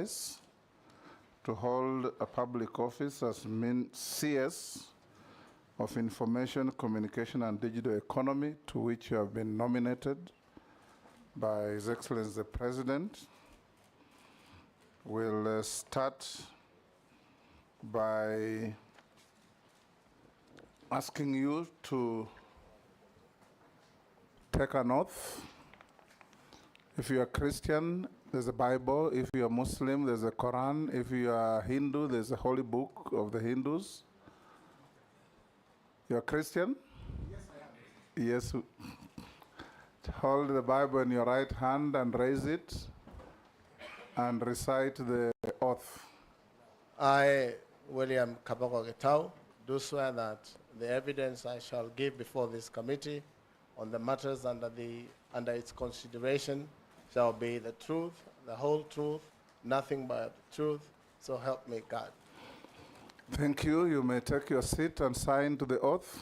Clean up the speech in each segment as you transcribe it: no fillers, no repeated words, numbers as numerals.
otherwise, to hold a public office as CS of Information, Communication and Digital Economy, to which you have been nominated by His Excellency the President. We'll start by asking you to take an oath. If you are Christian, there's a Bible. If you are Muslim, there's a Quran. If you are Hindu, there's a holy book of the Hindus. You are Christian? Yes, I am. Yes. Hold the Bible in your right hand and raise it and recite the oath. I, William KABOGO LEE, do swear that the evidence I shall give before this committee on the matters under its consideration shall be the truth, the whole truth, nothing but the truth, so help me God. Thank you. You may take your seat and sign to the oath.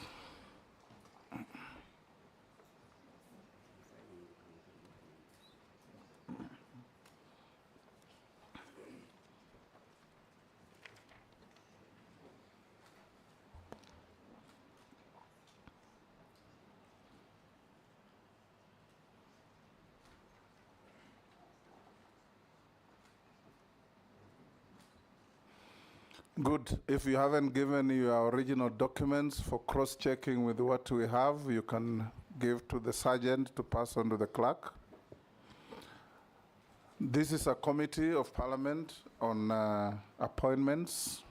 Good. If you haven't given your original documents for cross-checking with what we have, you can give to the sergeant to pass on to the clerk. This is a committee of parliament on appointments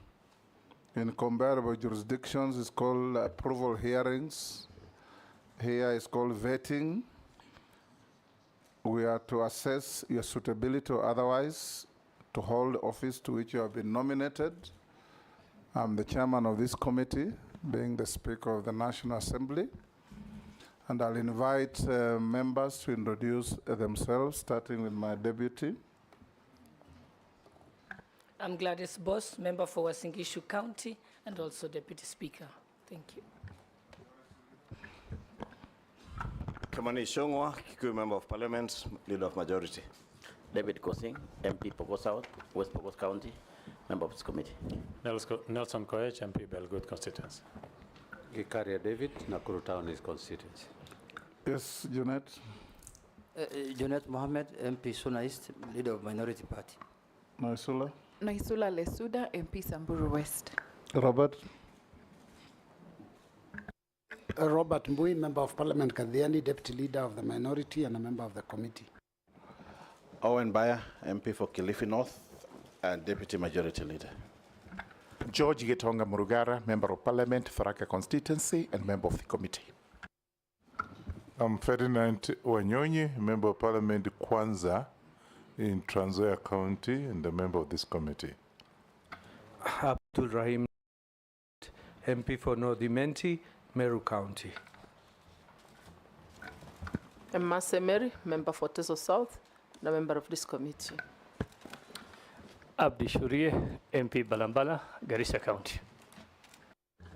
in comparable jurisdictions. It's called approval hearings. Here it's called vetting. We are to assess your suitability or otherwise to hold office to which you have been nominated. I'm the chairman of this committee, being the Speaker of the National Assembly. And I'll invite members to introduce themselves, starting with my deputy. I'm Gladys Boss, member for Uasin Gishu County, and also Deputy Speaker. Thank you. Kamani Shongwa, Kikuyu Member of Parliament, Leader of Majority. David Kosing, MP Pokot South, West Pokot County, member of this committee. Nelson Koech, MP Belgood constituency. Gikaria David, Nakuru Town is constituency. Yes, Junet. Junet Mohammed, MP Suna East, Leader of Minority Party. Naisula. Naisula Lesuda, MP Samburu West. Robert. Robert Mbui, Member of Parliament Kadhiani, Deputy Leader of the Minority and a member of the committee. Owen Baya, MP for Kilifi North and Deputy Majority Leader. George Gitonga Murugara, Member of Parliament, Tharaka constituency and member of the committee. I'm Ferdinand Wanyonyi, Member of Parliament Kwanza in Trans Nzoia County and a member of this committee. Abdul Rahim, MP for North Imenti, Meru County. Mase Mary, member for Teso South, and a member of this committee. Abdi Shurie, MP Balambala, Garissa County.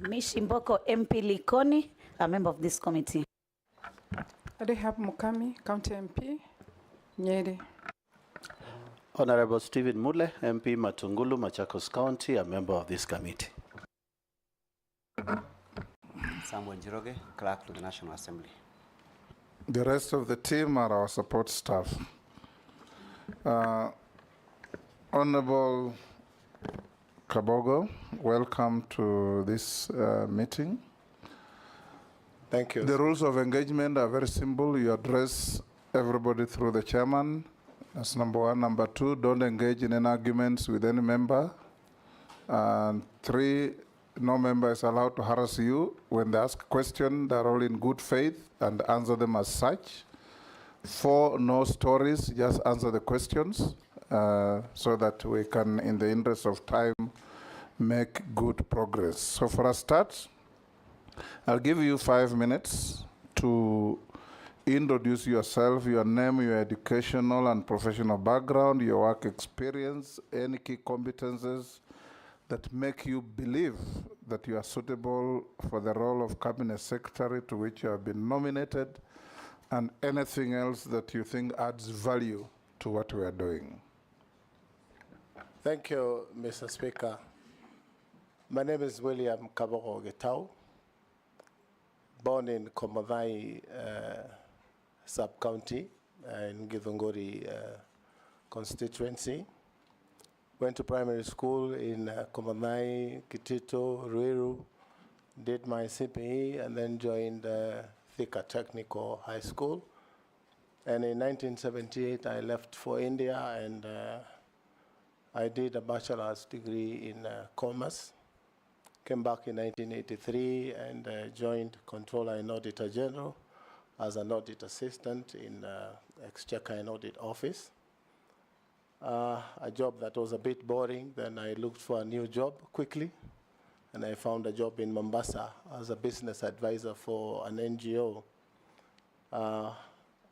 Mishimboko, MP Likoni, a member of this committee. Rehab Mukami, County MP, Nyeri. Honorable Stephen Mule, MP Matungulu, Machakos County, a member of this committee. Samuel Jiroge, Clerk to the National Assembly. The rest of the team are our support staff. Honorable Kabogo, welcome to this meeting. Thank you. The rules of engagement are very simple. You address everybody through the chairman. That's number one. Number two, don't engage in any arguments with any member. And three, no member is allowed to harass you. When they ask a question, they're all in good faith and answer them as such. Four, no stories, just answer the questions so that we can, in the interest of time, make good progress. So for a start, I'll give you 5 minutes to introduce yourself, your name, your educational and professional background, your work experience, any key competences that make you believe that you are suitable for the role of Cabinet Secretary to which you have been nominated, and anything else that you think adds value to what we are doing. Thank you, Mr. Speaker. My name is William KABOGO LEE, born in Komodhai sub-county in Githunguri constituency. Went to primary school in Komodhai, Kitito, Ruiru, did my CPE, and then joined Thika Technical High School. And in 1978, I left for India, and I did a bachelor's degree in commerce. Came back in 1983 and joined Controller and Auditor General as an audit assistant in Exchequer and Audit Office. A job that was a bit boring. Then I looked for a new job quickly, and I found a job in Mombasa as a business advisor for an NGO,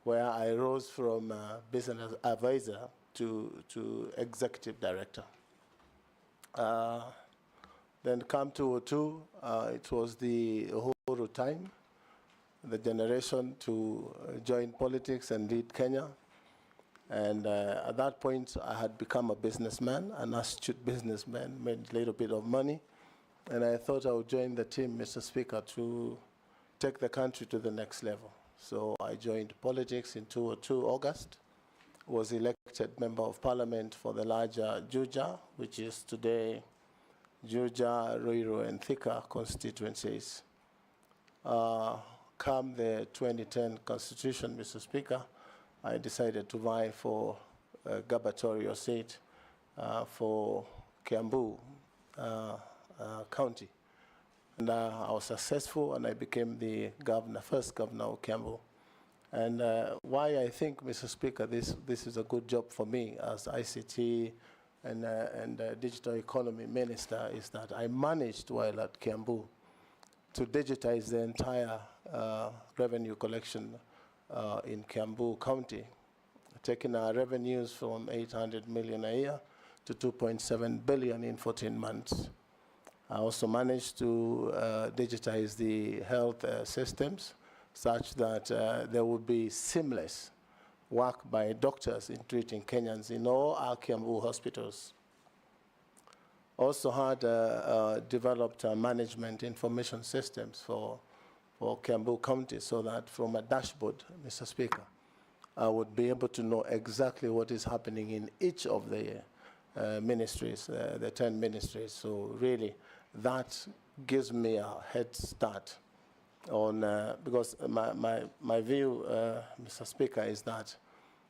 where I rose from business advisor to executive director. Then come to 2002, it was the Uhuru time, the generation to join politics and lead Kenya. And at that point, I had become a businessman, an astute businessman, made a little bit of money. And I thought I would join the team, Mr. Speaker, to take the country to the next level. So I joined politics in 2002, August, was elected Member of Parliament for the larger Juja, which is today Juja, Ruiru, and Thika constituencies. Come the 2010 Constitution, Mr. Speaker, I decided to vie for a gubernatorial seat for Kiambu County. And I was successful, and I became the governor, first governor of Kiambu. And why I think, Mr. Speaker, this is a good job for me as ICT and Digital Economy Minister is that I managed, while at Kiambu, to digitize the entire revenue collection in Kiambu County, taking our revenues from 800 million a year to 2.7 billion in 14 months. I also managed to digitize the health systems such that there would be seamless work by doctors in treating Kenyans in all our Kiambu hospitals. Also had developed management information systems for Kiambu County so that from a dashboard, Mr. Speaker, I would be able to know exactly what is happening in each of the ministries, the 10 ministries. So really, that gives me a head start on, because my view, Mr. Speaker, is that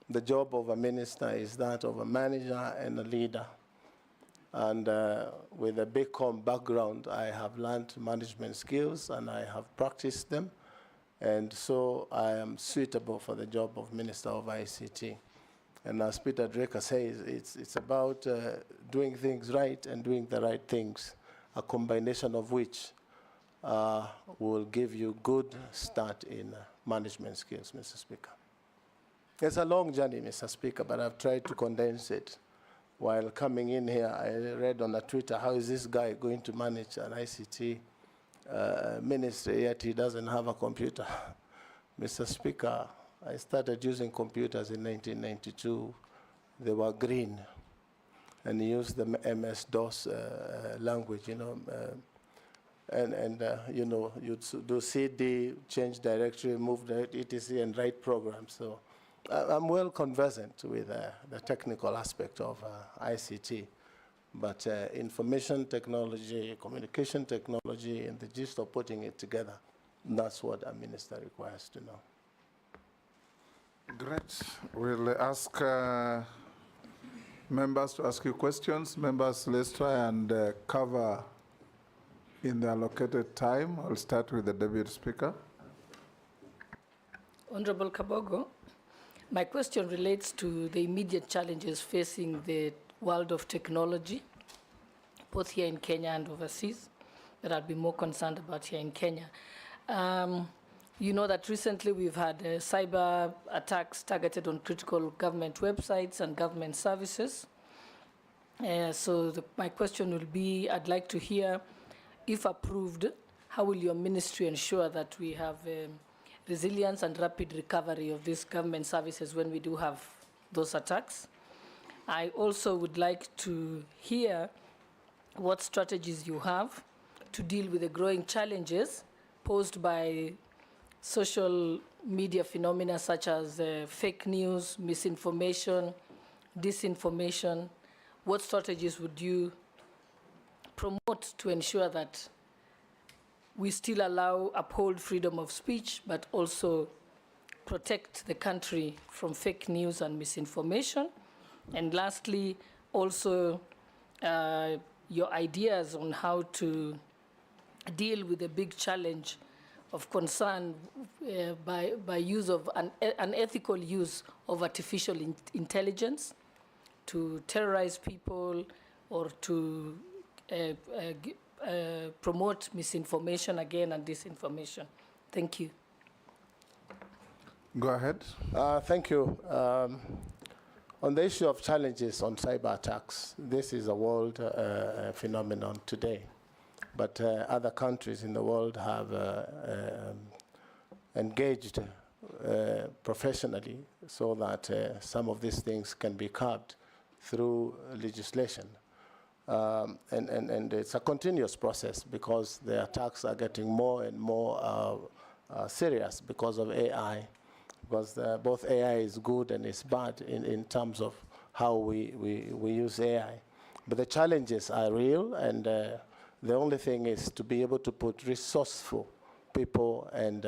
the job of a minister is that of a manager and a leader. And with a big background, I have learned management skills and I have practiced them. And so I am suitable for the job of Minister of ICT. And as Peter Drucker says, it's about doing things right and doing the right things, a combination of which will give you good start in management skills, Mr. Speaker. It's a long journey, Mr. Speaker, but I've tried to condense it. While coming in here, I read on the Twitter, how is this guy going to manage an ICT ministry, yet he doesn't have a computer? Mr. Speaker, I started using computers in 1992. They were green, and used the MS-DOS language, you know, you know, you'd do CD, change directory, move the etc., and write programs. So I'm well conversant with the technical aspect of ICT, but information technology, communication technology, and the gist of putting it together, that's what a minister requires to know. Great. We'll ask members to ask you questions. Members, let's try and cover in the allocated time. I'll start with the Deputy Speaker. Honorable Kabogo, my question relates to the immediate challenges facing the world of technology, both here in Kenya and overseas, that I'd be more concerned about here in Kenya. You know that recently we've had cyber attacks targeted on critical government websites and government services. So my question will be, I'd like to hear, if approved, how will your ministry ensure that we have resilience and rapid recovery of these government services when we do have those attacks? I also would like to hear what strategies you have to deal with the growing challenges posed by social media phenomena such as fake news, misinformation, disinformation. What strategies would you promote to ensure that we still uphold freedom of speech, but also protect the country from fake news and misinformation? And lastly, also your ideas on how to deal with the big challenge of concern by use of unethical use of artificial intelligence to terrorize people or to promote misinformation again and disinformation. Thank you. Go ahead. Thank you. On the issue of challenges on cyber attacks, this is a world phenomenon today. But other countries in the world have engaged professionally so that some of these things can be curbed through legislation. And it's a continuous process because the attacks are getting more and more serious because of AI. Because both AI is good and it's bad in terms of how we use AI. But the challenges are real, and the only thing is to be able to put resourceful people and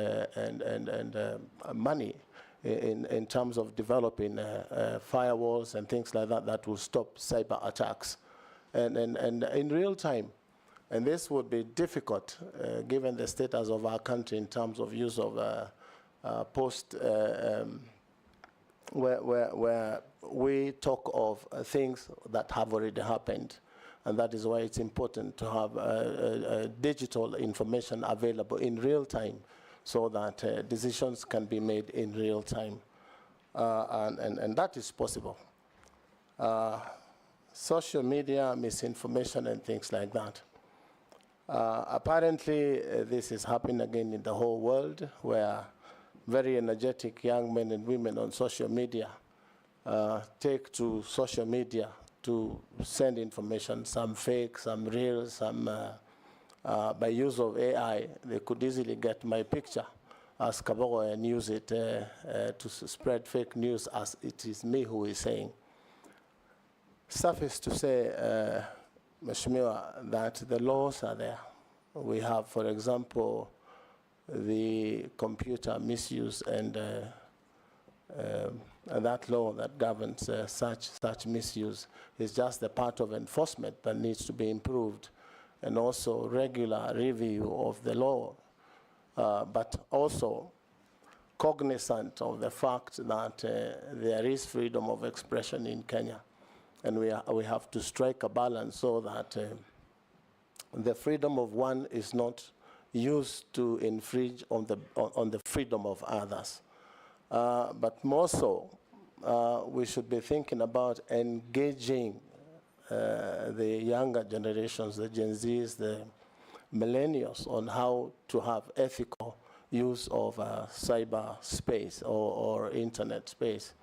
money in terms of developing firewalls and things like that that will stop cyber attacks. And in real time. And this would be difficult given the status of our country in terms of use of where we talk of things that have already happened. And that is why it's important to have digital information available in real time so that decisions can be made in real time. And that is possible. Social media, misinformation, and things like that. Apparently, this is happening again in the whole world, where very energetic young men and women on social media take to social media to send information, some fake, some real, some by use of AI. They could easily get my picture as Kabogo and use it to spread fake news as it is me who is saying. Suffice to say, Mheshimiwa, that the laws are there. We have, for example, the computer misuse and that law that governs such misuse is just a part of enforcement that needs to be improved, and also regular review of the law, but also cognizant of the fact that there is freedom of expression in Kenya. And we have to strike a balance so that the freedom of one is not used to infringe on the freedom of others. But more so, we should be thinking about engaging the younger generations, the Gen Zs, the millennials, on how to have ethical use of cyber space or internet space.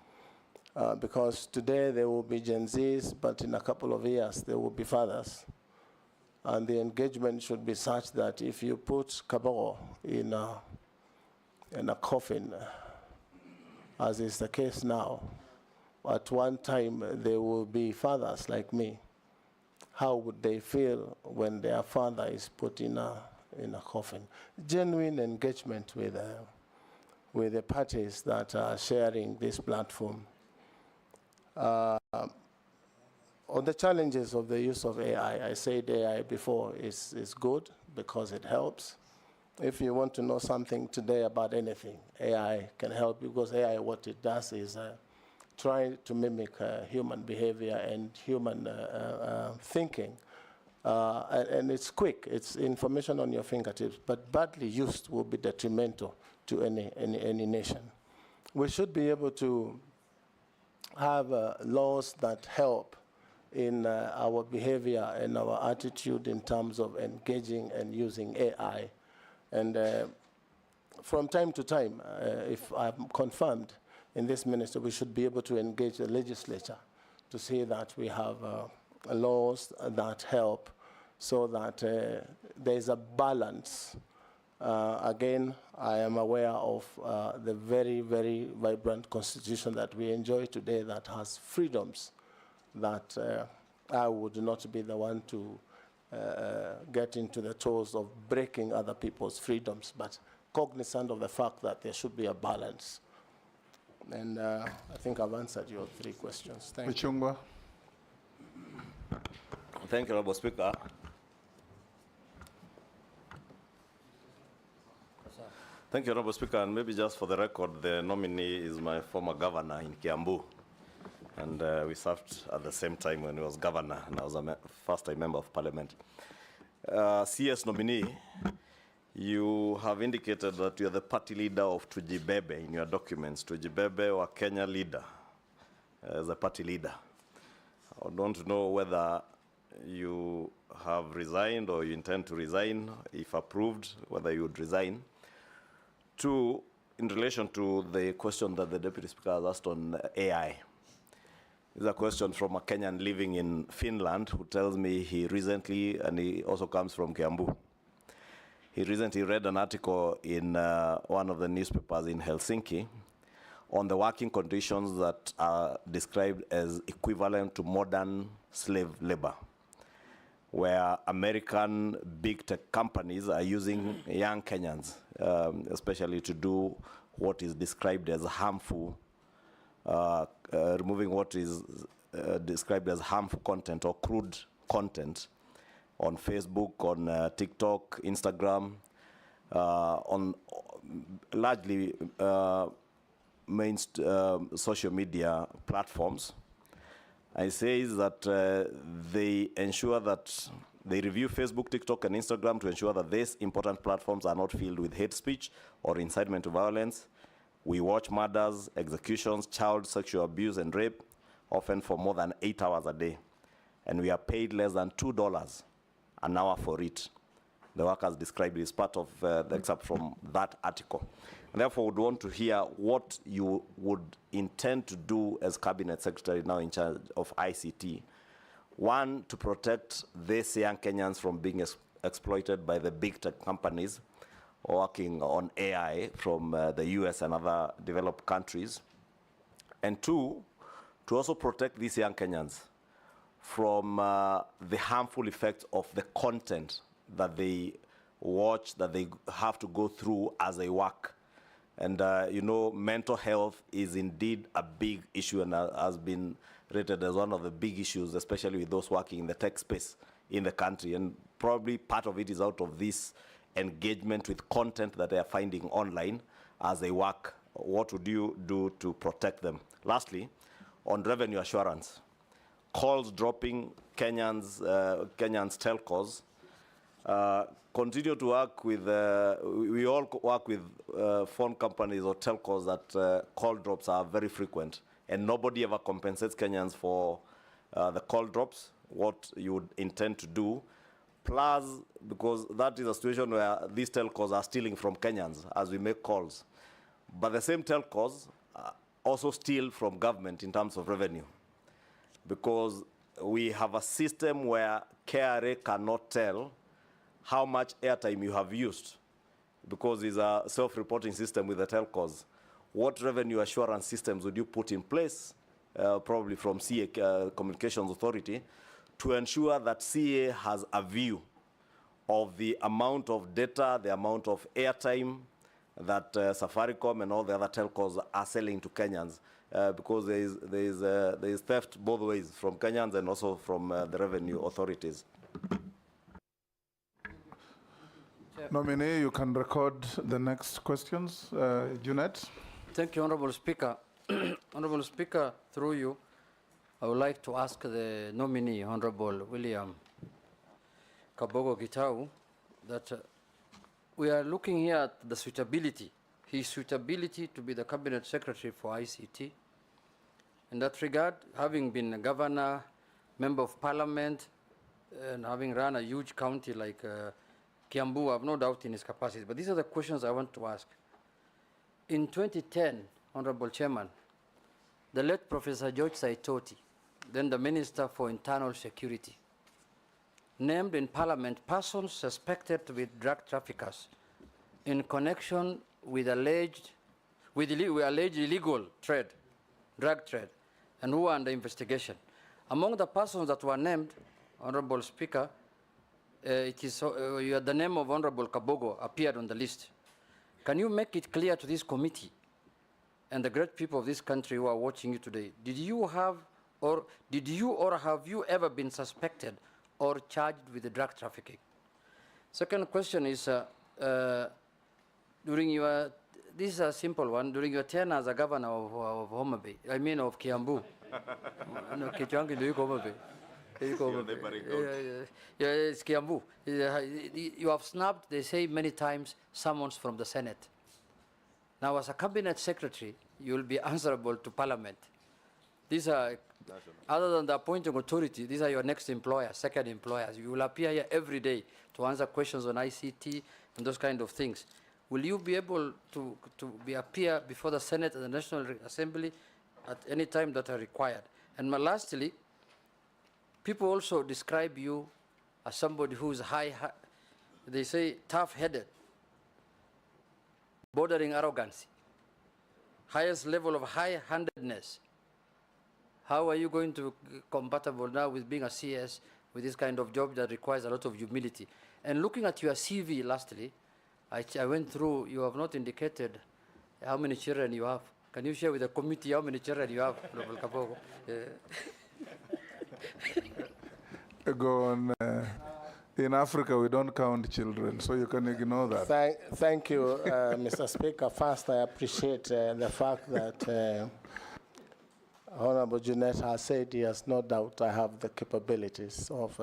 Because today there will be Gen Zs, but in a couple of years there will be fathers. And the engagement should be such that if you put Kabogo in a coffin, as is the case now, at one time there will be fathers like me. How would they feel when their father is put in a coffin? Genuine engagement with the parties that are sharing this platform. On the challenges of the use of AI, I said AI before is good because it helps. If you want to know something today about anything, AI can help you, because AI, what it does is try to mimic human behavior and human thinking. And it's quick, it's information on your fingertips, but badly used will be detrimental to any nation. We should be able to have laws that help in our behavior and our attitude in terms of engaging and using AI. And from time to time, if I'm confirmed in this ministry, we should be able to engage the legislature to see that we have laws that help so that there is a balance. Again, I am aware of the very, very vibrant constitution that we enjoy today that has freedoms that I would not be the one to get into the toes of breaking other people's freedoms, but cognizant of the fact that there should be a balance. And I think I've answered your 3 questions. Thank you. Michungwa. Thank you, Honorable Speaker. Thank you, Honorable Speaker. And maybe just for the record, the nominee is my former governor in Kiambu. And we served at the same time when he was governor, and I was a first-time member of parliament. CS nominee, you have indicated that you are the party leader of Tujibebe in your documents. Tujibebe or Kenya leader as a party leader. I don't know whether you have resigned or you intend to resign. If approved, whether you would resign. 2, in relation to the question that the Deputy Speaker has asked on AI. This is a question from a Kenyan living in Finland who tells me he recently, and he also comes from Kiambu, he recently read an article in one of the newspapers in Helsinki on the working conditions that are described as equivalent to modern slave labor, where American big tech companies are using young Kenyans, especially to do what is described as harmful, removing what is described as harmful content or crude content on Facebook, on TikTok, Instagram, on largely main social media platforms. I say that they ensure that they review Facebook, TikTok, and Instagram to ensure that these important platforms are not filled with hate speech or incitement to violence. We watch murders, executions, child sexual abuse, and rape, often for more than 8 hours a day. And we are paid less than $2 an hour for it. The workers described is part of the excerpt from that article. And therefore, would want to hear what you would intend to do as Cabinet Secretary now in charge of ICT. 1, to protect these young Kenyans from being exploited by the big tech companies working on AI from the US and other developed countries. And 2, to also protect these young Kenyans from the harmful effects of the content that they watch, that they have to go through as they work. And you know, mental health is indeed a big issue and has been rated as one of the big issues, especially with those working in the tech space in the country. And probably part of it is out of this engagement with content that they are finding online as they work. What would you do to protect them? Lastly, on revenue assurance, calls dropping Kenyans telcos. Continue to work with, we all work with phone companies or telcos that call drops are very frequent, and nobody ever compensates Kenyans for the call drops. What you would intend to do, plus, because that is a situation where these telcos are stealing from Kenyans as we make calls. But the same telcos also steal from government in terms of revenue, because we have a system where KRA cannot tell how much airtime you have used, because it's a self-reporting system with the telcos. What revenue assurance systems would you put in place, probably from CA, Communications Authority, to ensure that CA has a view of the amount of data, the amount of airtime that Safaricom and all the other telcos are selling to Kenyans, because there is theft both ways, from Kenyans and also from the revenue authorities. Nominee, you can record the next questions. Junet. Thank you, Honorable Speaker. Honorable Speaker, through you, I would like to ask the nominee, Honorable William Kabogo Gitau, that we are looking here at the suitability, his suitability to be the Cabinet Secretary for ICT. In that regard, having been a governor, member of parliament, and having run a huge county like Kiambu, I have no doubt in his capacity. But these are the questions I want to ask. In 2010, Honorable Chairman, the late Professor George Saitoti then the Minister for Internal Security, named in Parliament persons suspected to be drug traffickers in connection with alleged illegal trade, drug trade, and who are under investigation. Among the persons that were named, Honorable Speaker, the name of Honorable Kabogo appeared on the list. Can you make it clear to this committee and the great people of this country who are watching you today, did you or have you ever been suspected or charged with drug trafficking? Second question is, this is a simple one, during your tenure as a governor of Homa Bay, I mean of Kiambu. No, Kichwangi, do you Homa Bay? Yeah, it's Kiambu. You have snapped, they say many times, summons from the Senate. Now, as a cabinet secretary, you will be answerable to Parliament. These are, other than the appointing authority, these are your next employers, second employers. You will appear here every day to answer questions on ICT and those kind of things. Will you be able to appear before the Senate and the National Assembly at any time that are required? And lastly, people also describe you as somebody who is they say tough-headed, bordering arrogance, highest level of high-handedness. How are you going to be compatible now with being a CS with this kind of job that requires a lot of humility? And looking at your CV, lastly, I went through, you have not indicated how many children you have. Can you share with the committee how many children you have, Honorable Kabogo? Go on. In Africa, we don't count children, so you can ignore that. Thank you, Mr. Speaker. First, I appreciate the fact that Honorable Junet has said he has no doubt I have the capabilities of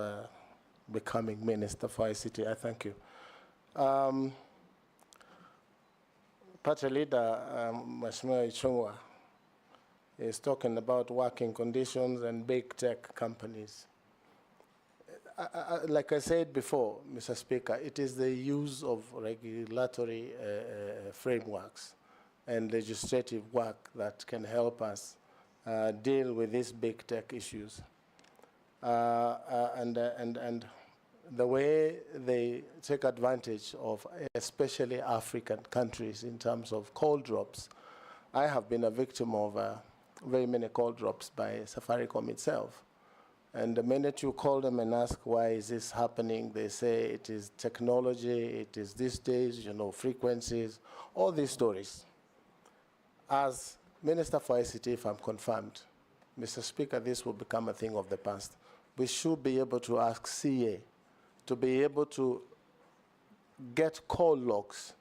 becoming Minister for ICT. I thank you. Party leader, Mheshimiwa Ichung'wa, is talking about working conditions and big tech companies. Like I said before, Mr. Speaker, it is the use of regulatory frameworks and legislative work that can help us deal with these big tech issues. And the way they take advantage of especially African countries in terms of call drops. I have been a victim of very many call drops by Safaricom itself. And the minute you call them and ask why is this happening, they say it is technology, it is these days, frequencies, all these stories. As Minister for ICT, if I'm confirmed, Mr. Speaker, this will become a thing of the past. We should be able to ask CA to be able to get call logs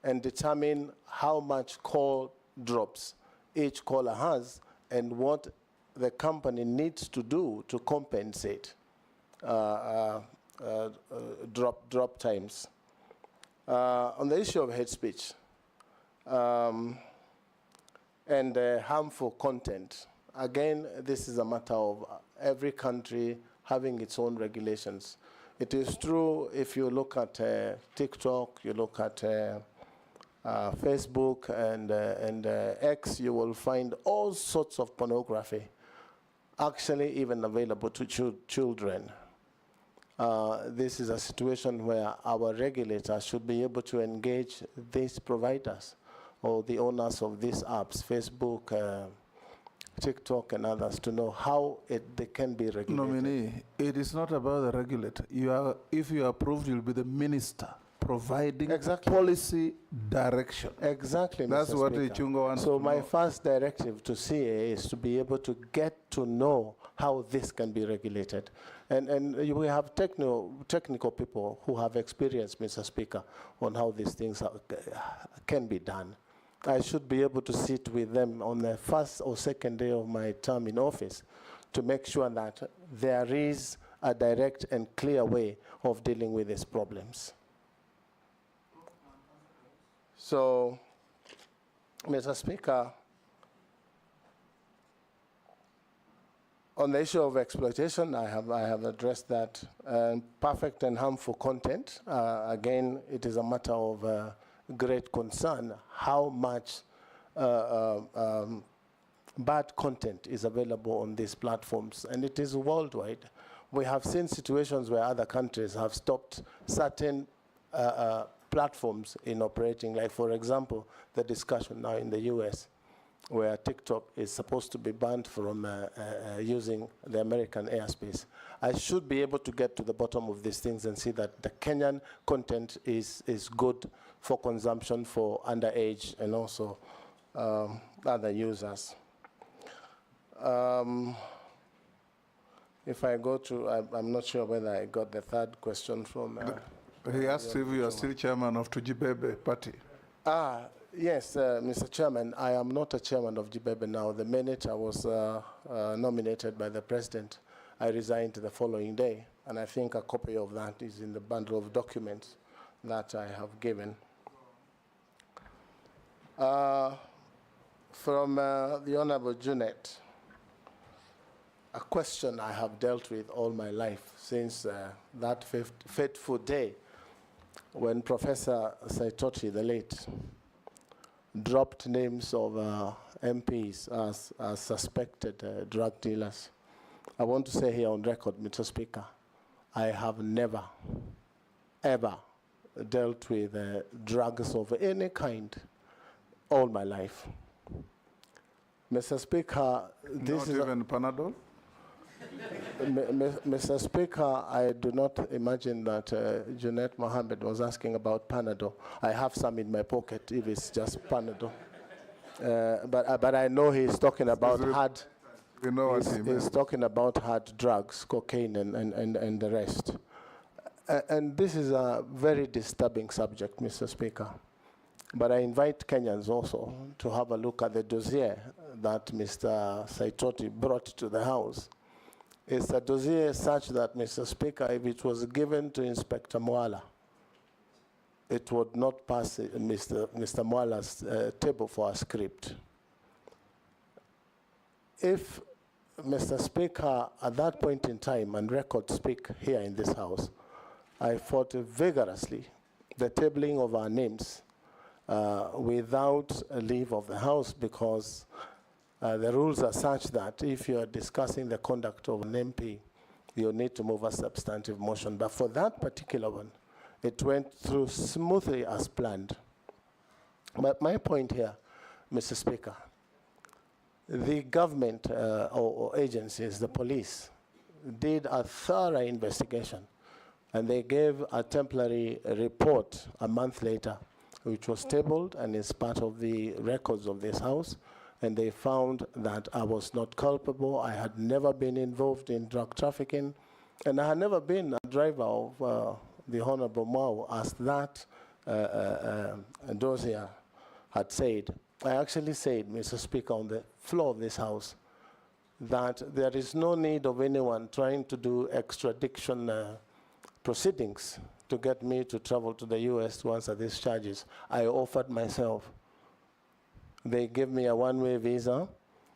and determine how much call drops each caller has and what the company needs to do to compensate drop times. On the issue of hate speech and harmful content, again, this is a matter of every country having its own regulations. It is true if you look at TikTok, you look at Facebook and X, you will find all sorts of pornography, actually even available to children. This is a situation where our regulators should be able to engage these providers or the owners of these apps, Facebook, TikTok and others, to know how they can be regulated. Nominee, it is not about the regulator. If you are approved, you'll be the minister providing policy direction. Exactly, That's Mr. what Speaker. Ichung'wa wants So to my know. first directive to CA is to be able to get to know how this can be regulated. And we have technical people who have experience, Mr. Speaker, on how these things can be done. I should be able to sit with them on the first or second day of my term in office to make sure that there is a direct and clear way of dealing with these problems. So, Mr. Speaker, on the issue of exploitation, I have addressed that. Perfect and harmful content, again, it is a matter of great concern how much bad content is available on these platforms, and it is worldwide. We have seen situations where other countries have stopped certain platforms in operating, like, for example, the discussion now in the US, where TikTok is supposed to be banned from using the American airspace. I should be able to get to the bottom of these things and see that the Kenyan content is good for consumption for underage and also other users. If I go to, I'm not sure whether I got the third question from... he asked if you are still chairman of Tujibebe party. Yes, Mr. Chairman, I am not a chairman of Jibebe now. The minute I was nominated by the president, I resigned the following day, and I think a copy of that is in the bundle of documents that I have given. From the Honorable Junet, a question I have dealt with all my life since that fateful day when Professor Saitoti, the late, dropped names of MPs as suspected drug dealers. I want to say here on record, Mr. Speaker, I have never, ever dealt with drugs of any kind all my life. Mr. Speaker, this is... Not even Panadol? Mr. Speaker, I do not imagine that Junet Mohammed was asking about Panadol. I have some in my pocket if it's just Panadol. But I know he's talking about hard... You know what he he's talking about hard drugs, cocaine and the rest. And this is a very disturbing subject, Mr. Speaker. But I invite Kenyans also to have a look at the dossier that Mr. Saitoti brought to the House. It's a dossier such that, Mr. Speaker, if it was given to Inspector Mwala, it would not pass Mr. Mwala's table for a script. If, Mr. Speaker, at that point in time, and records speak here in this House, I fought vigorously the tabling of our names without a leave of the House, because the rules are such that if you are discussing the conduct of an MP, you need to move a substantive motion. But for that particular one, it went through smoothly as planned. But my point here, Mr. Speaker, the government or agencies, the police, did a thorough investigation, and they gave a temporary report a month later, which was tabled and is part of the records of this House. And they found that I was not culpable. I had never been involved in drug trafficking, and I had never been a driver of the Honorable Mao, as that dossier had said. I actually said, Mr. Speaker, on the floor of this House, that there is no need of anyone trying to do extradition proceedings to get me to travel to the US to answer these charges. I offered myself. They give me a one-way visa,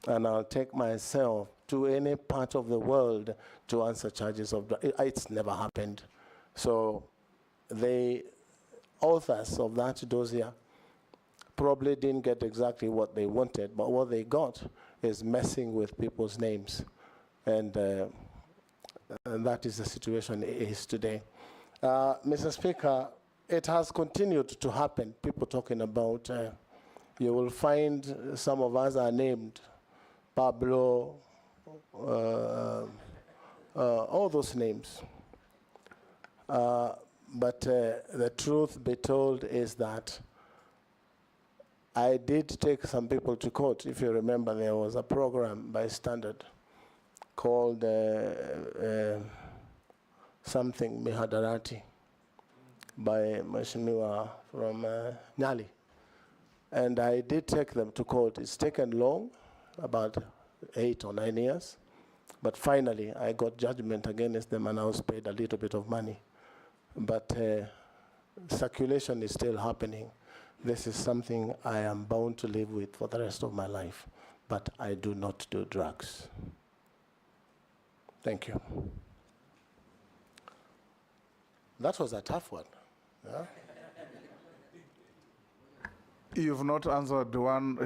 and I'll take myself to any part of the world to answer charges of drugs. It's never happened. So the authors of that dossier probably didn't get exactly what they wanted, but what they got is messing with people's names. And that is the situation it is today. Mr. Speaker, it has continued to happen. People talking about... you will find some of us are named Pablo, all those names. But the truth be told is that I did take some people to court. If you remember, there was a program by Standard called something Mihadarati by Mheshimiwa from Nyali. And I did take them to court. It's taken long, about 8 or 9 years. But finally, I got judgment against them, and I was paid a little bit of money. But circulation is still happening. This is something I am bound to live with for the rest of my life. But I do not do drugs. Thank you. That was a tough one. Yeah? You've not answered one.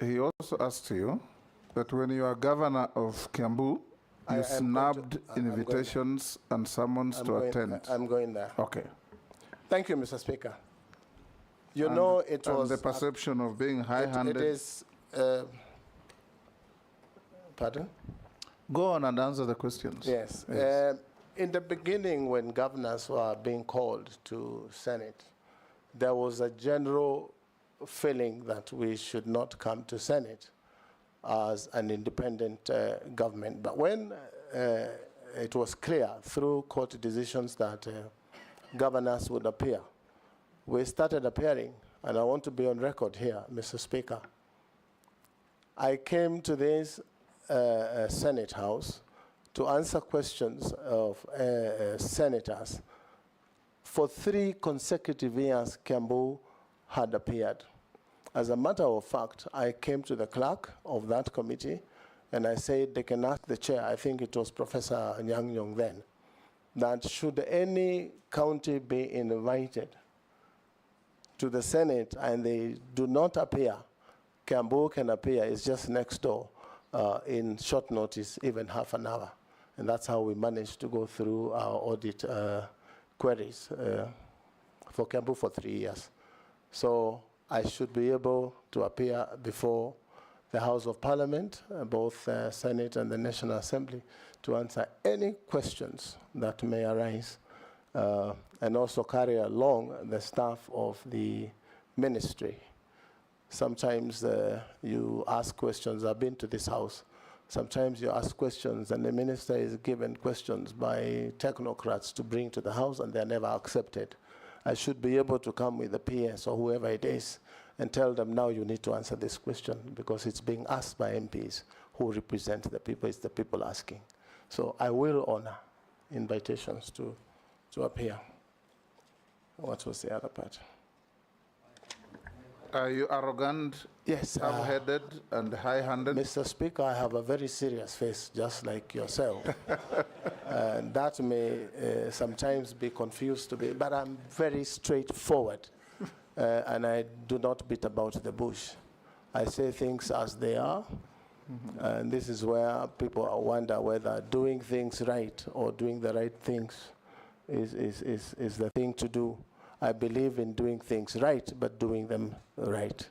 He also asked you But when you are governor of Kiambu, I you am going to- snubbed I'm going invitations and summons to attend. I'm going there. Okay. Thank you, Mr. Speaker. You And- know, it and was the perception of being high-handed. It is. Pardon? Go on and answer the questions. Yes. Yes. In the beginning, when governors were being called to Senate, there was a general feeling that we should not come to Senate as an independent government. But when it was clear through court decisions that governors would appear, we started appearing, and I want to be on record here, Mr. Speaker. I came to this Senate House to answer questions of senators. For 3 consecutive years, Kiambu had appeared. As a matter of fact, I came to the clerk of that committee and I said they can ask the chair, I think it was Professor Nyang Nyong then, that should any county be invited to the Senate and they do not appear, Kiambu can appear. It's just next door in short notice, even half an hour. And that's how we managed to go through our audit queries for Kiambu for 3 years. So I should be able to appear before the House of Parliament, both Senate and the National Assembly, to answer any questions that may arise, and also carry along the staff of the ministry. Sometimes you ask questions. I've been to this house. Sometimes you ask questions and the minister is given questions by technocrats to bring to the house and they're never accepted. I should be able to come with the PS or whoever it is and tell them, now you need to answer this question because it's being asked by MPs who represent the people. It's the people asking. So I will honor invitations to appear. What was the other part? Are you arrogant, yes, hard-headed, and high-handed? Mr. Speaker, I have a very serious face, just like yourself. And that may sometimes be confused to me, but I'm very straightforward. And I do not beat about the bush. I say things as they are. And this is where people wonder whether doing things right or doing the right things is the thing to do. I believe in doing things right, but doing them right.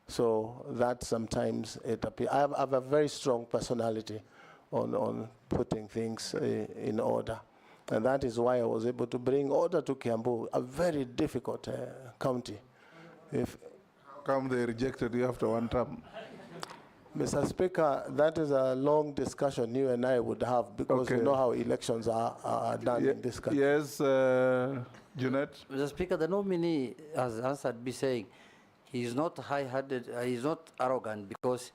So that sometimes it appears. I have a very strong personality on putting things in order. And that is why I was able to bring order to Kiambu, a very difficult county. How come they rejected you after 1 term? Mr. Speaker, that is a long discussion you and I would have because you know how elections are done in this country. Yes, Junet? Mr. Speaker, the nominee has answered by saying he is not high-handed, he is not arrogant because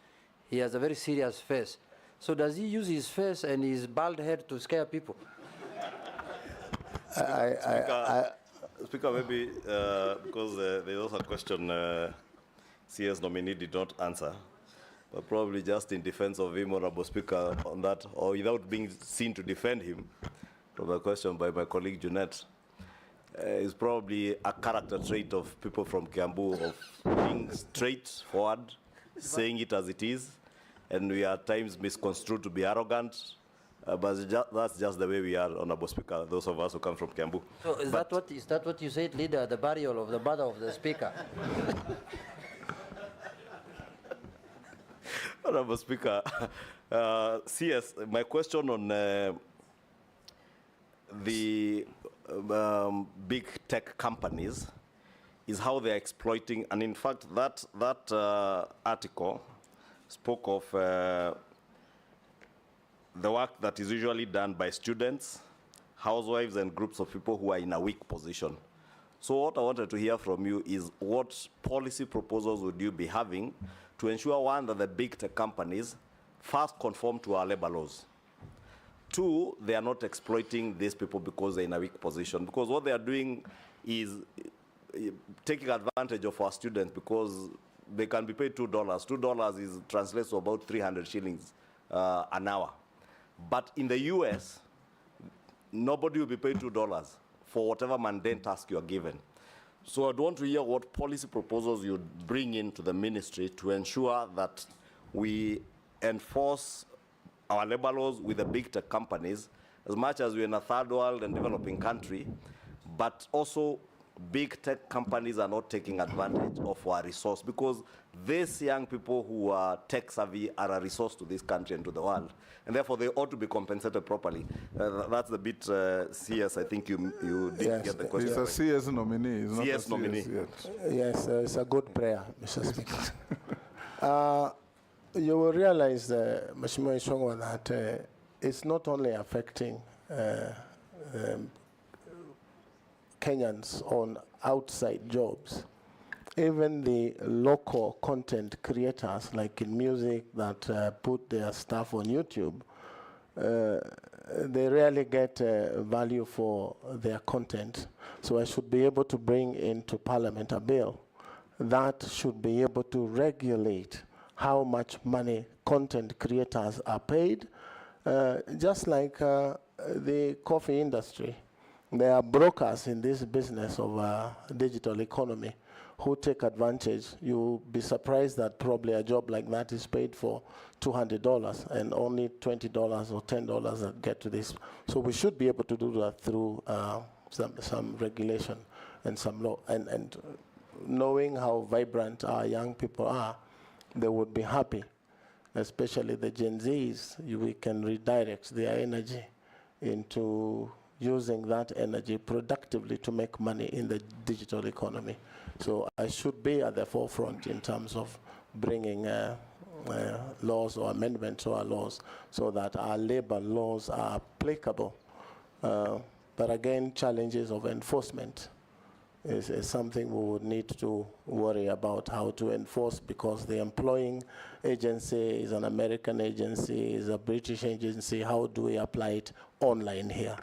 he has a very serious face. So does he use his face and his bald head to scare people? Speaker, maybe because there's also a question CS nominee did not answer, but probably just in defense of him, Honorable Speaker, on that, or without being seen to defend him, from a question by my colleague Junet, is probably a character trait of people from Kiambu of being straightforward, saying it as it is, and we are at times misconstrued to be arrogant. But that's just the way we are, Honorable Speaker, those of us who come from Kiambu. So is that what you said, leader, at the burial of the mother of the Speaker? Honorable Speaker, CS, my question on the big tech companies is how they're exploiting, and in fact, that article spoke of the work that is usually done by students, housewives, and groups of people who are in a weak position. So what I wanted to hear from you is what policy proposals would you be having to ensure, one, that the big tech companies first conform to our labor laws. 2, they are not exploiting these people because they're in a weak position. Because what they are doing is taking advantage of our students because they can be paid $2. $2 translates to about 300 shillings an hour. But in the US, nobody will be paid $2 for whatever mundane task you are given. So I'd want to hear what policy proposals you'd bring into the ministry to ensure that we enforce our labor laws with the big tech companies, as much as we're in a third world and developing country, but also big tech companies are not taking advantage of our resource, because these young people who are tech savvy are a resource to this country and to the world, and therefore they ought to be compensated properly. That's the bit CS, I think you did get the question. He's a CS nominee. He's not CS a nominee. CS yet. Yes, it's a good prayer, Mr. Speaker. You will realize, Mheshimiwa Ishongwa, that it's not only affecting Kenyans on outside jobs. Even the local content creators, like in music, that put their stuff on YouTube, they rarely get value for their content. So I should be able to bring into Parliament a bill that should be able to regulate how much money content creators are paid, just like the coffee industry. There are brokers in this business of digital economy who take advantage. You'll be surprised that probably a job like that is paid for $200 and only $20 or $10 that get to this. So we should be able to do that through some regulation and some law. And knowing how vibrant our young people are, they would be happy, especially the Gen Zs. We can redirect their energy into using that energy productively to make money in the digital economy. So I should be at the forefront in terms of bringing laws or amendments to our laws so that our labor laws are applicable. But again, challenges of enforcement is something we would need to worry about how to enforce, because the employing agency is an American agency, is a British agency. How do we apply it online here?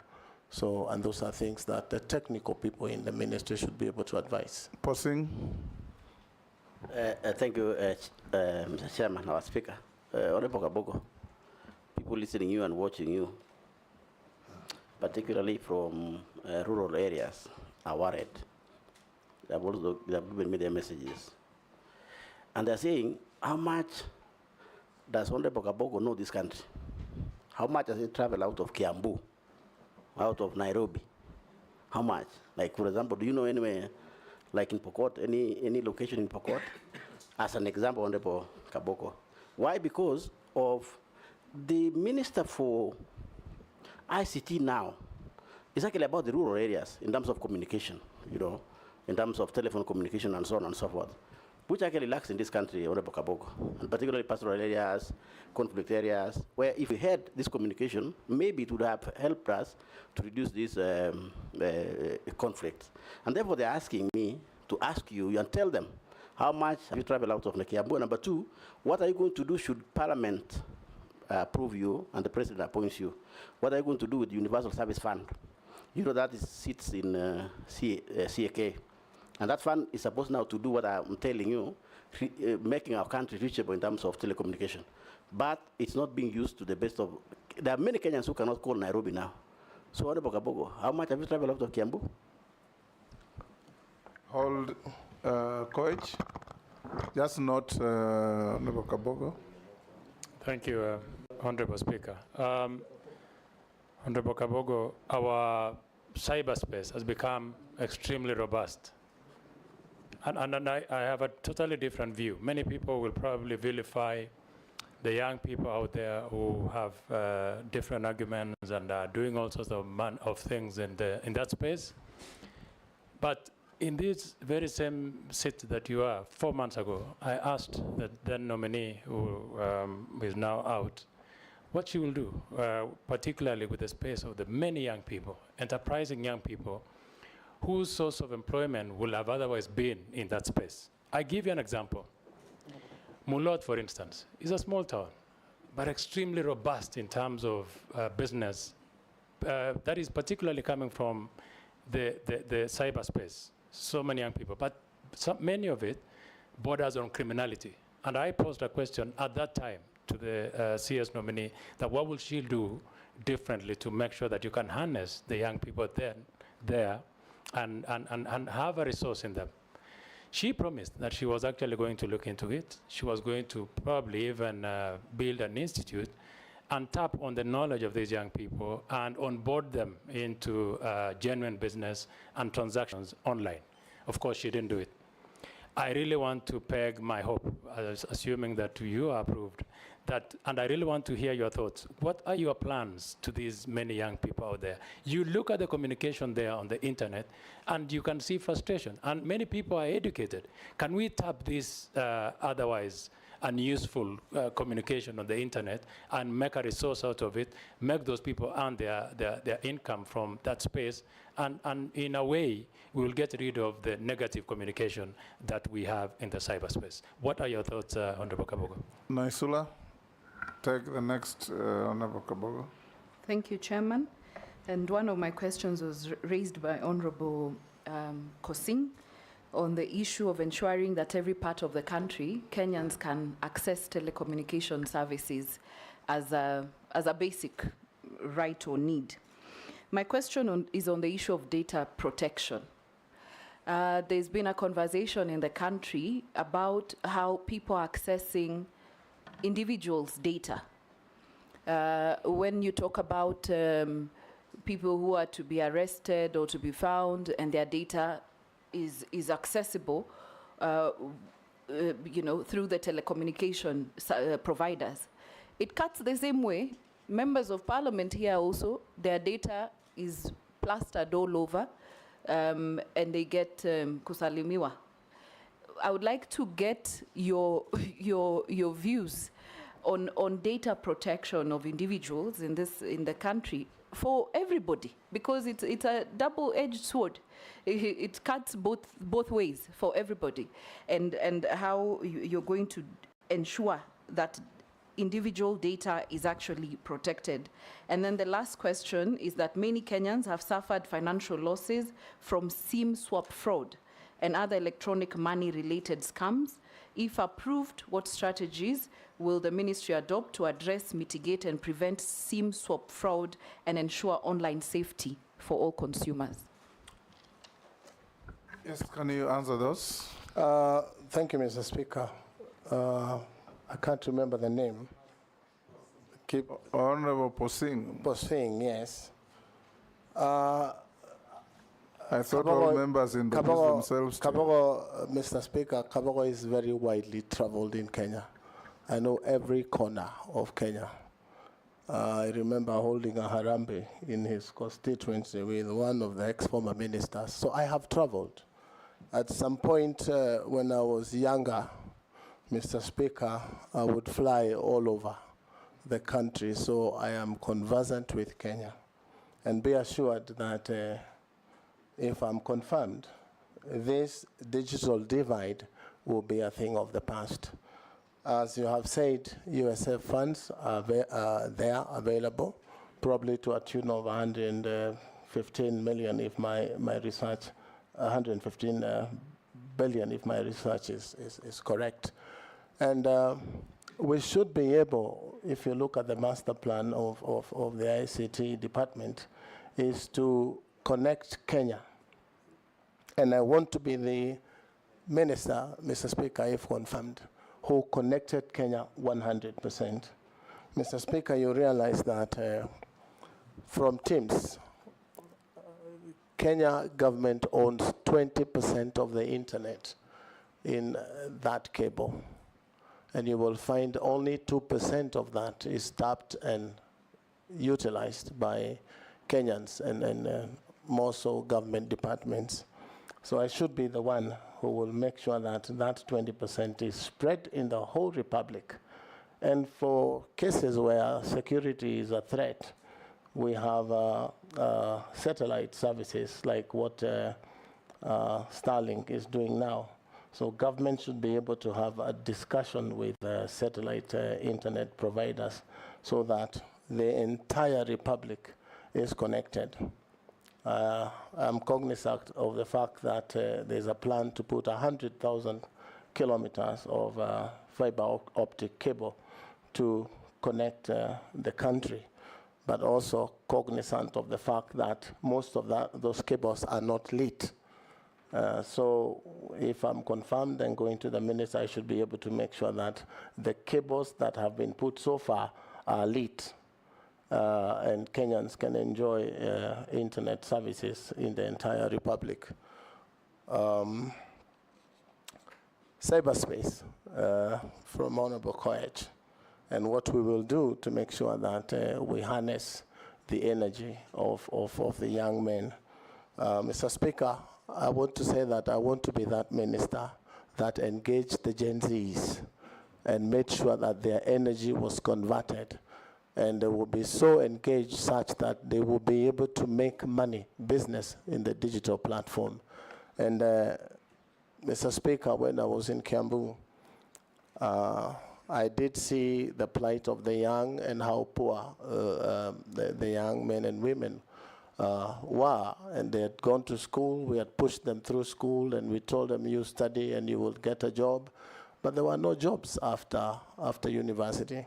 So, and those are things that the technical people in the ministry should be able to advise. Pausing. Thank you, Mr. Chairman, our Speaker. Honorable Kabogo, people listening to you and watching you, particularly from rural areas, are worried. They have given me their messages. And they're saying, how much does Honorable Kabogo know this country? How much does he travel out of Kiambu? Out of Nairobi? How much? Like, for example, do you know anywhere, like in Pokot, any location in Pokot? As an example, Honorable Kabogo. Why? Because of the Minister for ICT now. It's actually about the rural areas in terms of communication, you know, in terms of telephone communication and so on and so forth, which actually lacks in this country, Honorable Kabogo, and particularly pastoral areas, conflict areas, where if we had this communication, maybe it would have helped us to reduce these conflicts. And therefore, they're asking me to ask you and tell them, how much have you traveled out of Kiambu? Number two, what are you going to do should Parliament approve you and the President appoints you? What are you going to do with the Universal Service Fund? You know that sits in CAK. And that fund is supposed now to do what I'm telling you, making our country reachable in terms of telecommunication. But it's not being used to the best of. There are many Kenyans who cannot call Nairobi now. So, Honorable Kabogo, how much have you traveled out of Kiambu? Hold, Coach. Just not Honorable Kabogo. Thank you, Honorable Speaker. Honorable Kabogo, our cyberspace has become extremely robust. And I have a totally different view. Many people will probably vilify the young people out there who have different arguments and are doing all sorts of things in that space. But in this very same seat that you are, 4 months ago, I asked the then nominee, who is now out, what she will do, particularly with the space of the many young people, enterprising young people, whose source of employment will have otherwise been in that space. I give you an example. Mulot, for instance, is a small town, but extremely robust in terms of business. That is particularly coming from the cyberspace. So many young people, but many of it borders on criminality. And I posed a question at that time to the CS nominee that what will she do differently to make sure that you can harness the young people there and have a resource in them. She promised that she was actually going to look into it. She was going to probably even build an institute and tap on the knowledge of these young people and onboard them into genuine business and transactions online. Of course, she didn't do it. I really want to peg my hope, assuming that you are approved, and I really want to hear your thoughts. What are your plans to these many young people out there? You look at the communication there on the internet, and you can see frustration. And many people are educated. Can we tap this otherwise unuseful communication on the internet and make a resource out of it, make those people earn their income from that space, and in a way, we will get rid of the negative communication that we have in the cyberspace. What are your thoughts, Honorable Kabogo? Naisula, take the next, Honorable Kabogo. Thank you, Chairman. And one of my questions was raised by Honorable Kosing on the issue of ensuring that every part of the country, Kenyans can access telecommunication services as a basic right or need. My question is on the issue of data protection. There's been a conversation in the country about how people are accessing individuals' data. When you talk about people who are to be arrested or to be found and their data is accessible, you know, through the telecommunication providers. It cuts the same way. Members of Parliament here also, their data is plastered all over, and they get kusalimiwa. I would like to get your views on data protection of individuals in the country for everybody, because it's a double-edged sword. It cuts both ways for everybody, and how you're going to ensure that individual data is actually protected. And then the last question is that many Kenyans have suffered financial losses from SIM swap fraud and other electronic money-related scams. If approved, what strategies will the ministry adopt to address, mitigate, and prevent SIM swap fraud and ensure online safety for all consumers? Yes, can you answer those? Thank you, Mr. Speaker. I can't remember the name. Honorable Posing. Posing, yes. I thought all members introduced themselves. Kabogo, Mr. Speaker, Kabogo is very widely traveled in Kenya. I know every corner of Kenya. I remember holding a harambe in his constituency with one of the ex-former ministers. So I have traveled. At some point when I was younger, Mr. Speaker, I would fly all over the country, so I am conversant with Kenya. And be assured that if I'm confirmed, this digital divide will be a thing of the past. As you have said, USF funds are there available, probably to a tune of 115 million if my research, 115 billion if my research is correct. And we should be able, if you look at the master plan of the ICT department, is to connect Kenya. And I want to be the minister, Mr. Speaker, if confirmed, who connected Kenya 100%. Mr. Speaker, you realize that from TIMS, Kenya government owns 20% of the internet in that cable. And you will find only 2% of that is tapped and utilized by Kenyans and more so government departments. So I should be the one who will make sure that that 20% is spread in the whole republic. And for cases where security is a threat, we have satellite services like what Starlink is doing now. So government should be able to have a discussion with satellite internet providers so that the entire republic is connected. I'm cognizant of the fact that there's a plan to put 100,000 kilometers of fiber optic cable to connect the country, but also cognizant of the fact that most of those cables are not lit. So if I'm confirmed and going to the minutes, I should be able to make sure that the cables that have been put so far are lit, and Kenyans can enjoy internet services in the entire republic. Cyberspace from Honorable Koech, and what we will do to make sure that we harness the energy of the young men. Mr. Speaker, I want to say that I want to be that minister that engaged the Gen Zs and made sure that their energy was converted, and they will be so engaged such that they will be able to make money, business in the digital platform. And Mr. Speaker, when I was in Kiambu, I did see the plight of the young and how poor the young men and women were, and they had gone to school. We had pushed them through school, and we told them, you study and you will get a job. But there were no jobs after university.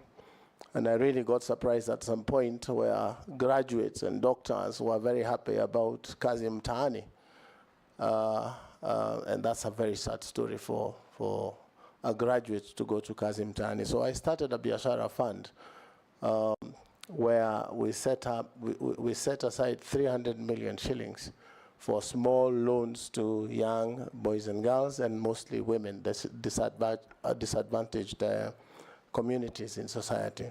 And I really got surprised at some point where graduates and doctors were very happy about kazi mtaani. And that's a very sad story for a graduate to go to kazi mtaani. So I started a biashara fund where we set aside 300 million shillings for small loans to young boys and girls, and mostly women, disadvantaged communities in society.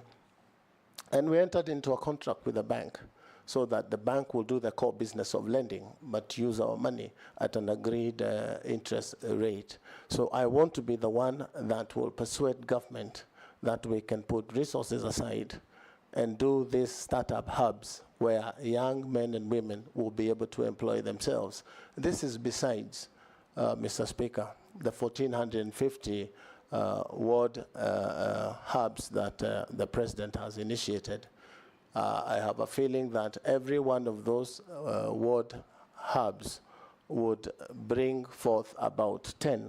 And we entered into a contract with the bank so that the bank will do the core business of lending, but use our money at an agreed interest rate. So I want to be the one that will persuade government that we can put resources aside and do these startup hubs where young men and women will be able to employ themselves. This is besides, Mr. Speaker, the 1,450 ward hubs that the president has initiated. I have a feeling that every one of those ward hubs would bring forth about 10,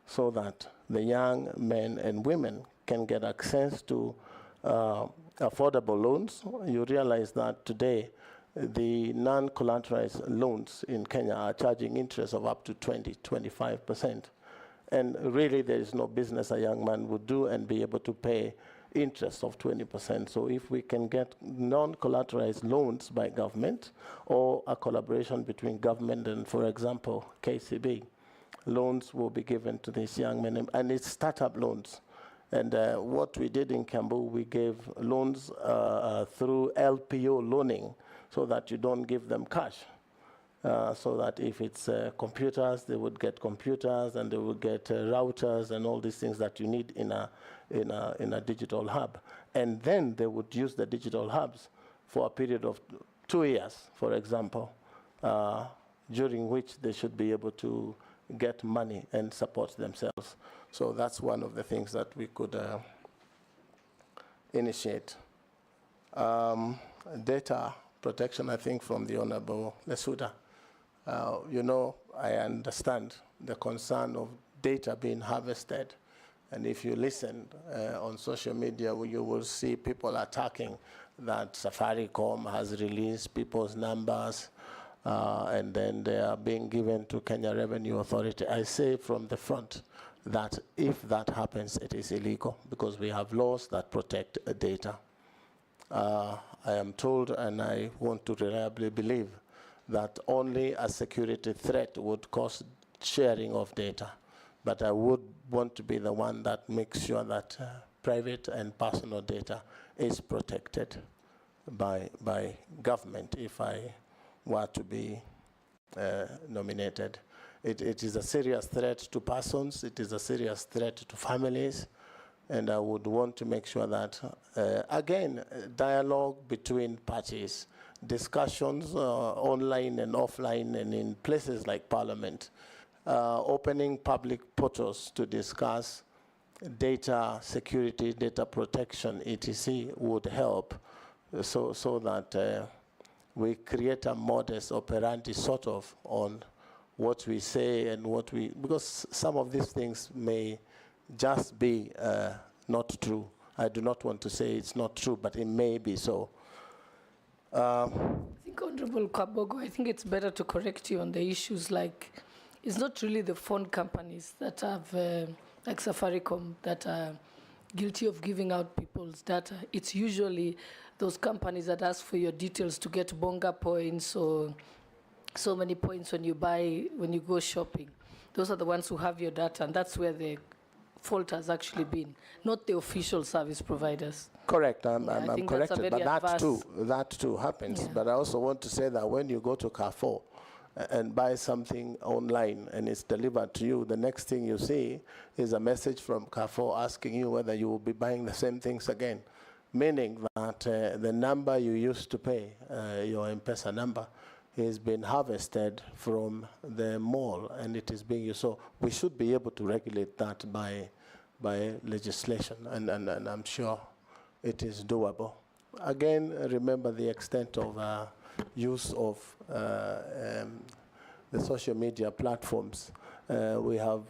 so that the young men and women can get access to affordable loans. You realize that today the non-collateralized loans in Kenya are charging interest of up to 20–25%. And really there is no business a young man would do and be able to pay interest of 20%. So if we can get non-collateralized loans by government, or a collaboration between government and, for example, KCB, loans will be given to these young men, and it's startup loans. And what we did in Kiambu, we gave loans through LPO loaning, so that you don't give them cash. So that if it's computers, they would get computers, and they would get routers and all these things that you need in a digital hub. And then they would use the digital hubs for a period of 2 years, for example, during which they should be able to get money and support themselves. So that's one of the things that we could initiate. Data protection, I think, from the Honorable Lesuda. You know, I understand the concern of data being harvested. And if you listen on social media, you will see people attacking that Safaricom has released people's numbers, and then they are being given to Kenya Revenue Authority. I say from the front that if that happens, it is illegal, because we have laws that protect data. I am told, and I want to reliably believe, that only a security threat would cause sharing of data. But I would want to be the one that makes sure that private and personal data is protected by government if I were to be nominated. It is a serious threat to persons, it is a serious threat to families, and I would want to make sure that, again, dialogue between parties, discussions online and offline and in places like Parliament, opening public portals to discuss data security, data protection, etc. would help, so that we create a modus operandi sort of on what we say and what we, because some of these things may just be not true. I do not want to say it's not true, but it may be so. I think, Honorable Kabogo, I think it's better to correct you on the issues like it's not really the phone companies that have, like Safaricom, that are guilty of giving out people's data. It's usually those companies that ask for your details to get bonga points or so many points when you go shopping. Those are the ones who have your data, and that's where the fault has actually been, not the official service providers. Correct, I'm think that's a corrected, but very that too happens. Yeah. But I also want to say that when you go to Carrefour and buy something online and it's delivered to you, the next thing you see is a message from Carrefour asking you whether you will be buying the same things again, meaning that the number you used to pay, your M-Pesa number, has been harvested from the mall and it is being used. So we should be able to regulate that by legislation, and I'm sure it is doable. Again, remember the extent of use of the social media platforms. We have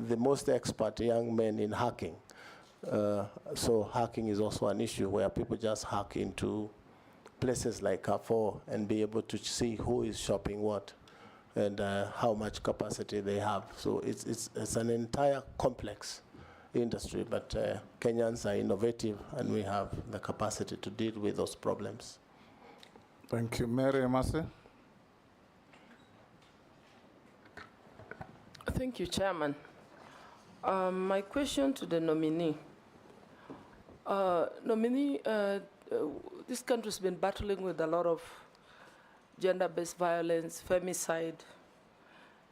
the most expert young men in hacking. So hacking is also an issue where people just hack into places like Carrefour and be able to see who is shopping what and how much capacity they have. So it's an entire complex industry, but Kenyans are innovative and we have the capacity to deal with those problems. Thank you. Mary Emase. Thank you, Chairman. My question to the nominee. This country's been battling with a lot of gender-based violence, femicide,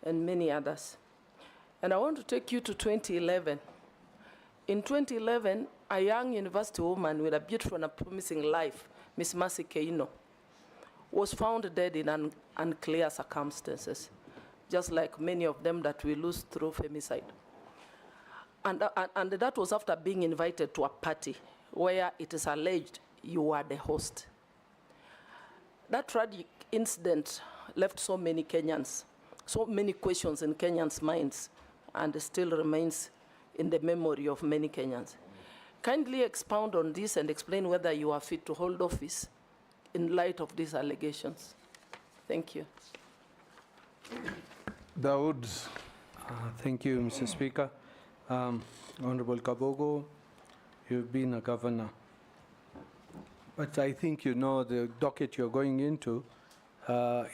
and many others. And I want to take you to 2011. In 2011, a young university woman with a beautiful and a promising life, Miss Mercy Keino, was found dead in unclear circumstances, just like many of them that we lose through femicide. And that was after being invited to a party where it is alleged you were the host. That tragic incident left so many Kenyans, so many questions in Kenyans' minds, and still remains in the memory of many Kenyans. Kindly expound on this and explain whether you are fit to hold office in light of these allegations. Thank you. Dawood. Thank you, Mr. Speaker. Honorable Kabogo, you've been a governor. But I think you know the docket you're going into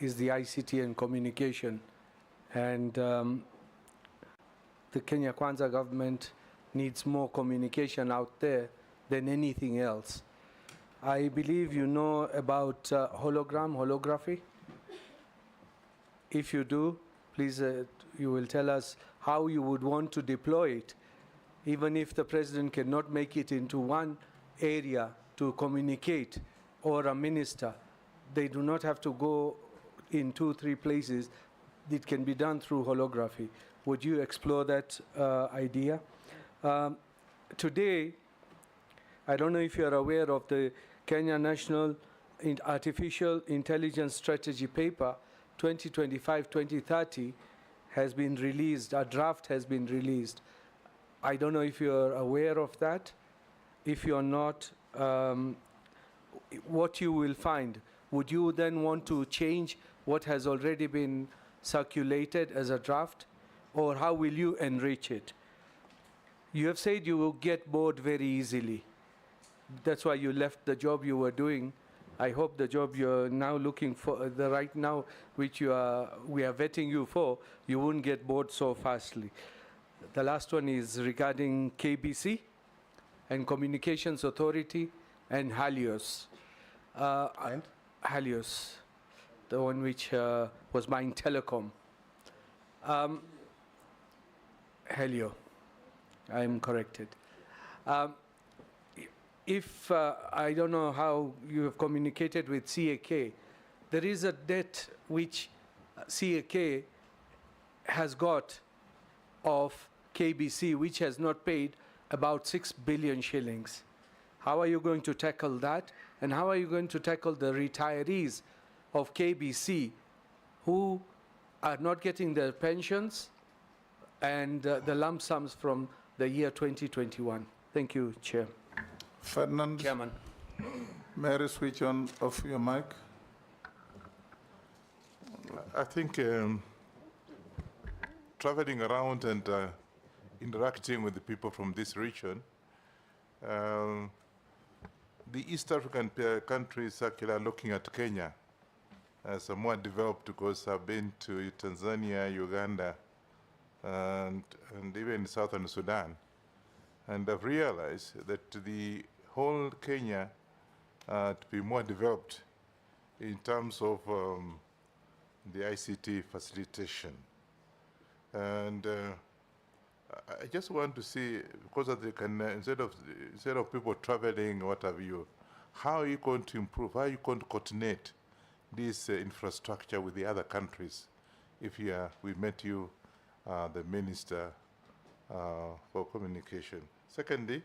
is the ICT and communication. And the Kenya Kwanza government needs more communication out there than anything else. I believe you know about holography. If you do, please, you will tell us how you would want to deploy it, even if the president cannot make it into one area to communicate, or a minister. They do not have to go in 2-3 places. It can be done through holography. Would you explore that idea? Today, I don't know if you're aware of the Kenya National Artificial Intelligence Strategy Paper 2025-2030 has been released, a draft has been released. I don't know if you're aware of that. If you're not, what you will find, would you then want to change what has already been circulated as a draft, or how will you enrich it? You have said you will get bored very easily. That's why you left the job you were doing. I hope the job you're now looking for, the right now, which we are vetting you for, you won't get bored so fastly. The last one is regarding KBC and Communications Authority and Helios. Helios, the one which was buying telecom. Helio, I'm corrected. If I don't know how you have communicated with CAK, there is a debt which CAK has got of KBC, which has not paid about 6 billion shillings. How are you going to tackle that? And how are you going to tackle the retirees of KBC who are not getting their pensions and the lump sums from the year 2021? Thank you, Chair. Ferdinand. Chairman. May I switch on off your mic? I think traveling around and interacting with the people from this region, the East African countries actually are looking at Kenya as a more developed, because I've been to Tanzania, Uganda, and even Southern Sudan. And I've realized that the whole Kenya to be more developed in terms of the ICT facilitation. And I just want to see, because they can, instead of people traveling, what have you, how are you going to improve, how are you going to coordinate this infrastructure with the other countries? If we met you, the Minister for Communication. Secondly,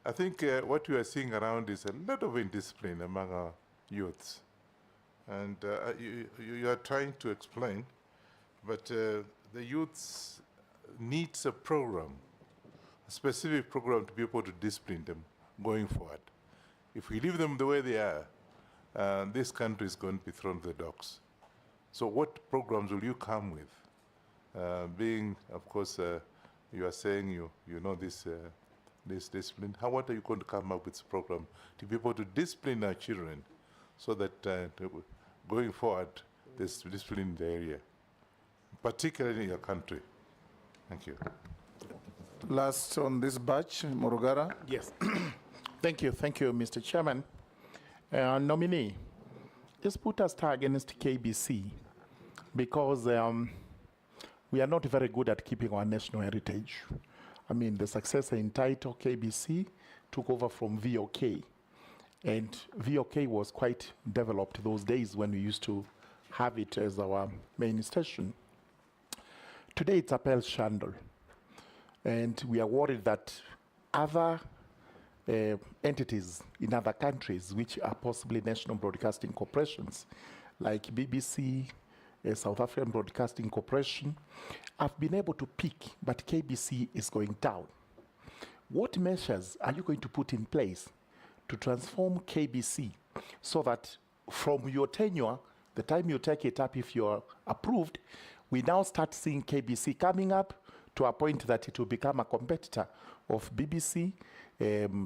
I think what we are seeing around is a lot of indiscipline among our youths. And you are trying to explain, but the youths needs a program, a specific program to be able to discipline them going forward. If we leave them the way they are, this country is going to be thrown to the dogs. So what programs will you come with? Being, of course, you are saying you know this discipline. What are you going to come up with a program to be able to discipline our children so that going forward, there's discipline in the area, particularly in your country? Thank you. Last on this batch, Murugara. Yes. Thank you, Mr. Chairman. Nominee, just put a star against KBC, because we are not very good at keeping our national heritage. I mean, the successor in title, KBC, took over from VOK. And VOK was quite developed those days when we used to have it as our main station. Today it's a pale shandal. And we are worried that other entities in other countries, which are possibly national broadcasting corporations, like BBC, South African Broadcasting Corporation, have been able to peak, but KBC is going down. What measures are you going to put in place to transform KBC so that from your tenure, the time you take it up, if you're approved, we now start seeing KBC coming up to a point that it will become a competitor of BBC,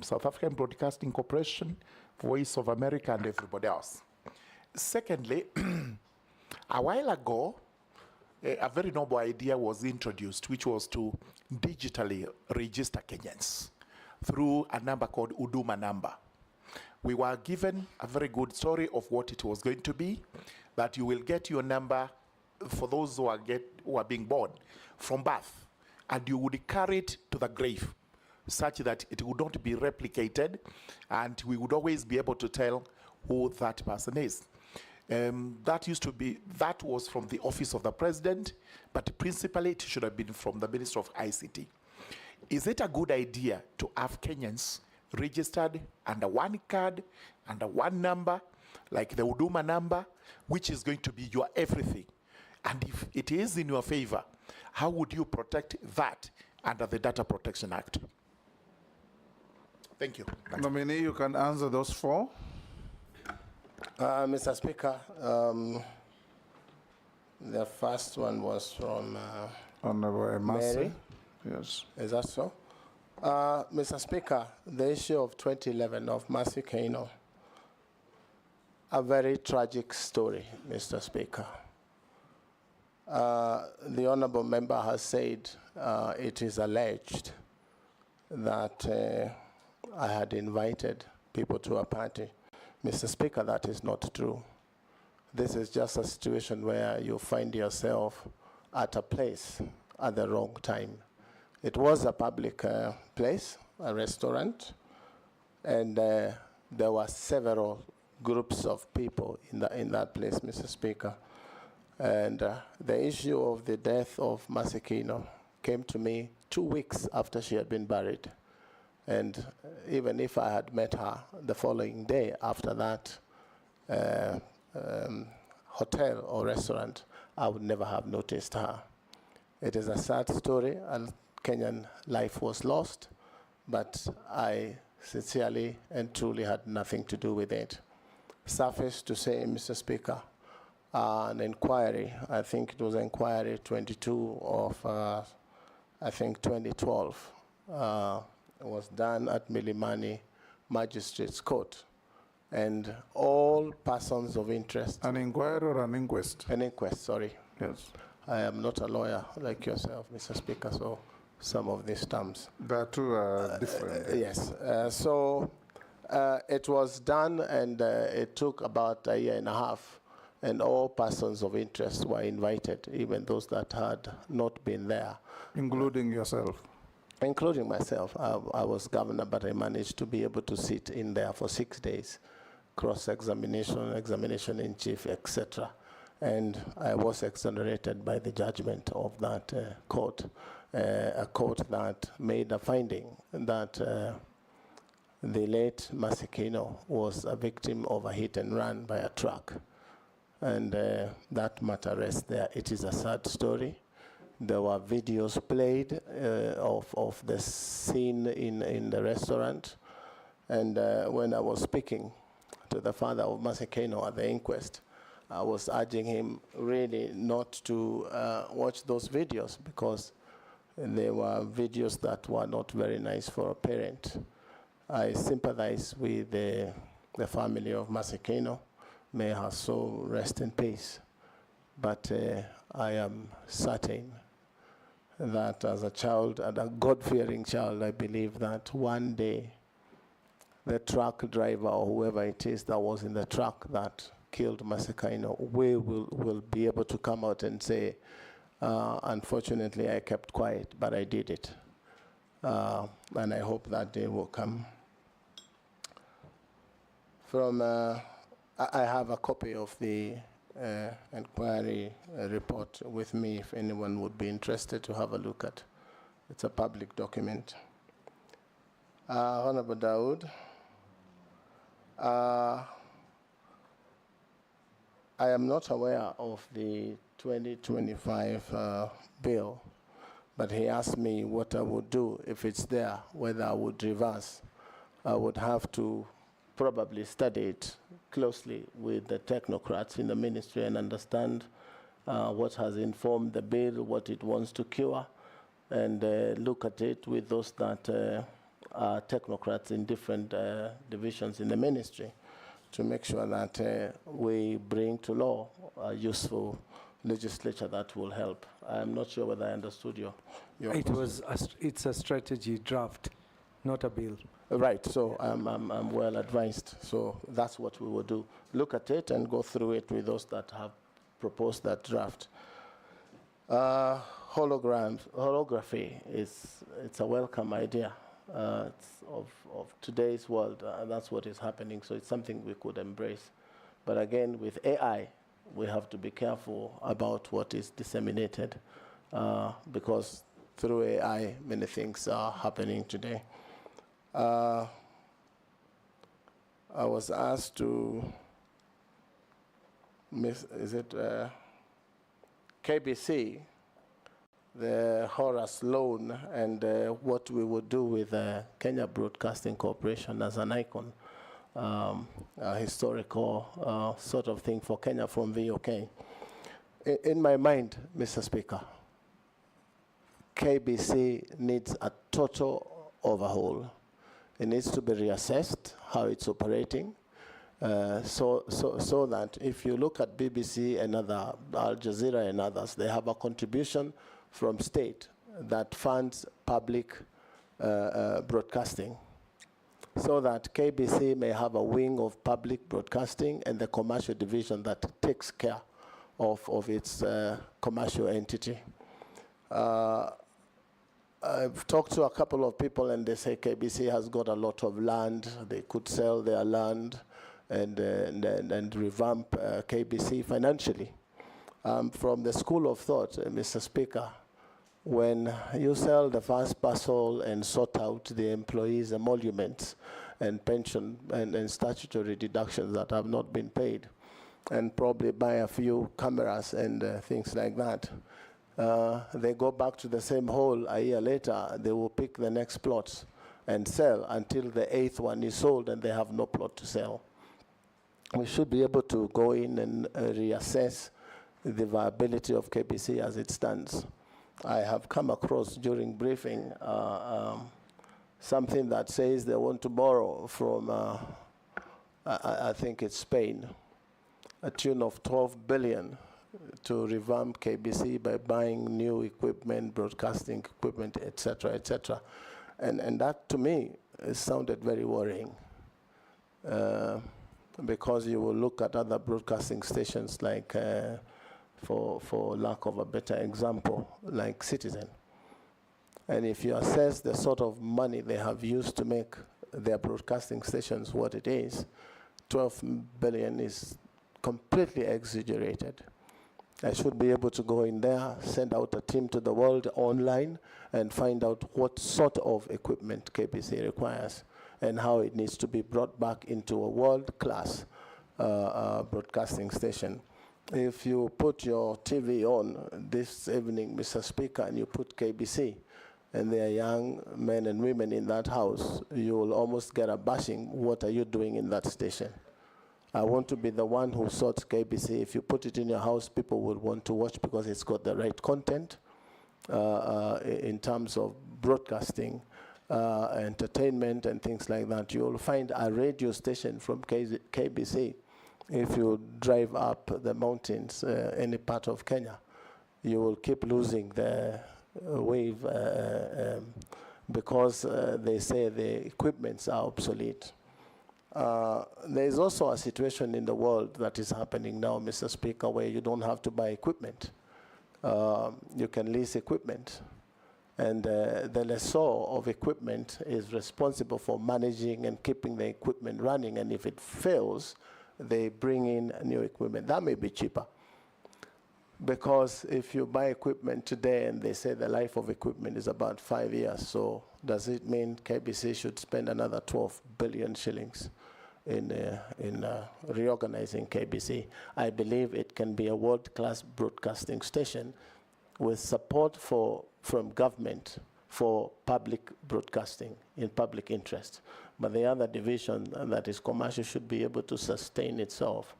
South African Broadcasting Corporation, Voice of America, and everybody else. Secondly, a while ago, a very noble idea was introduced, which was to digitally register Kenyans through a number called Huduma number. We were given a very good story of what it was going to be, that you will get your number for those who are being born from birth, and you would carry it to the grave, such that it would not be replicated, and we would always be able to tell who that person is. That was from the office of the president, but principally it should have been from the Minister of ICT. Is it a good idea to have Kenyans registered under one card, under one number, like the Huduma number, which is going to be your everything? And if it is in your favor, how would you protect that under the Data Protection Act? Thank you. Nominee, you can answer those four. Mr. Speaker, the first one was from Honorable Mary. Yes. Is that so? Mr. Speaker, the issue of 2011 of Mercy Kaino, a very tragic story, Mr. Speaker. The honorable member has said it is alleged that I had invited people to a party. Mr. Speaker, that is not true. This is just a situation where you find yourself at a place at the wrong time. It was a public place, a restaurant, and there were several groups of people in that place, Mr. Speaker. And the issue of the death of Mercy Kaino came to me 2 weeks after she had been buried. And even if I had met her the following day after that hotel or restaurant, I would never have noticed her. It is a sad story, and Kenyan life was lost, but I sincerely and truly had nothing to do with it. Suffice to say, Mr. Speaker, an inquiry. I think it was inquiry 22 of, I think 2012. It was done at Milimani Magistrates Court. And all persons of interest. An inquiry or an inquest? An inquest, sorry. Yes. I am not a lawyer like yourself, Mr. Speaker, so some of these terms. The two are different. Yes. So it was done, and it took about a year and a half, and all persons of interest were invited, even those that had not been there. Including yourself? Including myself. I was governor, but I managed to be able to sit in there for 6 days, cross-examination, examination in chief, etc. And I was exonerated by the judgment of that court, a court that made a finding that the late Masekino was a victim of a hit and run by a truck. And that matter rests there. It is a sad story. There were videos played of the scene in the restaurant. And when I was speaking to the father of Masekino at the inquest, I was urging him really not to watch those videos, because they were videos that were not very nice for a parent. I sympathize with the family of Masekino. May her soul rest in peace. But I am certain that as a child, and a God-fearing child, I believe that one day the truck driver or whoever it is that was in the truck that killed Masekino will be able to come out and say, unfortunately, I kept quiet, but I did it. And I hope that day will come. I have a copy of the inquiry report with me if anyone would be interested to have a look at. It's a public document. Honorable Dawood, I am not aware of the 2025 bill, but he asked me what I would do if it's there, whether I would reverse. I would have to probably study it closely with the technocrats in the ministry and understand what has informed the bill, what it wants to cure, and look at it with those that are technocrats in different divisions in the ministry to make sure that we bring to law a useful legislature that will help. I'm not sure whether I understood your It's a strategy draft, not a bill. Right, so I'm well advised. So that's what we will do. Look at it and go through it with those that have proposed that draft. Holography it's a welcome idea. It's of today's world, that's what is happening. So it's something we could embrace. But again, with AI, we have to be careful about what is disseminated, because through AI, many things are happening today. I was asked to, KBC, the Horace loan, and what we would do with Kenya Broadcasting Corporation as an icon, a historical sort of thing for Kenya from VOK. In my mind, Mr. Speaker, KBC needs a total overhaul. It needs to be reassessed how it's operating, so that if you look at BBC and other, Al Jazeera and others, they have a contribution from state that funds public broadcasting, so that KBC may have a wing of public broadcasting and the commercial division that takes care of its commercial entity. I've talked to a couple of people and they say KBC has got a lot of land. They could sell their land and revamp KBC financially. From the school of thought, Mr. Speaker, when you sell the first parcel and sort out the employees' emoluments and pension and statutory deductions that have not been paid, and probably buy a few cameras and things like that, they go back to the same hole a year later, they will pick the next plots and sell until the 8th one is sold and they have no plot to sell. we should be able to go in and reassess the viability of KBC as it stands. I have come across during briefing something that says they want to borrow from, I think it's Spain, a tune of 12 billion to revamp KBC by buying new equipment, broadcasting equipment, etc., etc. And that, to me, sounded very worrying. Because you will look at other broadcasting stations like, for lack of a better example, like Citizen. And if you assess the sort of money they have used to make their broadcasting stations what it is, 12 billion is completely exaggerated. I should be able to go in there, send out a team to the world online, and find out what sort of equipment KBC requires and how it needs to be brought back into a world-class broadcasting station. If you put your TV on this evening, Mr. Speaker, and you put KBC, and there are young men and women in that house, you will almost get a bashing. What are you doing in that station? I want to be the one who sorts KBC. If you put it in your house, people will want to watch because it's got the right content in terms of broadcasting, entertainment, and things like that. You'll find a radio station from KBC. If you drive up the mountains, any part of Kenya, you will keep losing the wave because they say the equipments are obsolete. There is also a situation in the world that is happening now, Mr. Speaker, where you don't have to buy equipment. You can lease equipment. And the lessor of equipment is responsible for managing and keeping the equipment running. And if it fails, they bring in new equipment. That may be cheaper. Because if you buy equipment today and they say the life of equipment is about 5 years, so does it mean KBC should spend another 12 billion shillings in reorganizing KBC? I believe it can be a world-class broadcasting station with support from government for public broadcasting in public interest. But the other division that is commercial should be able to sustain itself.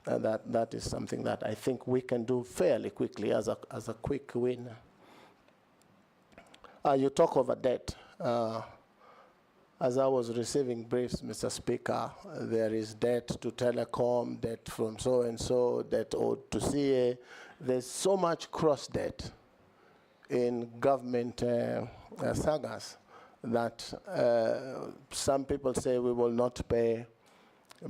And that is something that I think we can do fairly quickly as a quick win. You talk of a debt. As I was receiving briefs, Mr. Speaker, there is debt to Telecom, debt from so-and-so, debt owed to CA. There's so much cross-debt in government sagas that some people say we will not pay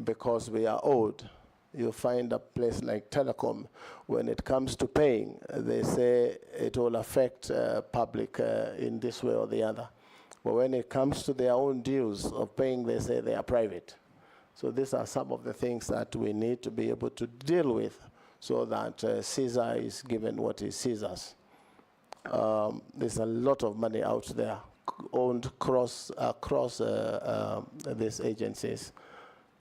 because we are owed. You find a place like Telecom, when it comes to paying, they say it will affect public in this way or the other. But when it comes to their own dues of paying, they say they are private. So these are some of the things that we need to be able to deal with so that Caesar is given what is Caesar's. There's a lot of money out there owned across these agencies.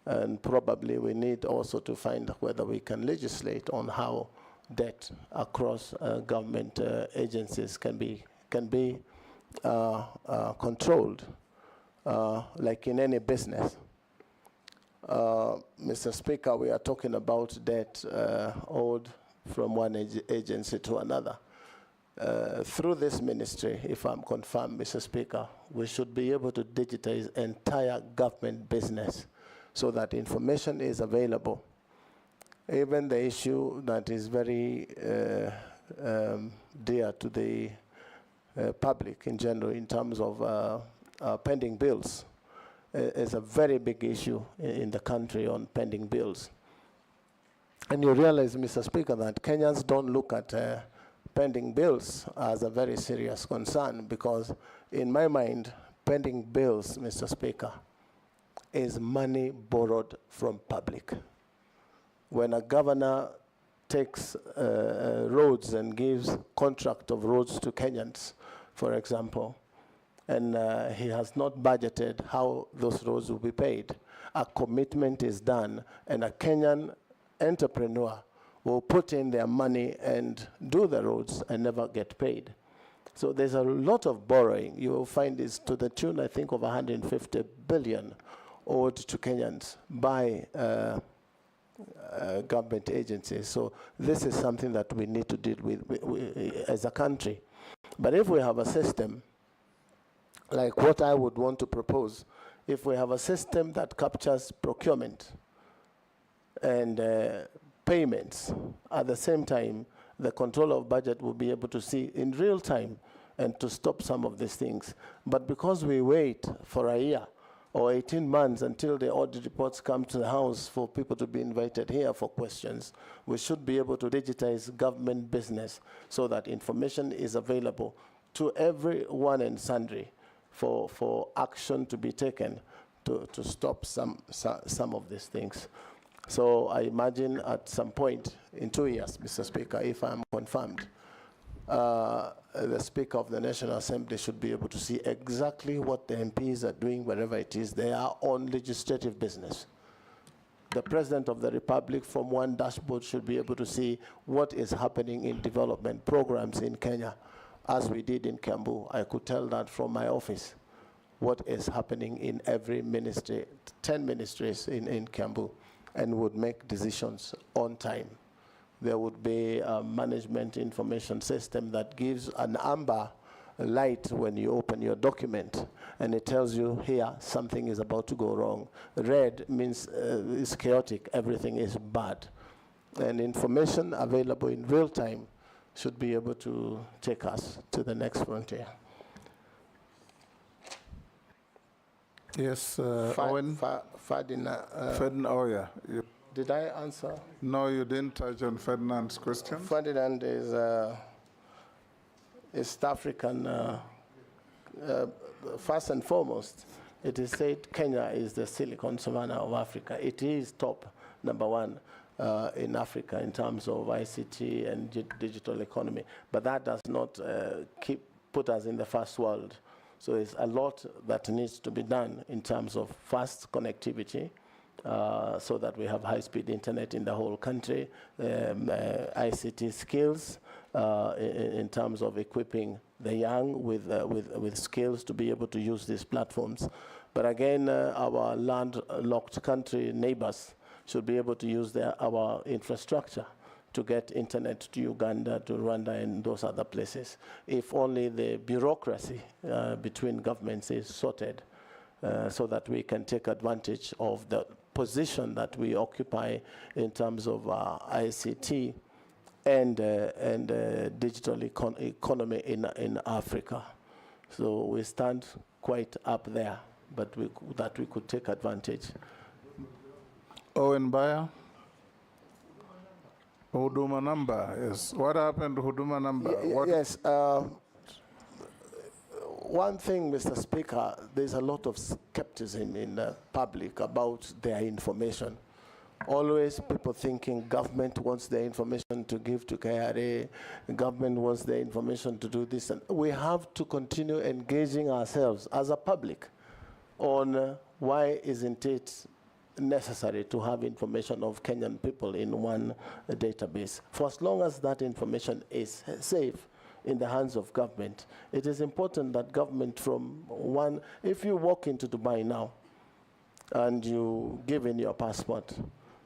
And probably we need also to find whether we can legislate on how debt across government agencies can be controlled, like in any business. Mr. Speaker, we are talking about debt owed from one agency to another. Through this ministry, if I'm confirmed, Mr. Speaker, we should be able to digitize entire government business so that information is available. Even the issue that is very dear to the public in general in terms of pending bills is a very big issue in the country on pending bills. And you realize, Mr. Speaker, that Kenyans don't look at pending bills as a very serious concern because in my mind, pending bills, Mr. Speaker, is money borrowed from public. When a governor takes roads and gives contract of roads to Kenyans, for example, and he has not budgeted how those roads will be paid, a commitment is done, and a Kenyan entrepreneur will put in their money and do the roads and never get paid. So there's a lot of borrowing. You will find this to the tune, I think, of 150 billion owed to Kenyans by government agencies. So this is something that we need to deal with as a country. But if we have a system, like what I would want to propose, if we have a system that captures procurement and payments, at the same time, the control of budget will be able to see in real time and to stop some of these things. But because we wait for a year or 18 months until the audit reports come to the House for people to be invited here for questions, we should be able to digitize government business so that information is available to everyone and sundry for action to be taken to stop some of these things. So I imagine at some point in 2 years, Mr. Speaker, if I'm confirmed, the Speaker of the National Assembly should be able to see exactly what the MPs are doing wherever it is they are on legislative business. The President of the Republic from one dashboard should be able to see what is happening in development programs in Kenya. As we did in Kiambu, I could tell that from my office, what is happening in every ministry, 10 ministries in Kiambu, and would make decisions on time. There would be a management information system that gives an amber light when you open your document, and it tells you here something is about to go wrong. Red means it's chaotic, everything is bad. And information available in real time should be able to take us to the next frontier. Yes, Owen. Ferdinand, oh yeah. Did I answer? No, you didn't touch on Ferdinand's question. Ferdinand is East African, first and foremost. It is said Kenya is the Silicon Savannah of Africa. It is top #1 in Africa in terms of ICT and digital economy. But that does not put us in the first world. So it's a lot that needs to be done in terms of fast connectivity, so that we have high-speed internet in the whole country, ICT skills in terms of equipping the young with skills to be able to use these platforms. But again, our landlocked country neighbors should be able to use our infrastructure to get internet to Uganda, to Rwanda, and those other places. If only the bureaucracy between governments is sorted, so that we can take advantage of the position that we occupy in terms of ICT and digital economy in Africa. So we stand quite up there, but that we could take advantage. Owen Bayer. Huduma number, yes. What happened to Huduma number? Yes. One thing, Mr. Speaker, there's a lot of skepticism in the public about their information. Always people thinking government wants their information to give to KRA, government wants their information to do this. And we have to continue engaging ourselves as a public on why isn't it necessary to have information of Kenyan people in one database. For as long as that information is safe in the hands of government, it is important that government from one, if you walk into Dubai now and you give in your passport,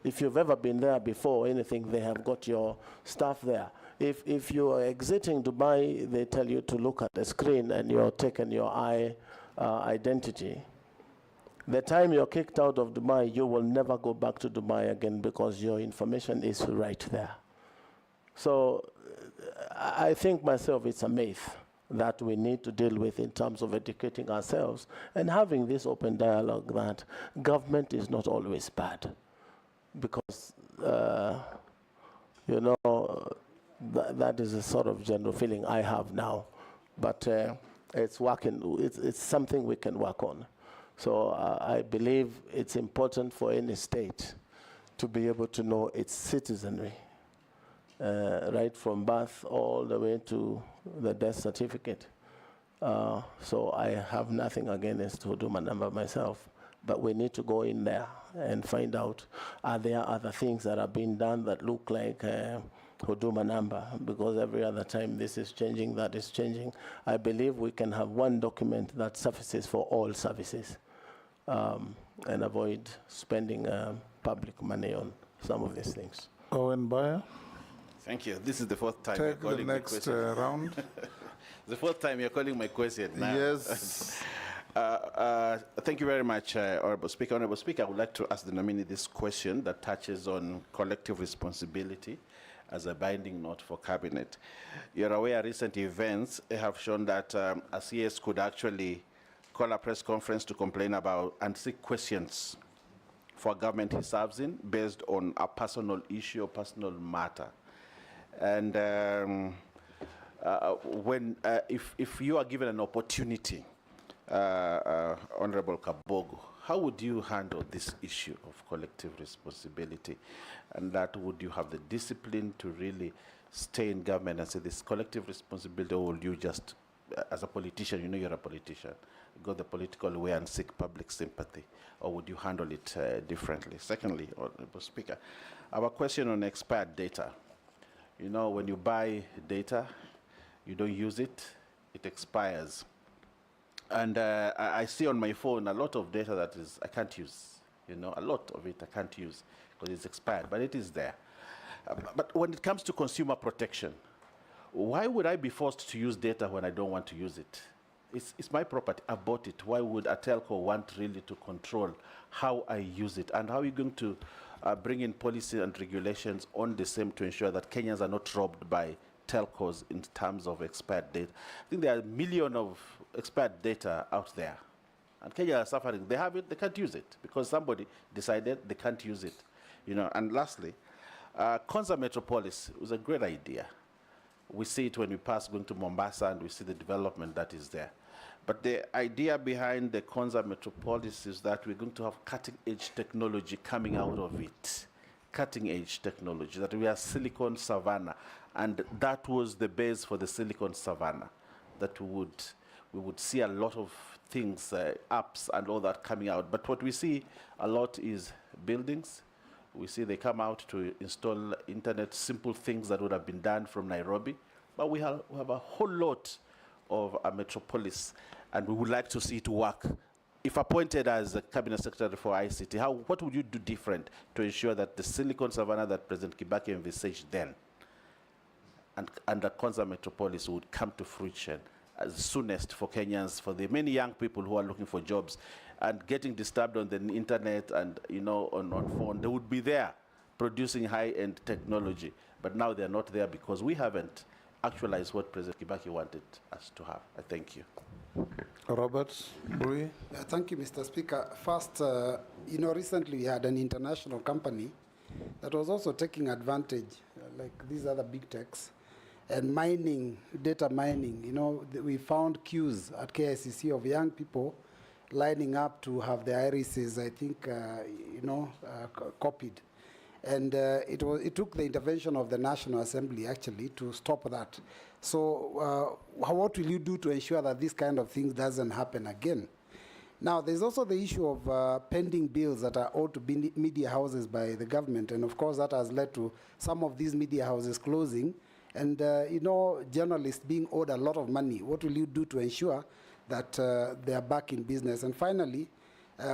if you've ever been there before, anything, they have got your stuff there. If you are exiting Dubai, they tell you to look at the screen and you're taking your identity. The time you're kicked out of Dubai, you will never go back to Dubai again because your information is right there. So I think myself it's a myth that we need to deal with in terms of educating ourselves and having this open dialogue that government is not always bad. Because, you know, that is a sort of general feeling I have now. But it's working, it's something we can work on. So I believe it's important for any state to be able to know its citizenry, right from birth all the way to the death certificate. So I have nothing against Huduma number myself, but we need to go in there and find out, are there other things that are being done that look like Huduma number? Because every other time this is changing, that is changing. I believe we can have one document that suffices for all services, and avoid spending public money on some of these things. Owen Bayer, Thank you. This is the fourth time you're take the calling my next question. round. The fourth time you're calling my question now. Yes. Thank you very much, Honorable Speaker. Honorable Speaker, I would like to ask the nominee this question that touches on collective responsibility as a binding note for Cabinet. You're aware recent events have shown that a CS could actually call a press conference to complain about and seek questions for government he serves in based on a personal issue or personal matter. And if you are given an opportunity, Honorable Kabogo, how would you handle this issue of collective responsibility? And that would you have the discipline to really stay in government and say this collective responsibility, or will you just, as a politician, you know you're a politician, go the political way and seek public sympathy, or would you handle it differently? Secondly, Honorable Speaker, our question on expired data. You know, when you buy data, you don't use it, it expires. And I see on my phone a lot of data that is I can't use. You know, a lot of it I can't use because it's expired, but it is there. But when it comes to consumer protection, why would I be forced to use data when I don't want to use it? It's my property, I bought it. Why would a telco want really to control how I use it? And how are you going to bring in policy and regulations on the same to ensure that Kenyans are not robbed by telcos in terms of expired data? I think there are millions of expired data out there. And Kenya are suffering. They have it, they can't use it because somebody decided they can't use it. You know, and lastly, Konza Metropolis was a great idea. We see it when we pass going to Mombasa and we see the development that is there. But the idea behind the Konza Metropolis is that we're going to have cutting-edge technology coming out of it. Cutting-edge technology, that we are Silicon Savannah. And that was the base for the Silicon Savannah, that we would see a lot of things, apps and all that coming out. But what we see a lot is buildings. We see they come out to install internet, simple things that would have been done from Nairobi. But we have a whole lot of a metropolis, and we would like to see it work. If appointed as a Cabinet Secretary for ICT, what would you do different to ensure that the Silicon Savannah that President Kibaki envisaged then and the Konza Metropolis would come to fruition as soonest for Kenyans, for the many young people who are looking for jobs and getting disturbed on the internet and, you know, on phone? They would be there producing high-end technology, but now they're not there because we haven't actualized what President Kibaki wanted us to have. I thank you. Robert Bui. Thank you, Mr. Speaker. First, you know, recently we had an international company that was also taking advantage, like these other big techs, and mining, data mining. You know, we found queues at KICC of young people lining up to have their irises, I think, copied. And it took the intervention of the National Assembly, actually, to stop that. So what will you do to ensure that this kind of thing doesn't happen again? Now, there's also the issue of pending bills that are owed to media houses by the government. And, of course, that has led to some of these media houses closing and, journalists being owed a lot of money. What will you do to ensure that they are back in business? And finally,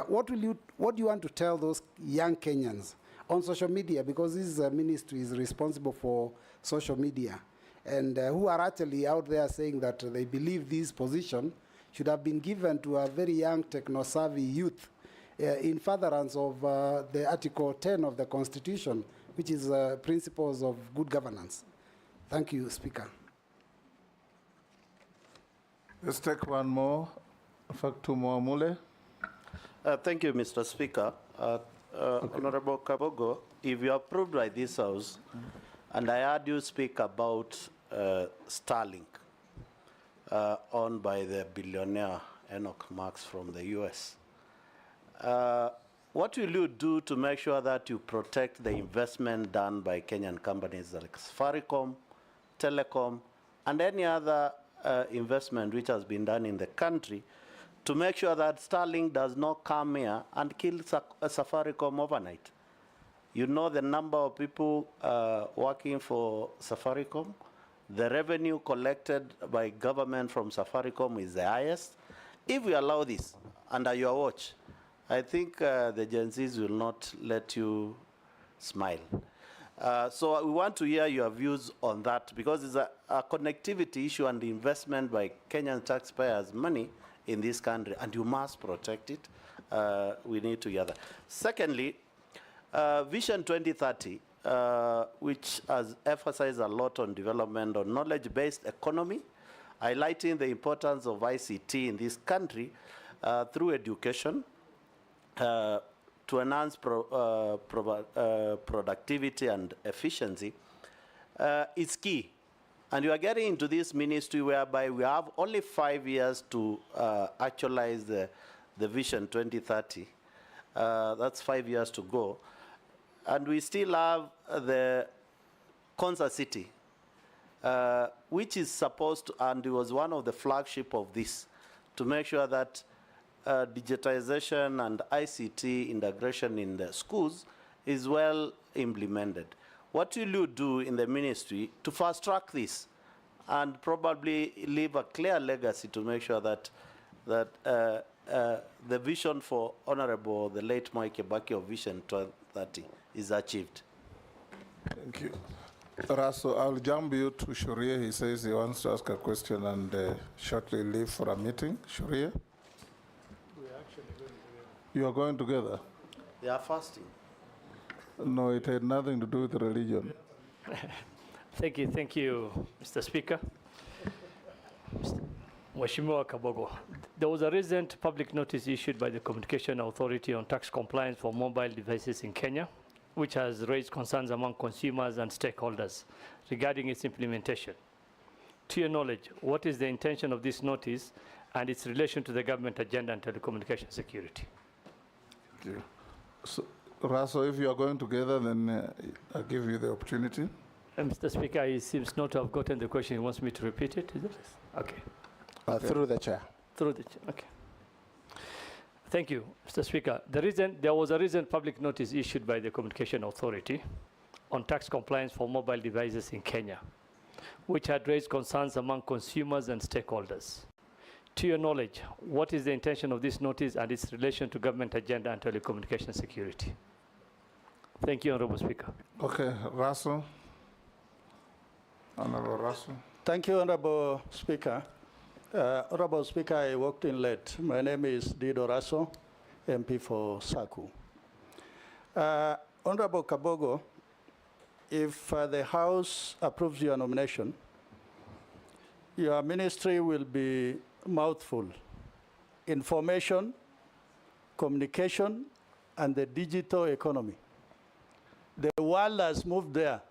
what do you want to tell those young Kenyans on social media, because this ministry is responsible for social media, and who are actually out there saying that they believe this position should have been given to a very young techno-savvy youth in furtherance of the Article 10 of the Constitution, which is principles of good governance. Thank you, Speaker. Let's take one more. In fact, two more. Mule. Thank you, Mr. Speaker. Honorable Kabogo, if you are approved by this House, and I heard you speak about Starlink, owned by the billionaire Enoch Marx from the US, what will you do to make sure that you protect the investment done by Kenyan companies like Safaricom, Telecom, and any other investment which has been done in the country, to make sure that Starlink does not come here and kill Safaricom overnight? You know the number of people working for Safaricom. The revenue collected by government from Safaricom is the highest. If we allow this under your watch, I think the Gen Zs will not let you smile. So we want to hear your views on that, because it's a connectivity issue and investment by Kenyan taxpayers' money in this country, and you must protect it. We need to hear that. Secondly, Vision 2030, which has emphasized a lot on development on knowledge-based economy, highlighting the importance of ICT in this country through education to enhance productivity and efficiency, is key. And you are getting into this ministry whereby we have only 5 years to actualize the Vision 2030. That's 5 years to go. And we still have the Concert City, which is supposed to, and it was one of the flagship of this, to make sure that digitization and ICT integration in the schools is well implemented. What will you do in the ministry to fast track this and probably leave a clear legacy to make sure that the vision for Honorable the late Mwai Kibaki of Vision 2030 is achieved? Thank you. Raso, I'll jump you to Shuria. He says he wants to ask a question and shortly leave for a meeting. Shuria? You are going together? They are fasting. No, it had nothing to do with religion. Thank you, Mr. Speaker. Mheshimiwa Kabogo, there was a recent public notice issued by the Communication Authority on tax compliance for mobile devices in Kenya, which has raised concerns among consumers and stakeholders regarding its implementation. To your knowledge, what is the intention of this notice and its relation to the government agenda on telecommunication security? Thank you. So, Raso, if you are going together, then I'll give you the opportunity. Mr. Speaker, he seems not to have gotten the question. He wants me to repeat it, is it? Okay. Through the chair. Through the chair, okay. Thank you, Mr. Speaker. There was a recent public notice issued by the Communication Authority on tax compliance for mobile devices in Kenya, which had raised concerns among consumers and stakeholders. To your knowledge, what is the intention of this notice and its relation to government agenda and telecommunication security? Thank you, Honorable Speaker. Okay, Raso. Honorable Raso. Thank you, Honorable Speaker. Honorable Speaker, I walked in late. My name is Dido Raso, MP for Saku. Honorable Kabogo, if the House approves your nomination, your ministry will be mouthful: information, communication, and the digital economy. The world has moved there.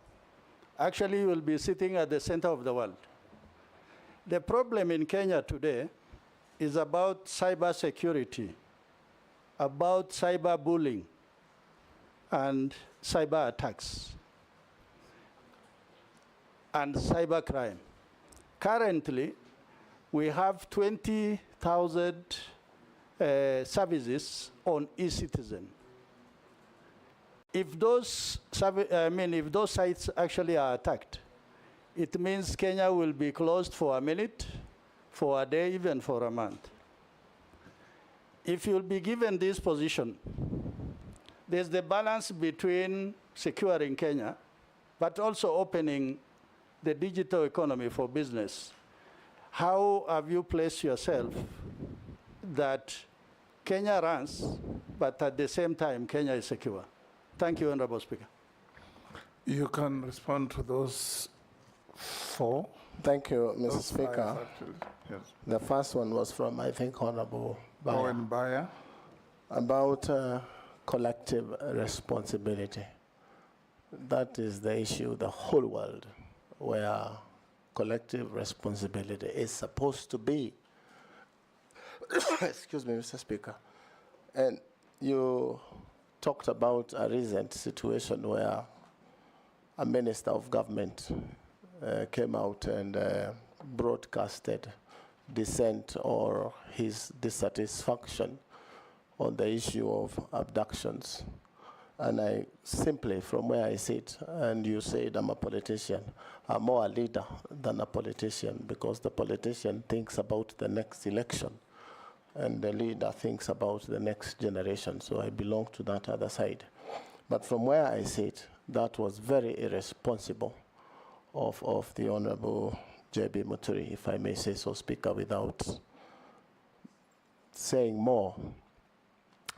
Actually, you will be sitting at the center of the world. The problem in Kenya today is about cyber security, about cyber bullying, and cyber attacks, and cyber crime. Currently, we have 20,000 services on eCitizen. If those sites actually are attacked, it means Kenya will be closed for a minute, for a day, even for a month. If you'll be given this position, there's the balance between securing Kenya, but also opening the digital economy for business. How have you placed yourself that Kenya runs, but at the same time, Kenya is secure? Thank you, Honorable Speaker. You can respond to those four. Thank you, Mr. Speaker. Yes. The first one was from, I think, Honorable Owen Bayer. About collective responsibility. That is the issue, the whole world, where collective responsibility is supposed to be. Excuse me, Mr. Speaker. And you talked about a recent situation where a minister of government came out and broadcasted dissent or his dissatisfaction on the issue of abductions. And I simply, from where I sit, and you said I'm a politician, I'm more a leader than a politician, because the politician thinks about the next election and the leader thinks about the next generation. So I belong to that other side. But from where I sit, that was very irresponsible of the Honorable J.B. Muturi, if I may say so, Speaker, without saying more.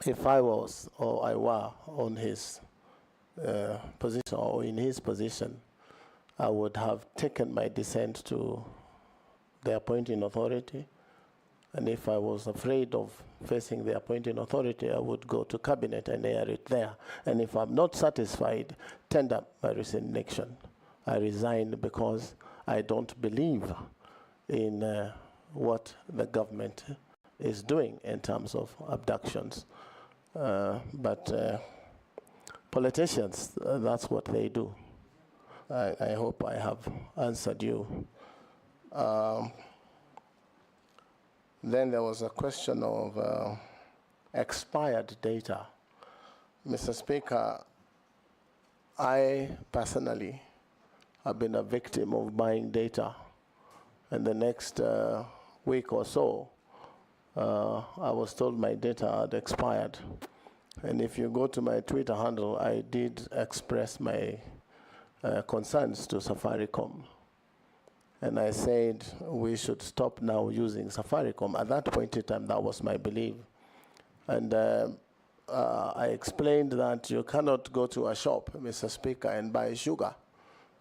If I was or I were on his position or in his position, I would have taken my dissent to the appointing authority. And if I was afraid of facing the appointing authority, I would go to cabinet and air it there. And if I'm not satisfied, tender my resignation. I resign because I don't believe in what the government is doing in terms of abductions. But politicians, that's what they do. I hope I have answered you. Then there was a question of expired data. Mr. Speaker, I personally have been a victim of buying data. And the next week or so, I was told my data had expired. And if you go to my Twitter handle, I did express my concerns to Safaricom. And I said we should stop now using Safaricom. At that point in time, that was my belief. And I explained that you cannot go to a shop, Mr. Speaker, and buy sugar,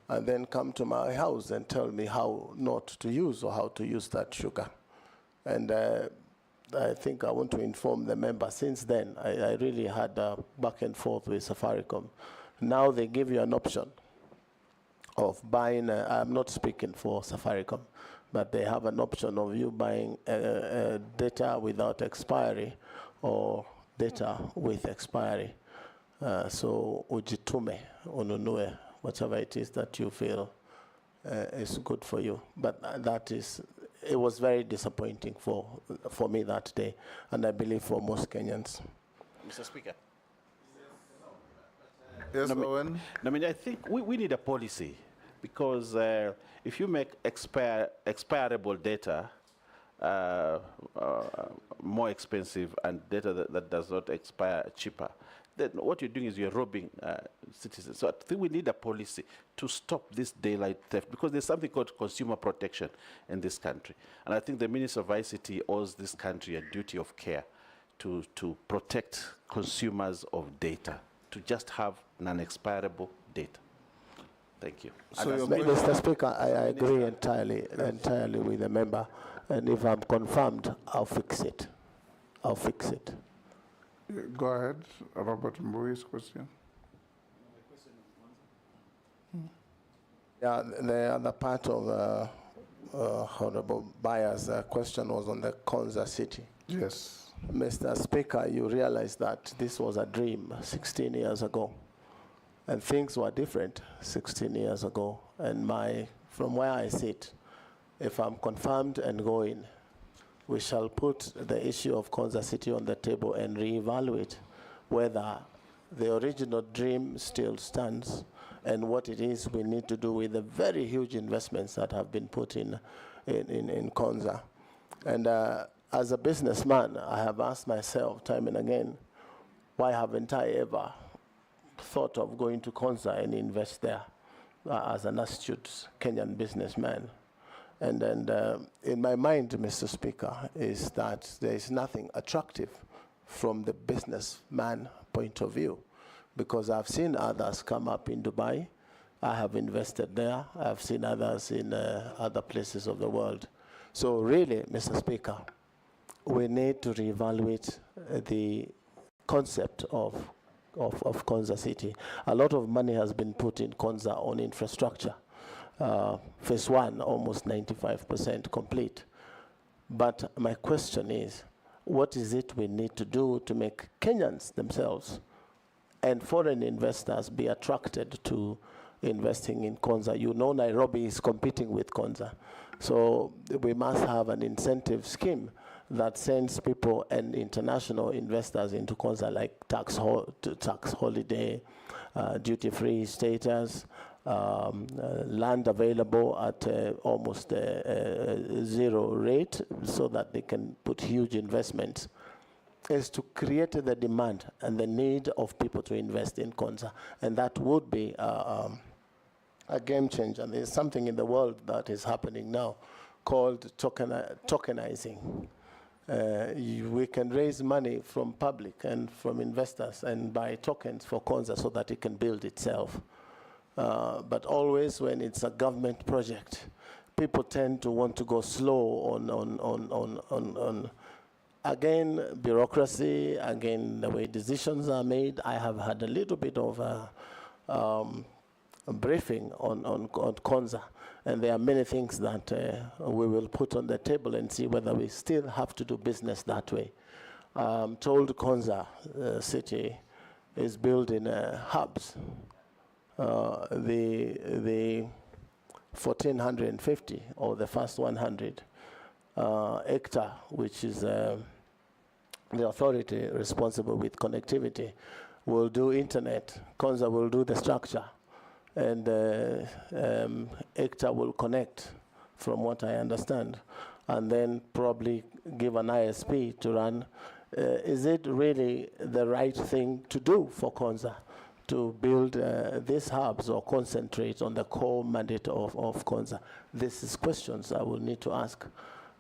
and then come to my house and tell me how not to use or how to use that sugar. And I think I want to inform the member, since then, I really had a back and forth with Safaricom. Now they give you an option of buying, I'm not speaking for Safaricom, but they have an option of you buying data without expiry or data with expiry. So ujitume, ununue, whatever it is that you feel is good for you. But it was very disappointing for me that day, and I believe for most Kenyans. Mr. Speaker. Yes, Owen? I mean, I think we need a policy, because if you make expirable data more expensive and data that does not expire cheaper, then what you're doing is you're robbing citizens. So I think we need a policy to stop this daylight theft, because there's something called consumer protection in this country. And I think the Minister of ICT owes this country a duty of care to protect consumers of data, to just have non-expirable data. Thank you. So Mr. Speaker, I agree entirely with the member. And if I'm confirmed, I'll fix it. I'll fix it. Go ahead, Robert Mbui's question. Yeah, the other part of Honorable Bayer's question was on the Konza city. Yes. Mr. Speaker, you realize that this was a dream 16 years ago. And things were different 16 years ago. And from where I sit, if I'm confirmed and going, we shall put the issue of Konza City on the table and reevaluate whether the original dream still stands and what it is we need to do with the very huge investments that have been put in Konza. And as a businessman, I have asked myself time and again, why haven't I ever thought of going to Konza and invest there as an astute Kenyan businessman? And in my mind, Mr. Speaker, is that there is nothing attractive from the businessman point of view, because I've seen others come up in Dubai. I have invested there. I've seen others in other places of the world. So really, Mr. Speaker, we need to reevaluate the concept of Konza City. A lot of money has been put in Konza on infrastructure. Phase 1, almost 95% complete. But my question is, what is it we need to do to make Kenyans themselves and foreign investors be attracted to investing in Konza? You know, Nairobi is competing with Konza. So we must have an incentive scheme that sends people and international investors into Konza, like tax holiday, duty-free status, land available at almost zero rate, so that they can put huge investments. is to create the demand and the need of people to invest in Konza. And that would be a game changer. And there's something in the world that is happening now called tokenizing. We can raise money from public and from investors and buy tokens for Konza so that it can build itself. But always when it's a government project, people tend to want to go slow on again, bureaucracy, again, the way decisions are made. I have had a little bit of a briefing on Konza, and there are many things that we will put on the table and see whether we still have to do business that way. I'm told Konza city is building hubs. The 1450 or the first 100 hectare, which is the authority responsible with connectivity, will do internet. Konza will do the structure, and hectare will connect, from what I understand, and then probably give an ISP to run. Is it really the right thing to do for Konza, to build these hubs or concentrate on the core mandate of Konza? This is questions I will need to ask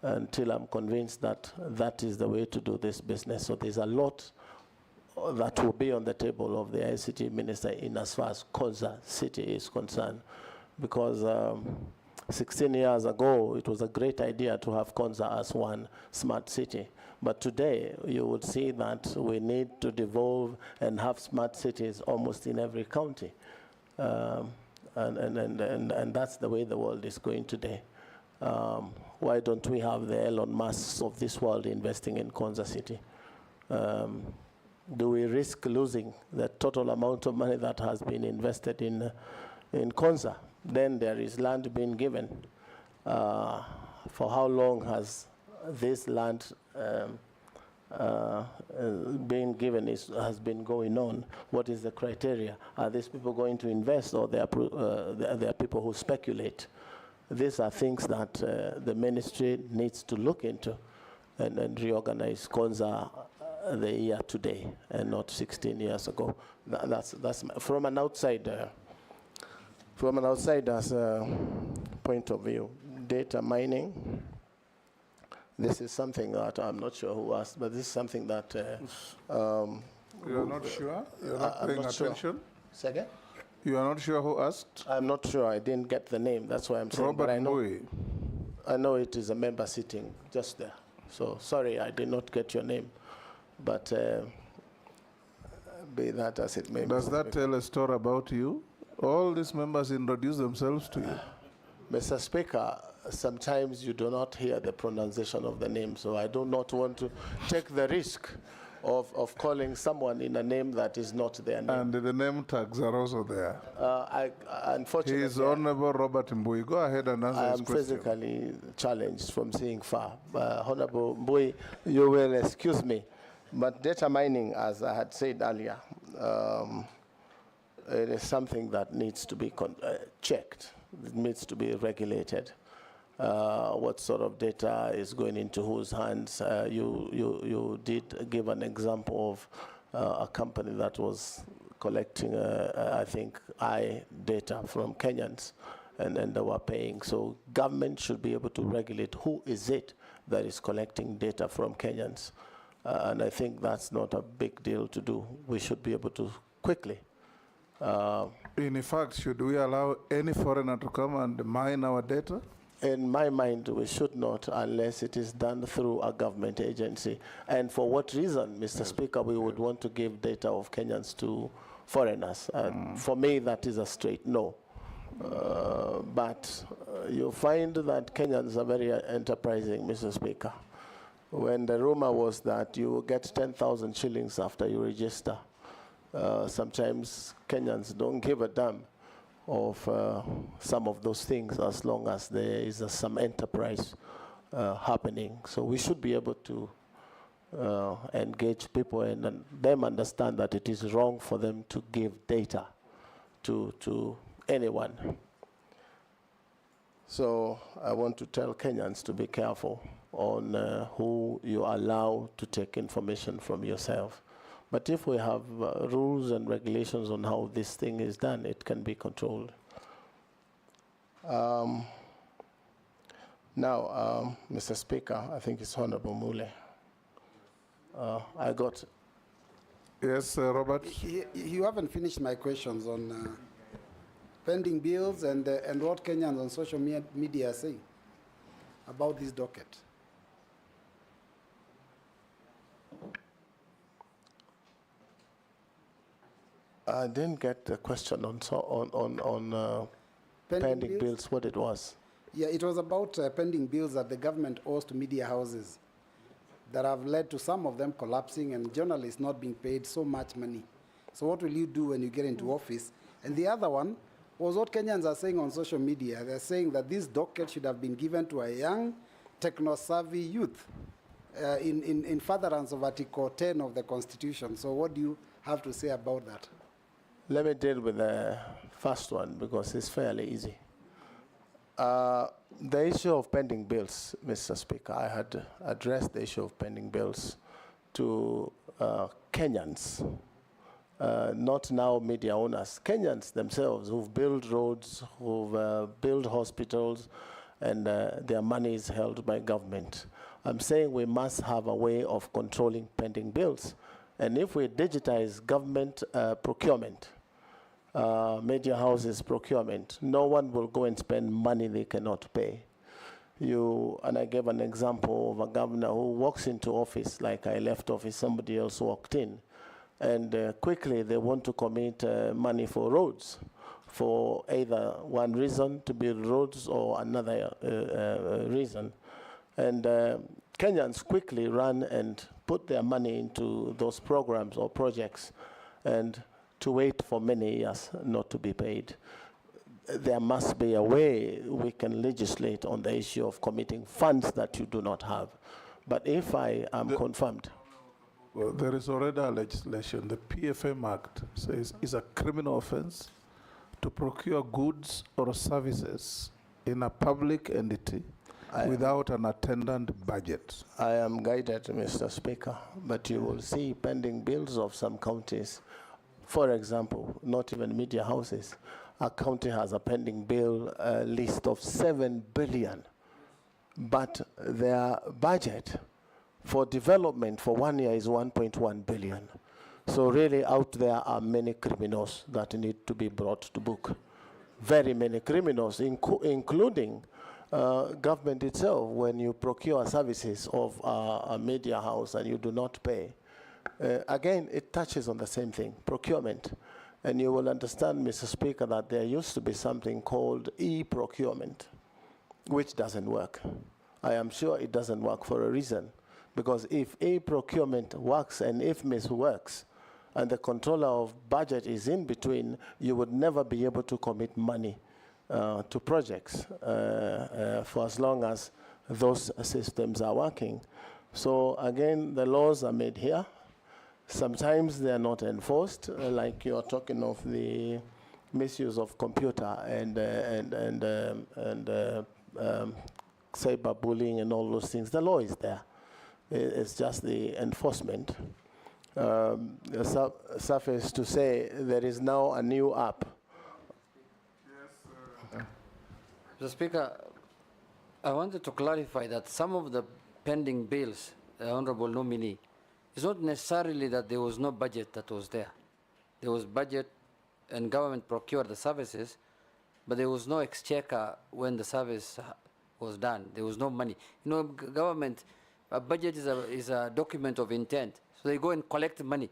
until I'm convinced that that is the way to do this business. So there's a lot that will be on the table of the ICT minister in as far as Konza city is concerned, because 16 years ago, it was a great idea to have Konza as one smart city. But today, you would see that we need to devolve and have smart cities almost in every county. And that's the way the world is going today. Why don't we have the Elon Musks of this world investing in Konza City? Do we risk losing the total amount of money that has been invested in Konza? Then there is land being given. For how long has this land being given has been going on? What is the criteria? Are these people going to invest, or they are people who speculate? These are things that the ministry needs to look into and reorganize Konza the year today and not 16 years ago. That's from an outsider's point of view. Data mining. This is something that I'm not sure who asked, but this is something that you're not sure? You're not paying attention? Sure. Second? You are not sure who asked? I'm not sure. I didn't get the name. That's why I'm saying. Robert but I know it is a member sitting just there. So sorry, I did not get your name. But be that as it may be. Does that tell a story about you? All these members introduce themselves to you. Mr. Speaker, sometimes you do not hear the pronunciation of the name, so I do not want to take the risk of calling someone in a name that is not their name. And the name tags are also there. Unfortunately, he is Honorable Robert Mbui. Go ahead and answer his question. I am physically challenged from seeing far. Honorable Mbui, you will excuse me, but data mining, as I had said earlier, it is something that needs to be checked. It needs to be regulated. What sort of data is going into whose hands? You did give an example of a company that was collecting, I think, data from Kenyans, and they were paying. So government should be able to regulate who is it that is collecting data from Kenyans. And I think that's not a big deal to do. We should be able to quickly. In fact, should we allow any foreigner to come and mine our data? In my mind, we should not, unless it is done through a government agency. And for what reason, Mr. Speaker, we would want to give data of Kenyans to foreigners? For me, that is a straight no. But you find that Kenyans are very enterprising, Mr. Speaker. When the rumor was that you get 10,000 shillings after you register, sometimes Kenyans don't give a damn of some of those things as long as there is some enterprise happening. So we should be able to engage people and them understand that it is wrong for them to give data to anyone. So I want to tell Kenyans to be careful on who you allow to take information from yourself. But if we have rules and regulations on how this thing is done, it can be controlled. Now, Mr. Speaker, I think it's Honorable Mule. I got. Yes, Robert. You haven't finished my questions on pending bills and what Kenyans on social media are saying about this docket. I didn't get the question on pending bills, what it was. Yeah, it was about pending bills that the government owes to media houses that have led to some of them collapsing and journalists not being paid so much money. So what will you do when you get into office? And the other one was what Kenyans are saying on social media. They're saying that this docket should have been given to a young, techno-savvy youth in furtherance of Article 10 of the Constitution. So what do you have to say about that? Let me deal with the first one because it's fairly easy. The issue of pending bills, Mr. Speaker, I had addressed the issue of pending bills to Kenyans, not now media owners, Kenyans themselves who've built roads, who've built hospitals, and their money is held by government. I'm saying we must have a way of controlling pending bills. And if we digitize government procurement, media houses procurement, no one will go and spend money they cannot pay. And I gave an example of a governor who walks into office, like I left office, somebody else walked in, and quickly they want to commit money for roads, for either one reason to build roads or another reason. And Kenyans quickly run and put their money into those programs or projects, and to wait for many years not to be paid. There must be a way we can legislate on the issue of committing funds that you do not have. But if I am confirmed. Well, there is already a legislation. The PFM Act says it's a criminal offense to procure goods or services in a public entity without an attendant budget. I am guided, Mr. Speaker, but you will see pending bills of some counties. For example, not even media houses. A county has a pending bill list of 7 billion, but their budget for development for 1 year is 1.1 billion. So really out there are many criminals that need to be brought to book. Very many criminals, including government itself. When you procure services of a media house and you do not pay, again, it touches on the same thing, procurement. And you will understand, Mr. Speaker, that there used to be something called e-procurement, which doesn't work. I am sure it doesn't work for a reason. Because if e-procurement works and IFMIS works, and the controller of budget is in between, you would never be able to commit money to projects for as long as those systems are working. So again, the laws are made here. Sometimes they are not enforced, like you're talking of the misuse of computer and cyberbullying and all those things. The law is there. It's just the enforcement. Suffice to say, there is now a new app. Mr. Speaker, I wanted to clarify that some of the pending bills, the Honorable Nominee, it's not necessarily that there was no budget that was there. There was budget and government procured the services, but there was no exchequer when the service was done. There was no money. You know, government, a budget is a document of intent. So they go and collect money.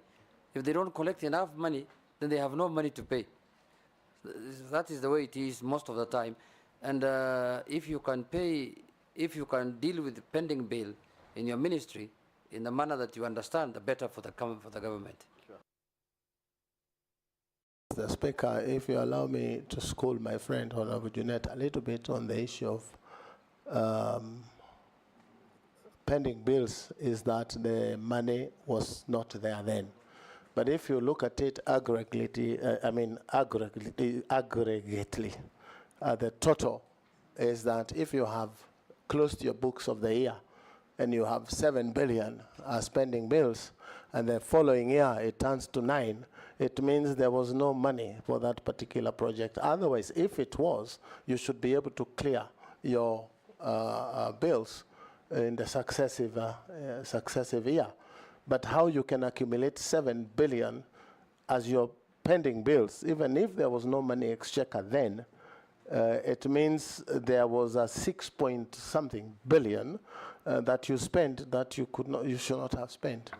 If they don't collect enough money, then they have no money to pay. That is the way it is most of the time. And if you can pay, if you can deal with the pending bill in your ministry in the manner that you understand, the better for the government. Sure. Mr. Speaker, if you allow me to school my friend, Honorable Junet, a little bit on the issue of pending bills, is that the money was not there then. But if you look at it aggregately, the total is that if you have closed your books of the year and you have 7 billion spending bills, and the following year it turns to 9, it means there was no money for that particular project. Otherwise, if it was, you should be able to clear your bills in the successive year. But how you can accumulate 7 billion as your pending bills, even if there was no money exchequer then, it means there was a 6 point something billion that you spent that you could not, you should not have spent.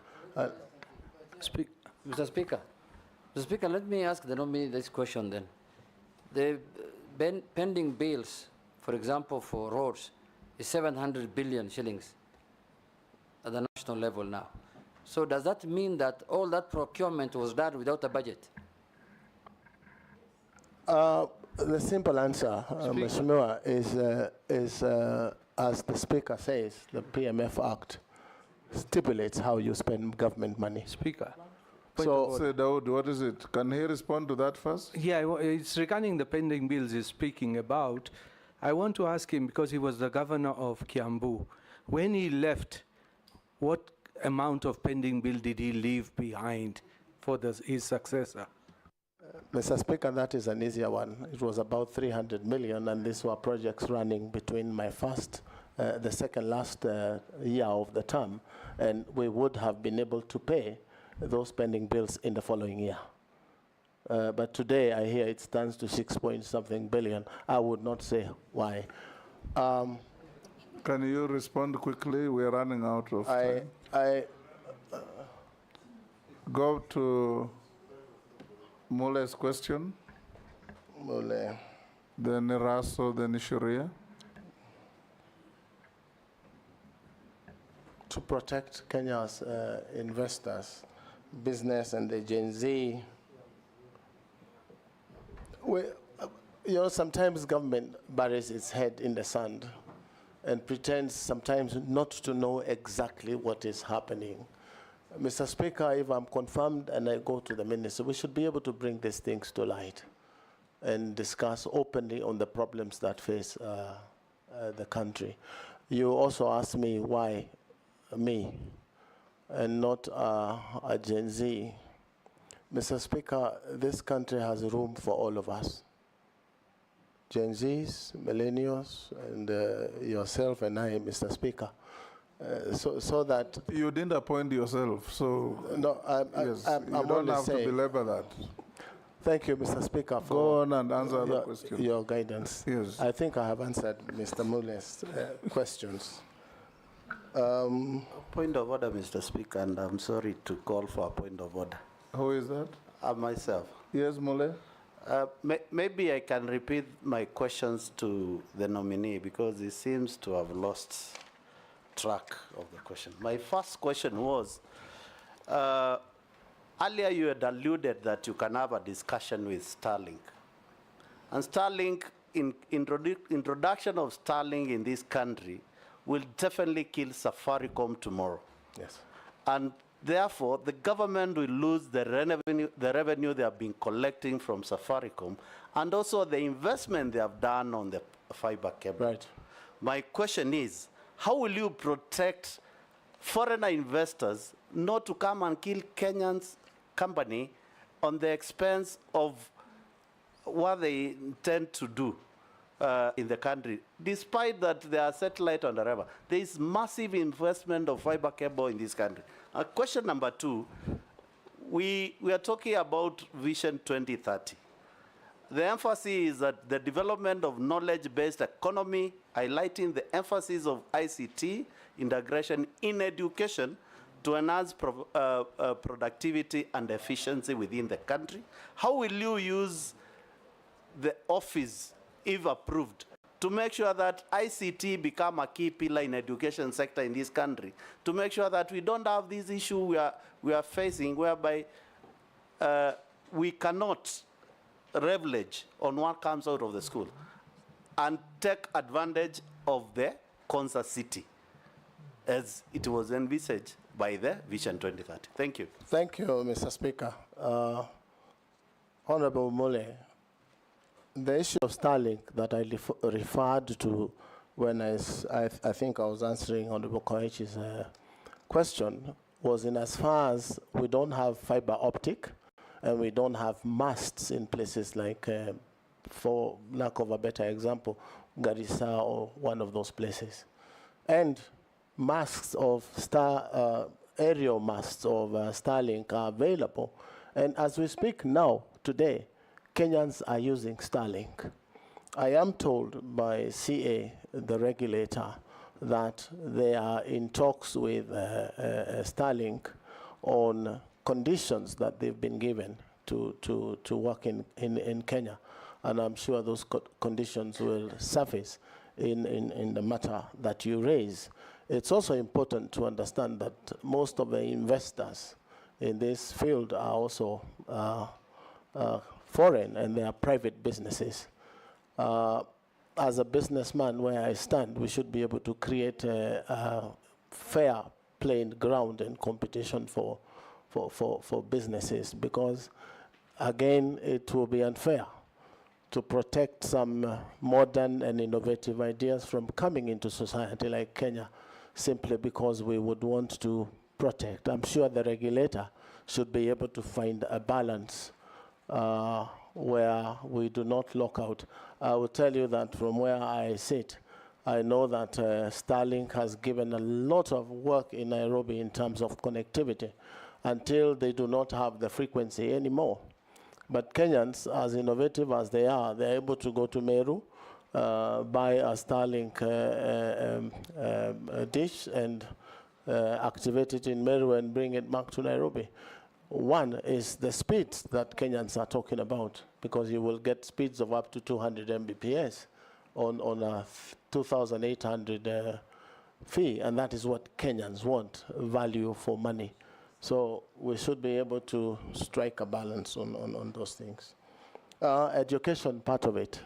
Mr. Speaker, let me ask the nominee this question then. The pending bills, for example, for roads, is 700 billion shillings at the national level now. So does that mean that all that procurement was done without a budget? The simple answer, Mheshimiwa, is as the Speaker says, the PMF Act stipulates how you spend government money. Speaker. So, Dawood, what is it? Can he respond to that first? Yeah, it's regarding the pending bills he's speaking about. I want to ask him, because he was the governor of Kiambu, when he left, what amount of pending bill did he leave behind for his successor? Mr. Speaker, that is an easier one. It was about 300 million, and these were projects running between my the second last year of the term, and we would have been able to pay those pending bills in the following year. But today, I hear it stands to 6 point something billion. I would not say why. Can you respond quickly? We're running out of time. Go to Mule's question. Mule. Then Raso, then Ishuria. To protect Kenya's investors, business, and the Gen Z, sometimes government buries its head in the sand and pretends sometimes not to know exactly what is happening. Mr. Speaker, if I'm confirmed and I go to the minister, we should be able to bring these things to light and discuss openly on the problems that face the country. You also asked me why me and not a Gen Z. Mr. Speaker, this country has room for all of us. Gen Zs, millennials, and yourself and I, Mr. Speaker. So that you didn't appoint yourself, so no, you don't have to belabor that. Thank you, Mr. Speaker, for go on and answer the question. Your guidance. Yes, I think I have answered Mr. Mule's questions. Point of order, Mr. Speaker, and I'm sorry to call for a point of order. Who is that? Myself. Yes, Mule. Maybe I can repeat my questions to the nominee because he seems to have lost track of the question. My first question was, earlier you had alluded that you can have a discussion with Starlink. And Starlink, introduction of Starlink in this country will definitely kill Safaricom tomorrow. Yes. And therefore, the government will lose the revenue they have been collecting from Safaricom, and also the investment they have done on the fiber cable. Right. My question is, how will you protect foreigner investors not to come and kill Kenyan's company on the expense of what they intend to do in the country, despite that there are satellite on the river? There is massive investment of fiber cable in this country. Question number two, we are talking about Vision 2030. The emphasis is that the development of knowledge-based economy, highlighting the emphasis of ICT integration in education to enhance productivity and efficiency within the country. How will you use the office, if approved, to make sure that ICT become a key pillar in education sector in this country, to make sure that we don't have this issue we are facing whereby we cannot leverage on what comes out of the school and take advantage of the concert city as it was envisaged by the Vision 2030. Thank you. Thank you, Mr. Speaker. Honorable Mule, the issue of Starlink that I referred to when I think I was answering Honorable Koichi's question, was in as far as we don't have fiber optic and we don't have masts in places like, for lack of a better example, Garissa or one of those places. And masts of aerial masts of Starlink are available. And as we speak now, today, Kenyans are using Starlink. I am told by CA, the regulator, that they are in talks with Starlink on conditions that they've been given to work in Kenya. And I'm sure those conditions will surface in the matter that you raise. It's also important to understand that most of the investors in this field are also foreign, and they are private businesses. As a businessman, where I stand, we should be able to create a fair playing ground and competition for businesses, because again, it will be unfair to protect some modern and innovative ideas from coming into society like Kenya, simply because we would want to protect. I'm sure the regulator should be able to find a balance where we do not lock out. I will tell you that from where I sit, I know that Starlink has given a lot of work in Nairobi in terms of connectivity until they do not have the frequency anymore. But Kenyans, as innovative as they are, they're able to go to Meru, buy a Starlink dish and activate it in Meru and bring it back to Nairobi. One is the speeds that Kenyans are talking about, because you will get speeds of up to 200 Mbps on a 2,800 fee, and that is what Kenyans want, value for money. So we should be able to strike a balance on those things. Education, part of it.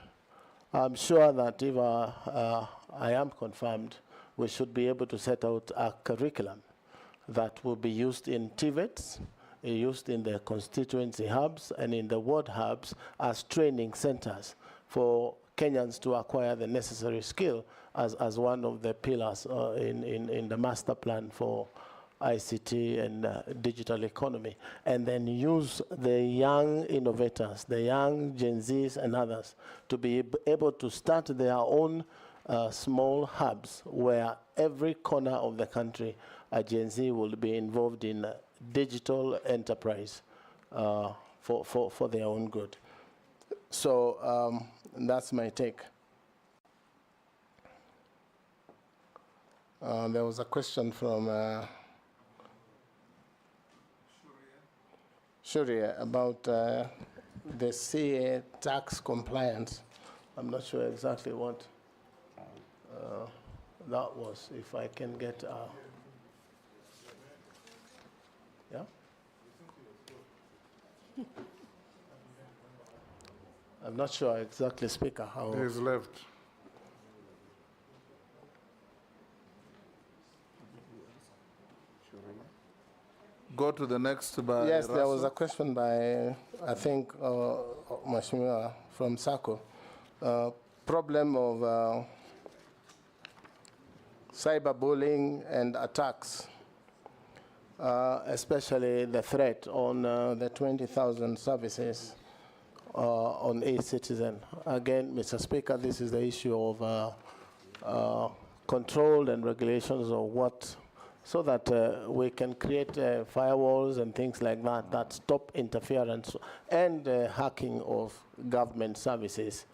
I'm sure that if I am confirmed, we should be able to set out a curriculum that will be used in TVETs, used in the constituency hubs and in the ward hubs as training centers for Kenyans to acquire the necessary skill as one of the pillars in the master plan for ICT and digital economy, and then use the young innovators, the young Gen Zs and others, to be able to start their own small hubs where every corner of the country a Gen Z will be involved in digital enterprise for their own good. So that's my take. There was a question from Shuria about the CA tax compliance. I'm not sure exactly what that was. If I can get yeah? I'm not sure exactly, Speaker, how... He's left. Go to the next by Yes, there was Russell. a question by, I think, Mashmiwa from SACCO. Problem of cyberbullying and attacks, especially the threat on the 20,000 services on e-citizen. Again, Mr. Speaker, this is the issue of control and regulations of what, so that we can create firewalls and things like that that stop interference and hacking of government services.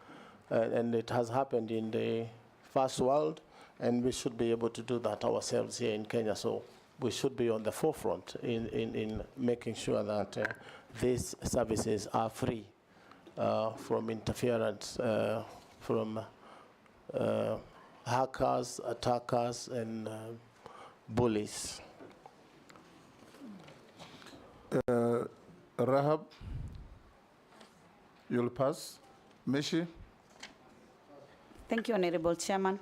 And it has happened in the first world, and we should be able to do that ourselves here in Kenya. So we should be on the forefront in making sure that these services are free from interference from hackers, attackers, and bullies. Rahab, you'll pass. Mishi? Thank you, Honorable Chairman.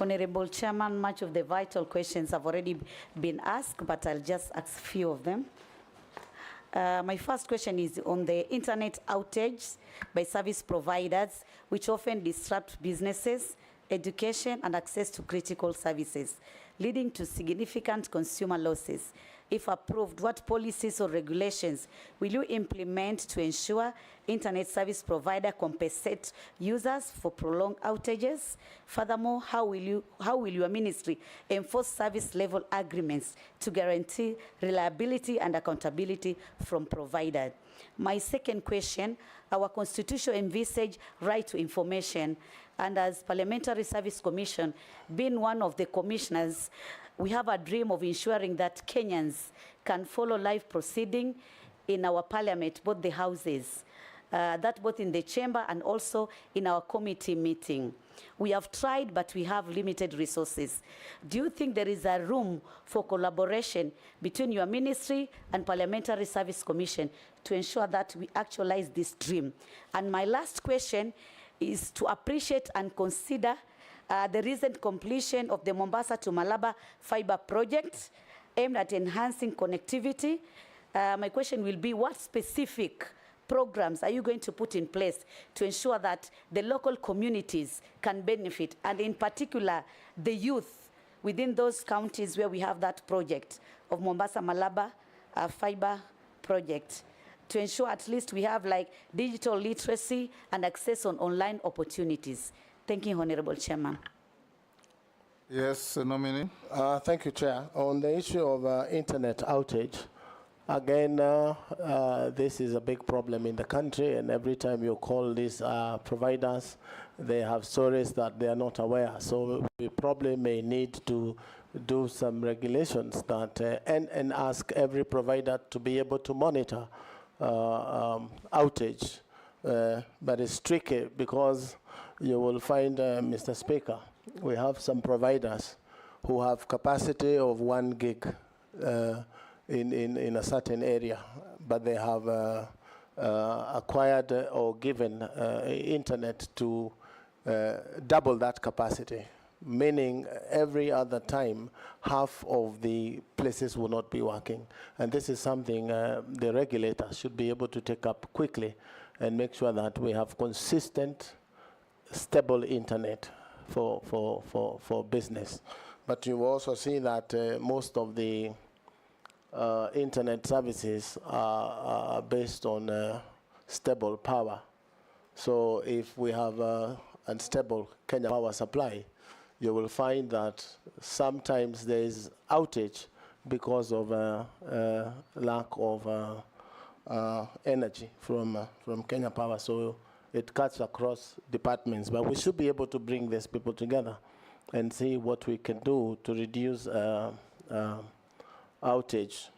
Honorable Chairman, much of the vital questions have already been asked, but I'll just ask a few of them. My first question is on the internet outage by service providers, which often disrupt businesses education, and access to critical services, leading to significant consumer losses. If approved, what policies or regulations will you implement to ensure internet service provider compensate users for prolonged outages? Furthermore, how will your ministry enforce service level agreements to guarantee reliability and accountability from providers? My second question, our constitution envisage right to information, and as Parliamentary Service Commission, being one of the commissioners, we have a dream of ensuring that Kenyans can follow live proceeding in our parliament, both the houses, that both in the chamber and also in our committee meeting. We have tried, but we have limited resources. Do you think there is a room for collaboration between your ministry and Parliamentary Service Commission to ensure that we actualize this dream? And my last question is to appreciate and consider the recent completion of the Mombasa to Malaba fiber project aimed at enhancing connectivity. My question will be, what specific programs are you going to put in place to ensure that the local communities can benefit, and in particular the youth within those counties where we have that project of Mombasa Malaba fiber project, to ensure at least we have like digital literacy and access on online opportunities? Thank you, Honorable Chairman. Yes, nominee. Thank you, Chair. On the issue of internet outage, again, this is a big problem in the country, and every time you call these providers, they have stories that they are not aware. So we probably may need to do some regulations that and ask every provider to be able to monitor outage. But it's tricky because you will find, Mr. Speaker, we have some providers who have capacity of 1 gig in a certain area, but they have acquired or given internet to double that capacity, meaning every other time half of the places will not be working. And this is something the regulator should be able to take up quickly and make sure that we have consistent, stable internet for business. But you also see that most of the internet services are based on stable power. So if we have unstable Kenya power supply, you will find that sometimes there is outage because of lack of energy from Kenya Power. So it cuts across departments, but we should be able to bring these people together and see what we can do to reduce outage.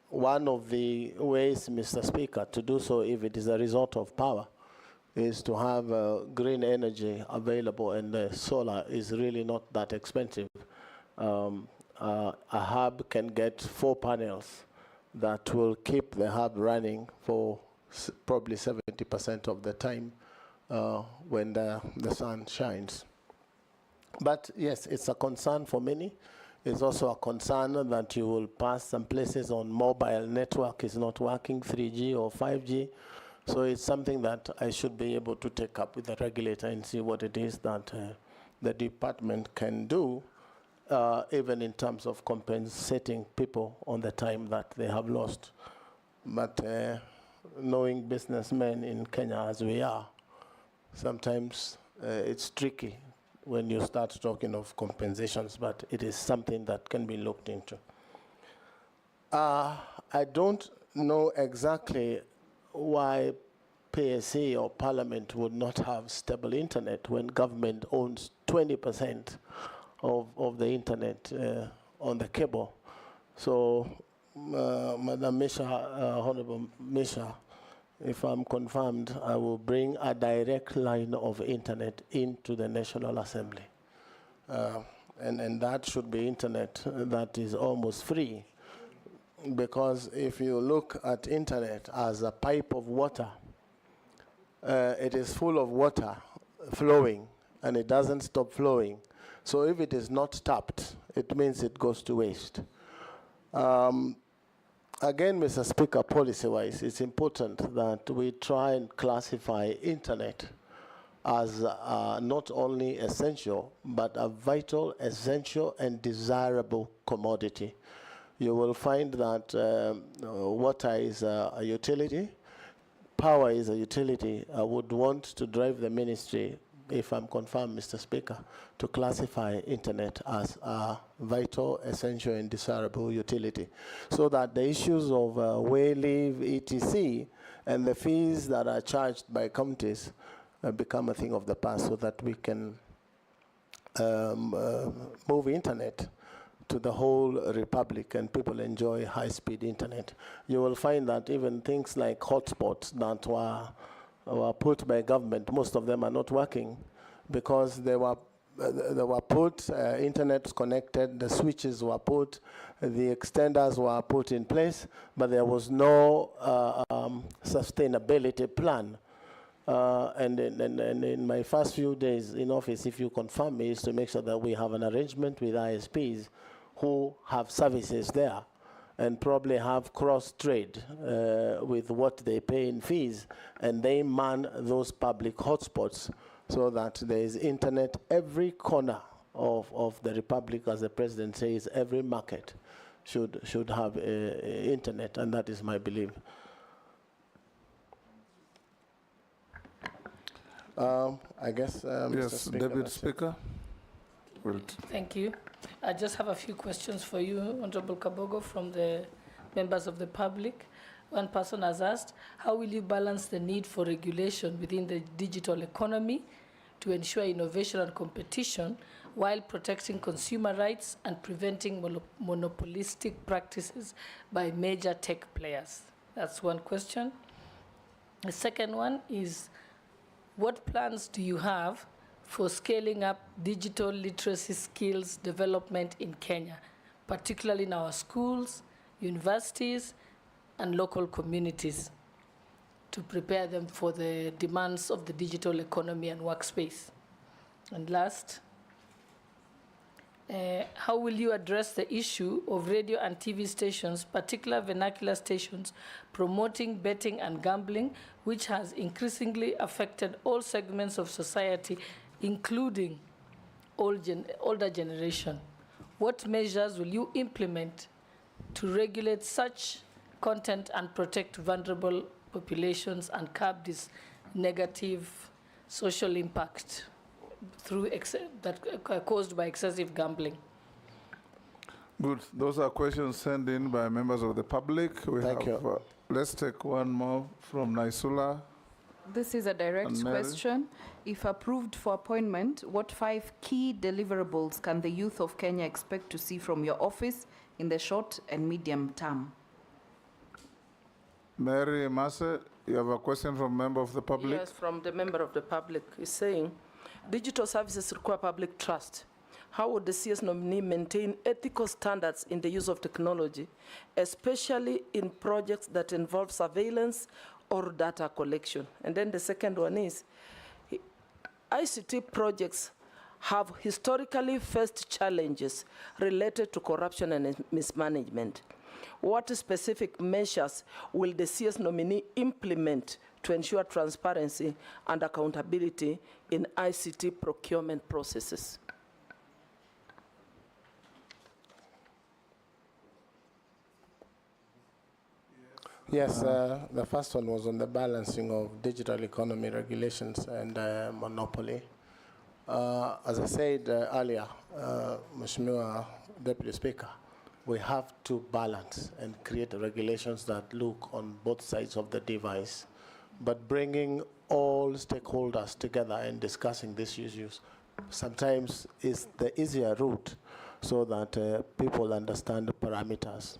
One of the ways, Mr. Speaker, to do so, if it is a result of power, is to have green energy available, and solar is really not that expensive. A hub can get 4 panels that will keep the hub running for probably 70% of the time when the sun shines. But yes, it's a concern for many. It's also a concern that you will pass some places on mobile network is not working, 3G or 5G. So it's something that I should be able to take up with the regulator and see what it is that the department can do, even in terms of compensating people on the time that they have lost. But knowing businessmen in Kenya as we are, sometimes it's tricky when you start talking of compensations, but it is something that can be looked into. I don't know exactly why PSC or Parliament would not have stable internet when government owns 20% of the internet on the cable. So, Madam Misha, Honorable Misha, if I'm confirmed, I will bring a direct line of internet into the National Assembly. And that should be internet that is almost free. Because if you look at internet as a pipe of water, it is full of water flowing, and it doesn't stop flowing. So if it is not tapped, it means it goes to waste. Again, Mr. Speaker, policy-wise, it's important that we try and classify internet as not only essential, but a vital, essential, and desirable commodity. You will find that water is a utility, power is a utility. I would want to drive the ministry, if I'm confirmed, Mr. Speaker, to classify internet as a vital, essential, and desirable utility, so that the issues of way leave, etc., and the fees that are charged by counties become a thing of the past, so that we can move internet to the whole republic and people enjoy high-speed internet. You will find that even things like hotspots that were put by government, most of them are not working because they were put, internet connected, the switches were put, the extenders were put in place, but there was no sustainability plan. And in my first few days in office, if you confirm me, is to make sure that we have an arrangement with ISPs who have services there and probably have cross-trade with what they pay in fees, and they man those public hotspots so that there is internet every corner of the republic. As the president says, every market should have internet, and that is my belief. I guess, yes, Deputy Speaker. Thank you. I just have a few questions for you, Honorable Kabogo, from the members of the public. One person has asked, how will you balance the need for regulation within the digital economy to ensure innovation and competition while protecting consumer rights and preventing monopolistic practices by major tech players? That's one question. The second one is, what plans do you have for scaling up digital literacy skills development in Kenya, particularly in our schools, universities, and local communities, to prepare them for the demands of the digital economy and workspace? And last, how will you address the issue of radio and TV stations, particular vernacular stations, promoting betting and gambling, which has increasingly affected all segments of society, including older generation? What measures will you implement to regulate such content and protect vulnerable populations and curb this negative social impact through caused by excessive gambling? Good. Those are questions sent in by members of the public. Thank you. Let's take one more from Naisula. This is a direct question. If approved for appointment, what 5 key deliverables can the youth of Kenya expect to see from your office in the short and medium term? Mary Masse, you have a question from a member of the public? Yes, from the member of the public. He's saying, digital services require public trust. How would the CS nominee maintain ethical standards in the use of technology, especially in projects that involve surveillance or data collection? And then the second one is, ICT projects have historically faced challenges related to corruption and mismanagement. What specific measures will the CS nominee implement to ensure transparency and accountability in ICT procurement processes? Yes, the first one was on the balancing of digital economy regulations and monopoly. As I said earlier, Mheshimiwa Deputy Speaker, we have to balance and create regulations that look on both sides of the device, but bringing all stakeholders together and discussing these issues sometimes is the easier route, so that people understand the parameters.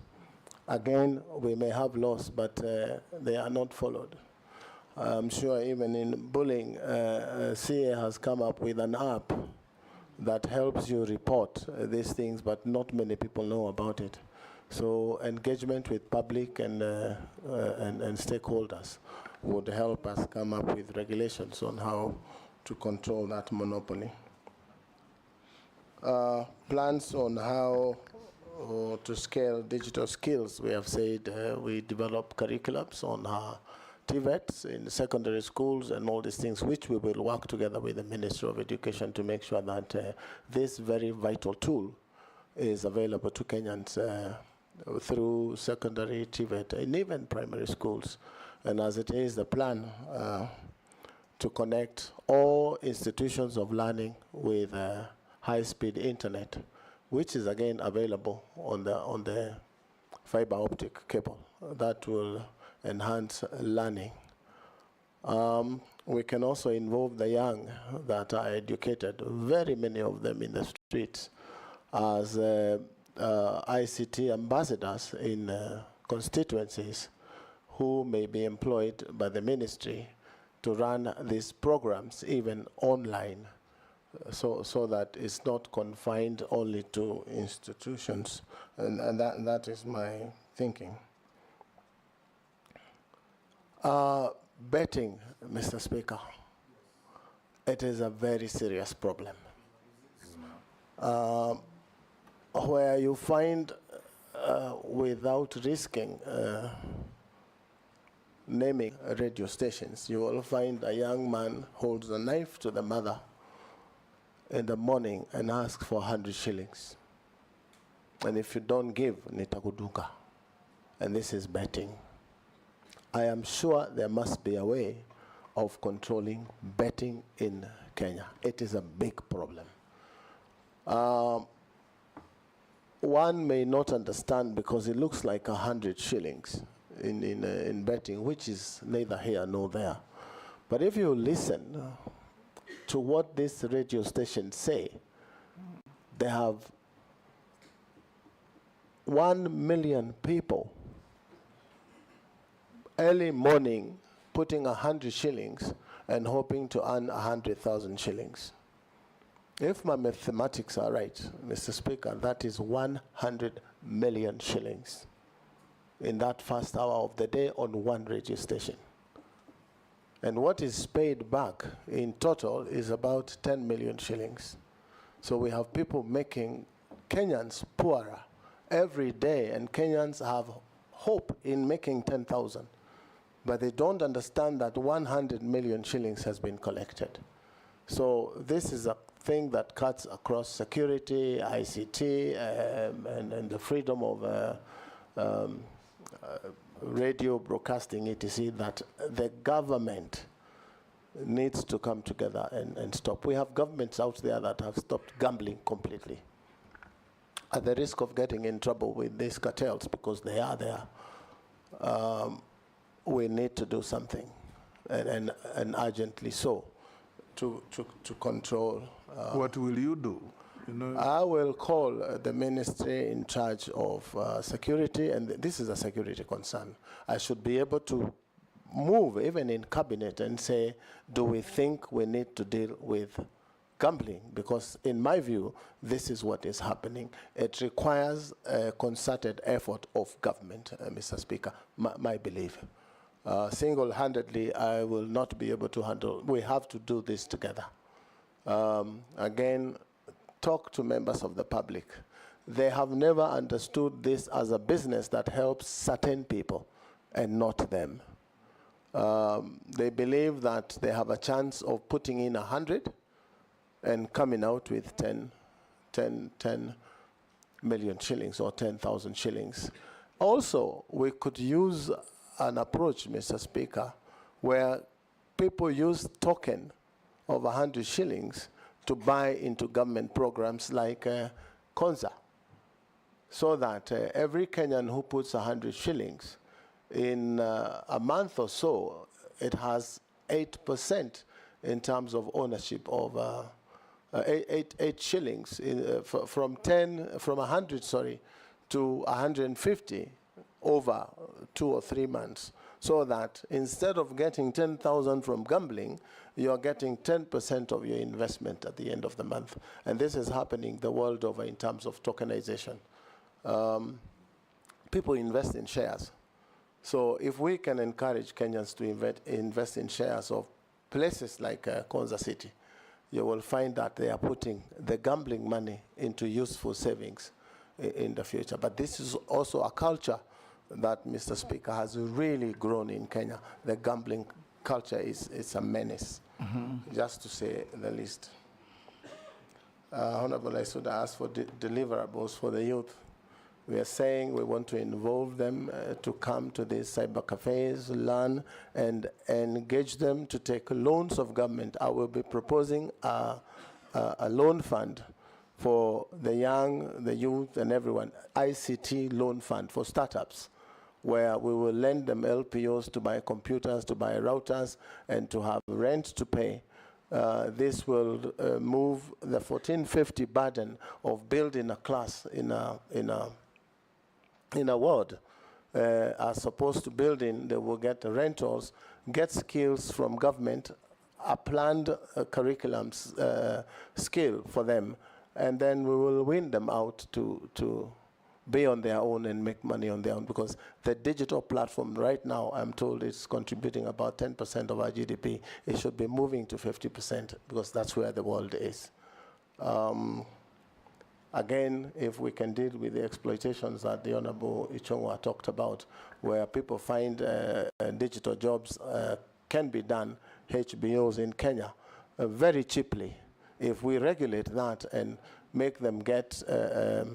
Again, we may have laws, but they are not followed. I'm sure even in bullying, CA has come up with an app that helps you report these things, but not many people know about it. So engagement with public and stakeholders would help us come up with regulations on how to control that monopoly. Plans on how to scale digital skills. We have said we develop curriculums on TVETs in secondary schools and all these things, which we will work together with the Ministry of Education to make sure that this very vital tool is available to Kenyans through secondary, TVET, and even primary schools. And as it is the plan to connect all institutions of learning with high-speed internet, which is again available on the fiber optic cable. That will enhance learning. We can also involve the young that are educated, very many of them in the streets, as ICT ambassadors in constituencies who may be employed by the ministry to run these programs even online, so that it's not confined only to institutions. And that is my thinking. Betting, Mr. Speaker, it is a very serious problem. Where you find, without risking naming radio stations, you will find a young man holds a knife to the mother in the morning and asks for 100 shillings. And if you don't give, nitakuduka. And this is betting. I am sure there must be a way of controlling betting in Kenya. It is a big problem. One may not understand because it looks like 100 shillings in betting, which is neither here nor there. But if you listen to what these radio stations say, they have 1 million people early morning putting 100 shillings and hoping to earn 100,000 shillings. If my mathematics are right, Mr. Speaker, that is 100 million shillings in that first hour of the day on one radio station. And what is paid back in total is about 10 million shillings. So we have people making Kenyans poorer every day, and Kenyans have hope in making 10,000. But they don't understand that 100 million shillings has been collected. So this is a thing that cuts across security, ICT, and the freedom of radio broadcasting, etc., that the government needs to come together and stop. We have governments out there that have stopped gambling completely, at the risk of getting in trouble with these cartels because they are there. We need to do something, and urgently so, to control. What will you do? You know, I will call the ministry in charge of security, and this is a security concern. I should be able to move even in cabinet and say, do we think we need to deal with gambling? Because in my view, this is what is happening. It requires a concerted effort of government, Mr. Speaker, my belief. Single-handedly, I will not be able to handle. We have to do this together. Again, talk to members of the public. They have never understood this as a business that helps certain people and not them. They believe that they have a chance of putting in 100 and coming out with 10 million shillings or 10,000 shillings. Also, we could use an approach, Mr. Speaker, where people use token of 100 shillings to buy into government programs like Konza, so that every Kenyan who puts 100 shillings, in a month or so, it has 8% in terms of ownership of 8 shillings from 100, sorry, to 150 over 2 or 3 months, so that instead of getting 10,000 from gambling, you're getting 10% of your investment at the end of the month. And this is happening the world over in terms of tokenization. People invest in shares. So if we can encourage Kenyans to invest in shares of places like Konza City, you will find that they are putting the gambling money into useful savings in the future. But this is also a culture that, Mr. Speaker, has really grown in Kenya. The gambling culture is a menace, just to say the least. Honorable, I should ask for deliverables for the youth. We are saying we want to involve them to come to these cyber cafes, learn, and engage them to take loans of government. I will be proposing a loan fund for the young, the youth, and everyone, ICT loan fund for startups, where we will lend them LPOs to buy computers, to buy routers, and to have rent to pay. This will move the 1450 burden of building a class in a ward, as opposed to building. They will get rentals, get skills from government, a planned curriculum skill for them, and then we will win them out to be on their own and make money on their own, because the digital platform right now, I'm told, is contributing about 10% of our GDP. It should be moving to 50%, because that's where the world is. Again, if we can deal with the exploitations that the Honorable Ichongwa talked about, where people find digital jobs can be done, HBOs in Kenya, very cheaply. If we regulate that and make them get a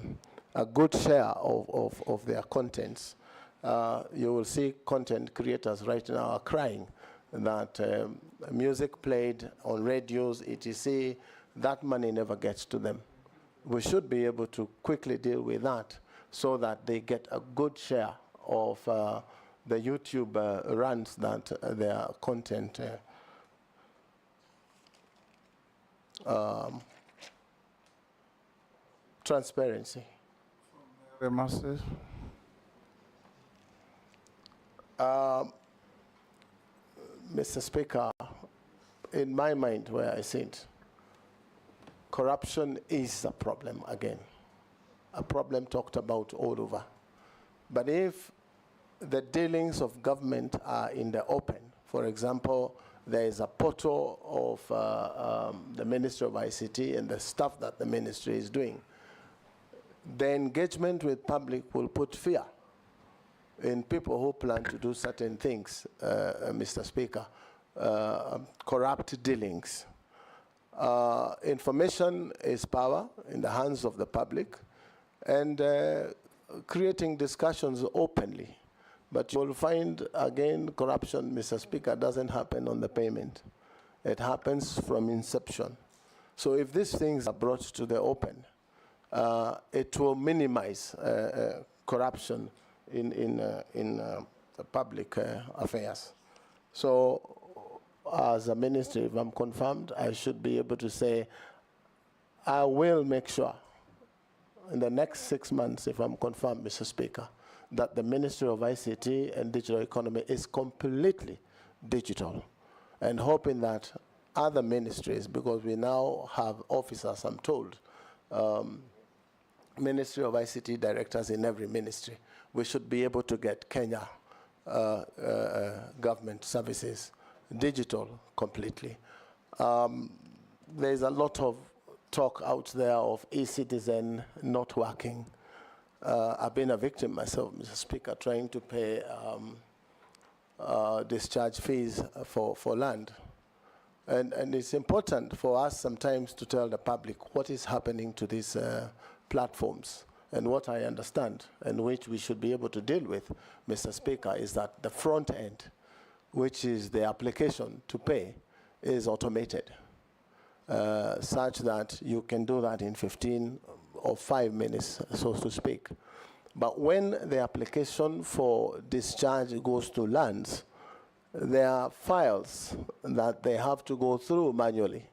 good share of their contents, you will see content creators right now are crying that music played on radios, etc., that money never gets to them. We should be able to quickly deal with that so that they get a good share of the YouTube runs that their content transparency. Mr. Speaker, in my mind, where I sit, corruption is a problem again, a problem talked about all over. But if the dealings of government are in the open, for example, there is a portal of the Ministry of ICT and the stuff that the ministry is doing, the engagement with public will put fear in people who plan to do certain things, Mr. Speaker, corrupt dealings. Information is power in the hands of the public, and creating discussions openly. But you will find, again, corruption, Mr. Speaker, doesn't happen on the payment. It happens from inception. So if these things are brought to the open, it will minimize corruption in public affairs. So as a ministry, if I'm confirmed, I should be able to say, I will make sure in the next 6 months, if I'm confirmed, Mr. Speaker, that the Ministry of ICT and Digital Economy is completely digital, and hoping that other ministries, because we now have officers, I'm told, Ministry of ICT directors in every ministry, we should be able to get Kenya government services digital completely. There's a lot of talk out there of e-citizen not working. I've been a victim myself, Mr. Speaker, trying to pay discharge fees for land. And it's important for us sometimes to tell the public what is happening to these platforms. And what I understand, and which we should be able to deal with, Mr. Speaker, is that the front end, which is the application to pay, is automated, such that you can do that in 15 or 5 minutes, so to speak. But when the application for discharge goes to lands, there are files that they have to go through manually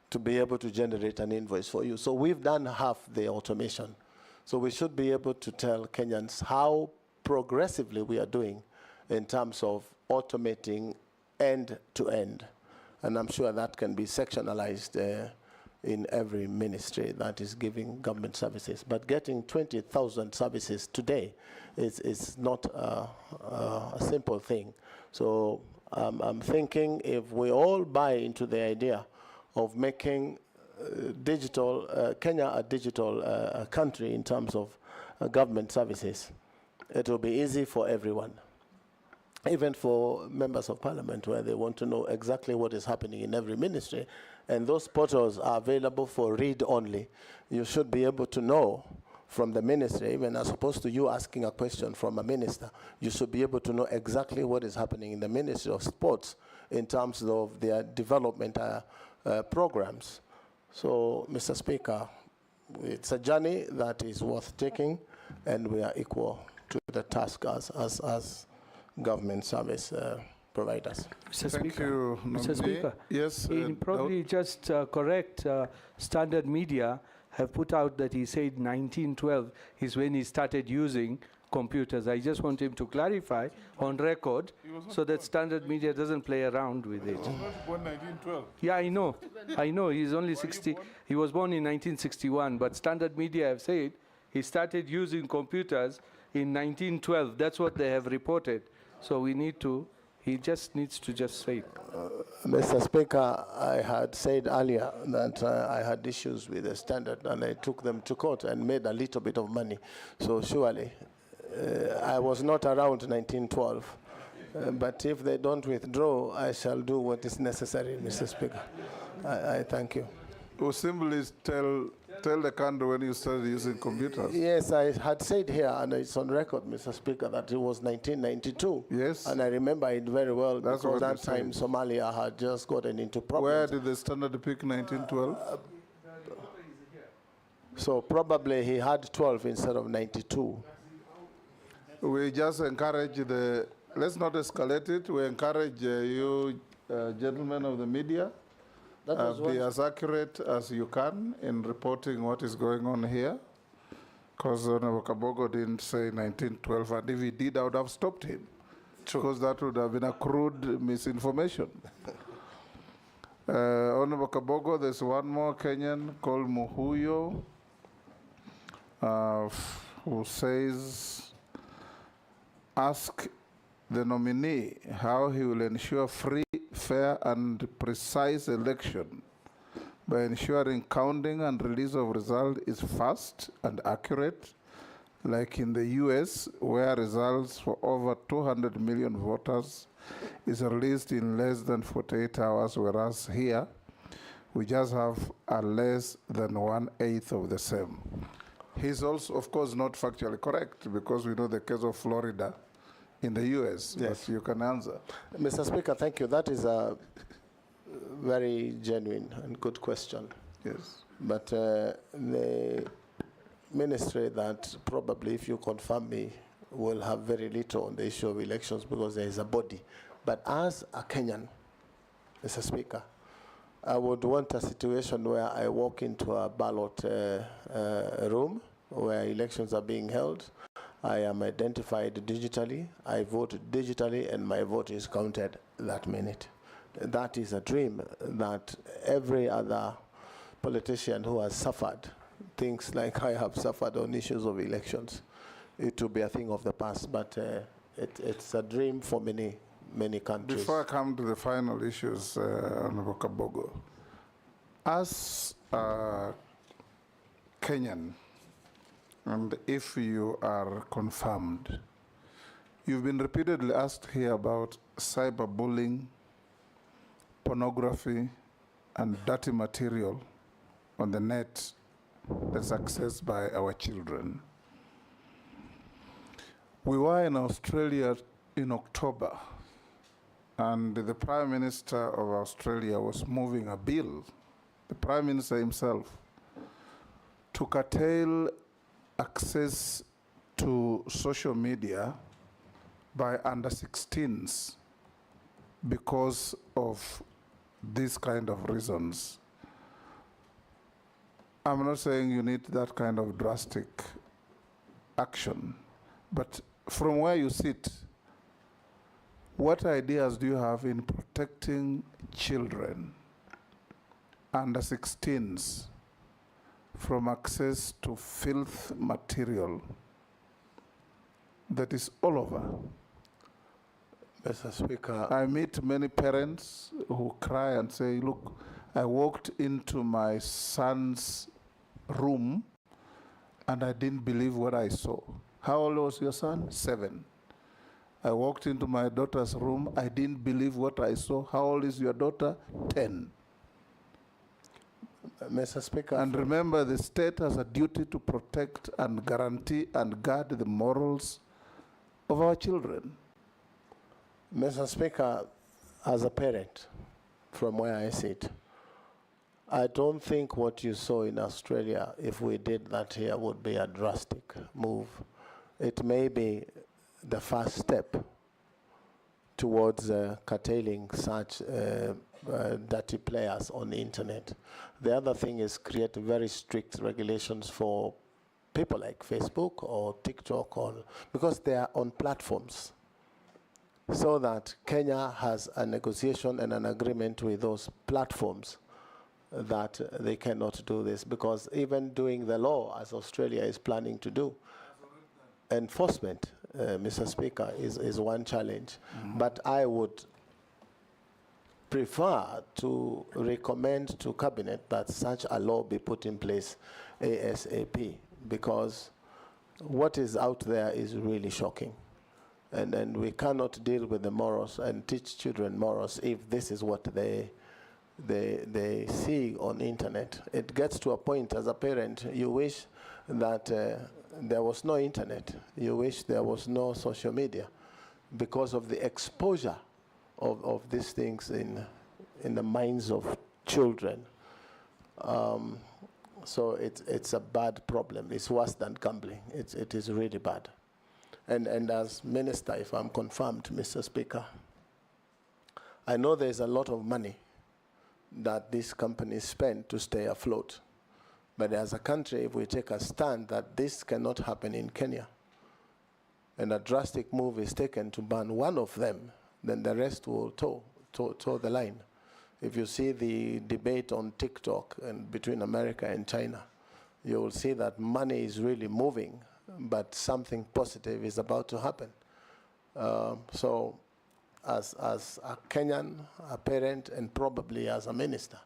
to be able to generate an invoice for you. So we've done half the automation. So we should be able to tell Kenyans how progressively we are doing in terms of automating end to end. And I'm sure that can be sectionalized in every ministry that is giving government services. But getting 20,000 services today is not a simple thing. So I'm thinking if we all buy into the idea of making digital, Kenya a digital country in terms of government services, it will be easy for everyone, even for members of parliament, where they want to know exactly what is happening in every ministry. And those portals are available for read only. You should be able to know from the ministry, even as opposed to you asking a question from a minister, you should be able to know exactly what is happening in the Ministry of Sports in terms of their development programs. So, Mr. Speaker, it's a journey that is worth taking, and we are equal to the task as government service providers. Mr. Thank Speaker. you, Mr. Speaker. Yes. Probably just correct, Standard Media have put out that he said 1912 is when he started using computers. I just want him to clarify on record so that Standard Media doesn't play around with it. He was born 1912. Yeah, I know. I know. He's only 60. He was born in 1961, but Standard Media have said he started using computers in 1912. That's what they have reported. So we need to, he just needs to just say it. Mr. Speaker, I had said earlier that I had issues with the Standard, and I took them to court and made a little bit of money. So surely, I was not around 1912. But if they don't withdraw, I shall do what is necessary, Mr. Speaker. I thank you. We'll simply tell the country when you started using computers. Yes, I had said here, and it's on record, Mr. Speaker, that it was 1992. Yes. And I remember it very well. That's because what that time Somalia had just gotten into problems. Where did the Standard pick 1912? So probably he had 12 instead of 92. We just encourage let's not escalate it. We encourage you, gentlemen of the media, be as accurate as you can in reporting what is going on here. Because Honorable Kabogo didn't say 1912, and if he did, I would have stopped him. Because that would have been a crude misinformation. Honorable Kabogo, there's one more Kenyan called Muhuyo, who says, ask the nominee how he will ensure free, fair, and precise election by ensuring counting and release of result is fast and accurate, like in the US, where results for over 200 million voters is released in less than 48 hours, whereas here, we just have a less than 1/8 of the same. He's also, of course, not factually correct, because we know the case of Florida in the US, yes. But you can answer. Mr. Speaker, thank you. That is a very genuine and good question. Yes. But the ministry that probably, if you confirm me, will have very little on the issue of elections, because there is a body. But as a Kenyan, Mr. Speaker, I would want a situation where I walk into a ballot room where elections are being held. I am identified digitally, I vote digitally, and my vote is counted that minute. That is a dream that every other politician who has suffered things like I have suffered on issues of elections, it will be a thing of the past, but it's a dream for many countries. Before I come to the final issues, Honorable Kabogo, as a Kenyan, and if you are confirmed, you've been repeatedly asked here about cyberbullying, pornography, and dirty material on the net that's accessed by our children. We were in Australia in October, and the Prime Minister of Australia was moving a bill, the Prime Minister himself, to curtail access to social media by under 16s because of these kind of reasons. I'm not saying you need that kind of drastic action, but from where you sit, what ideas do you have in protecting children under 16s from access to filth material that is all over? Mr. Speaker, I meet many parents who cry and say, look, I walked into my son's room and I didn't believe what I saw. How old was your son? 7. I walked into my daughter's room. I didn't believe what I saw. How old is your daughter? 10. Mr. Speaker. And remember, the state has a duty to protect and guarantee and guard the morals of our children. Mr. Speaker, as a parent, from where I sit, I don't think what you saw in Australia, if we did that here, would be a drastic move. It may be the first step towards curtailing such dirty players on the internet. The other thing is create very strict regulations for people like Facebook or TikTok, because they are on platforms, so that Kenya has a negotiation and an agreement with those platforms that they cannot do this, because even doing the law, as Australia is planning to do, enforcement, Mr. Speaker, is one challenge. But I would prefer to recommend to Cabinet that such a law be put in place ASAP, because what is out there is really shocking. And we cannot deal with the morals and teach children morals if this is what they see on the internet. It gets to a point, as a parent, you wish that there was no internet. You wish there was no social media, because of the exposure of these things in the minds of children. So it's a bad problem. It's worse than gambling. It is really bad. And as Minister, if I'm confirmed, Mr. Speaker, I know there's a lot of money that these companies spend to stay afloat. But as a country, if we take a stand that this cannot happen in Kenya, and a drastic move is taken to ban one of them, then the rest will toe the line. If you see the debate on TikTok and between America and China, you will see that money is really moving, but something positive is about to happen. So as a Kenyan, a parent, and probably as a minister,